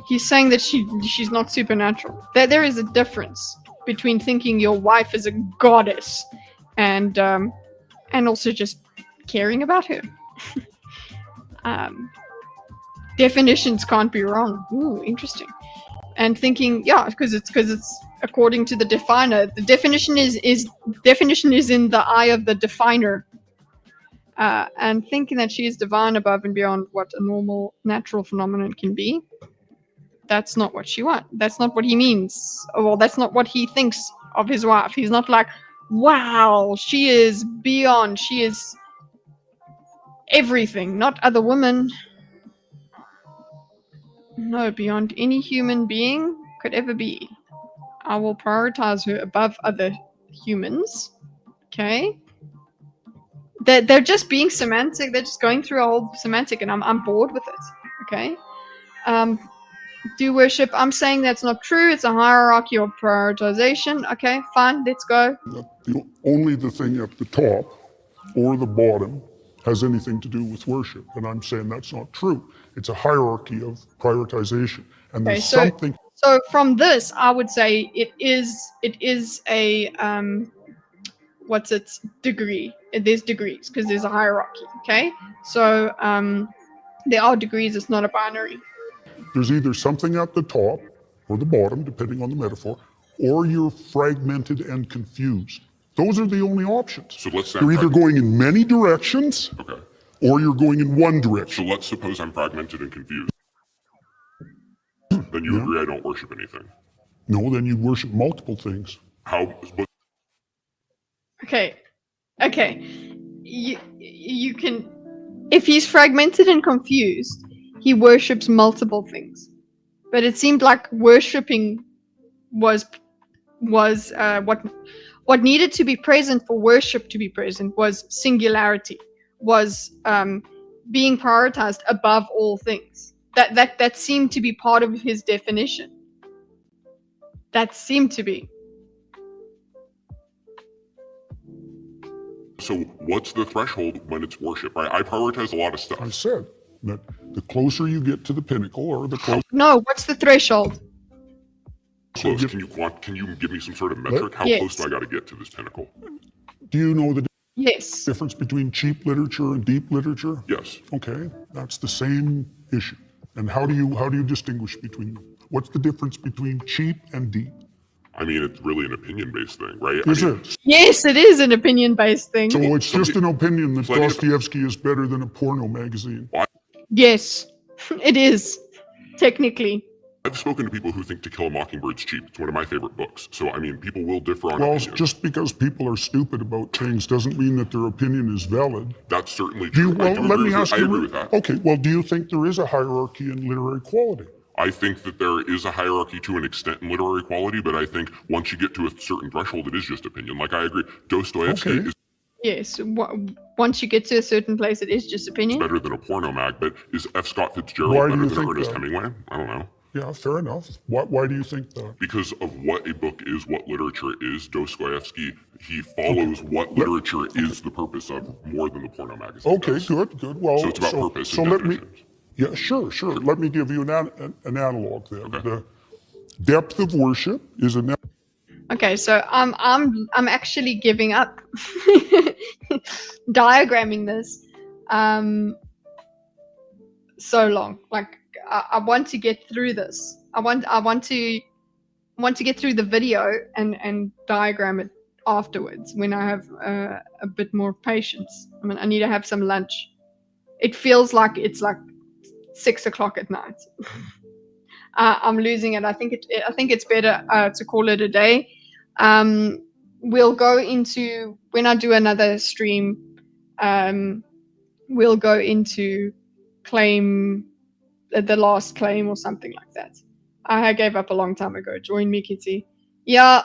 He's saying that she's not supernatural. There is a difference between thinking your wife is a goddess and also just caring about her. Definitions can't be wrong. Ooh, interesting. And thinking, yeah, because it's according to the definer. The definition is in the eye of the definer. And thinking that she is divine above and beyond what a normal natural phenomenon can be. That's not what she wants. That's not what he means. Well, that's not what he thinks of his wife. He's not like, wow, she is beyond. She is everything, not other women. No, beyond any human being could ever be. I will prioritize her above other humans. Okay. They're just being semantic. They're just going through a whole semantic, and I'm bored with it. Okay. Do worship. I'm saying that's not true. It's a hierarchy of prioritization. Okay, fine. Let's go. Only the thing at the top or the bottom has anything to do with worship, and I'm saying that's not true. It's a hierarchy of prioritization, and there's something. So from this, I would say it is a what's its degree? There's degrees because there's a hierarchy. Okay, so there are degrees. It's not a binary. There's either something at the top or the bottom, depending on the metaphor, or you're fragmented and confused. Those are the only options. So let's say you're either going in many directions, okay, or you're going in one direction. So let's suppose I'm fragmented and confused. Then you agree I don't worship anything. No, then you worship multiple things. How? Okay. You can. If he's fragmented and confused, he worships multiple things. But it seemed like worshipping was what needed to be present for worship to be present was singularity, was being prioritized above all things. That seemed to be part of his definition. That seemed to be. So what's the threshold when it's worship? I prioritize a lot of stuff. I said that the closer you get to the pinnacle, or the closer. No, what's the threshold? Close. Can you give me some sort of metric? How close do I got to get to this pinnacle? Do you know the Yes. difference between cheap literature and deep literature? Yes. Okay, that's the same issue. And how do you distinguish between them? What's the difference between cheap and deep? I mean, it's really an opinion-based thing, right? Is it? Yes, it is an opinion-based thing. So it's just an opinion that Dostoevsky is better than a porno magazine. Why? Yes, it is, technically. I've spoken to people who think To Kill a Mockingbird's cheap. It's one of my favorite books. So, I mean, people will differ on Well, opinion. just because people are stupid about things doesn't mean that their opinion is valid. That's certainly true. Let me ask you. I agree with that. Okay, well, do you think there is a hierarchy in literary quality? I think that there is a hierarchy to an extent in literary quality, but I think once you get to a certain threshold, it is just opinion. Like, I agree. Dostoevsky is Yes, once you get to a certain place, it is just opinion. better than a porno mag, but is F. Scott Fitzgerald Why do better you than think Ernest that? Hemingway? I don't know. Yeah, fair enough. Why do you think that? Because of what a book is, what literature is, Dostoevsky, he follows what literature is the purpose of more than the porno magazine Okay, does. good. Well, So it's about purpose so and let me, definitions. yeah, sure. Let me give you an analog then. The depth of worship is an. Okay, so I'm actually giving up diagramming this so long. Like I want to get through this. I want to get through the video and diagram it afterwards when I have a bit more patience. I mean, I need to have some lunch. It feels like it's like 6 o'clock at night. I'm losing it. I think it's better to call it a day. We'll go into, when I do another stream, we'll go into claim, the last claim or something like that. I gave up a long time ago. Join me, Kitty. Yeah,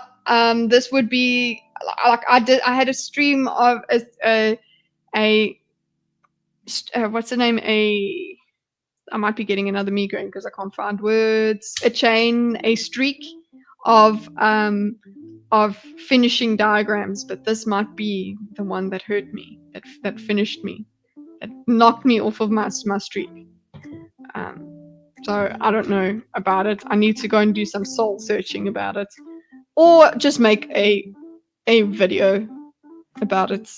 this would be like I had a stream of a what's the name? I might be getting another migraine because I can't find words. A streak of finishing diagrams, but this might be the one that hurt me, that finished me, that knocked me off of my streak. So I don't know about it. I need to go and do some soul searching about it, or just make a video about it.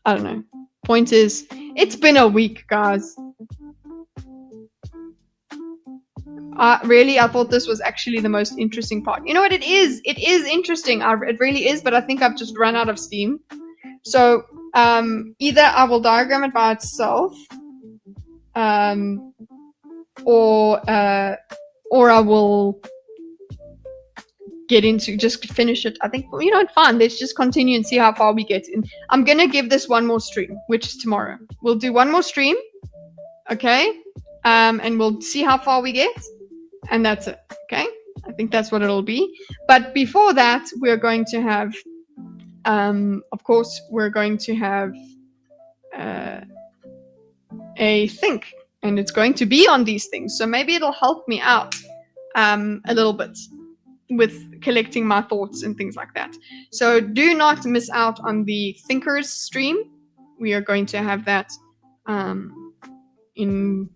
I don't know. Point is, it's been a week, guys. I thought this was actually the most interesting part. You know what? It is interesting. It really is, but I think I've just run out of steam. So either I will diagram it by itself, or I will get into, just finish it. I think, you know, fine. Let's just continue and see how far we get. And I'm gonna give this one more stream, which is tomorrow. We'll do one more stream, okay? And we'll see how far we get, and that's it. Okay, I think that's what it'll be. But before that, we're going to have, of course, we're going to have a think, and it's going to be on these things. So maybe it'll help me out a little bit with collecting my thoughts and things like that. So do not miss out on the thinkers stream. We are going to have that in.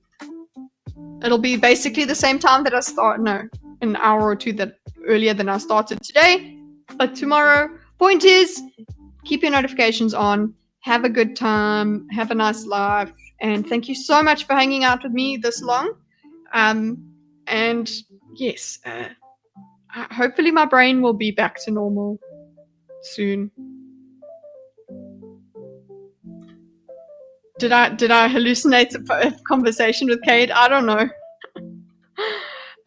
It'll be basically the same time that I start. No, an hour or two earlier than I started today. But tomorrow, point is, keep your notifications on. Have a good time. Have a nice life. And thank you so much for hanging out with me this long. And yes, hopefully my brain will be back to normal soon. Did I hallucinate a conversation with Kate? I don't know.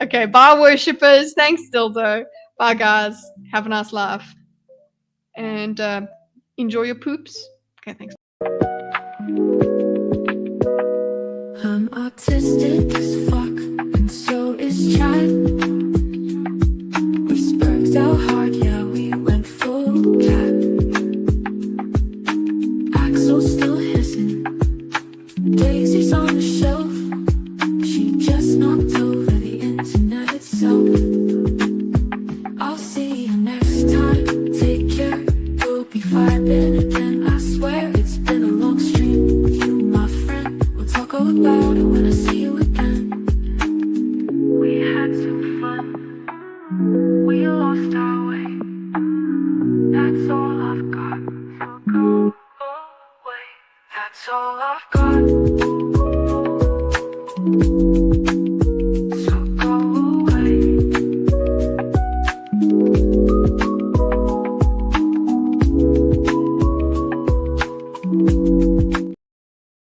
Okay, bye worshippers. Thanks, Dildo. Bye guys. Have a nice life. And enjoy your poops. Okay, thanks. I'm autistic as fuck, and so is Chad. We sparked out hard, yeah, we went full cat. Axel's still hissing, Daisy's on the shelf. She just knocked over the internet itself. I'll see you next time, take care. We'll be vibing again, I swear. It's been a long stream, you my friend. We'll talk all about it when I see you again. We had some fun, we lost our way. That's all I've got, so go away. That's all I've got.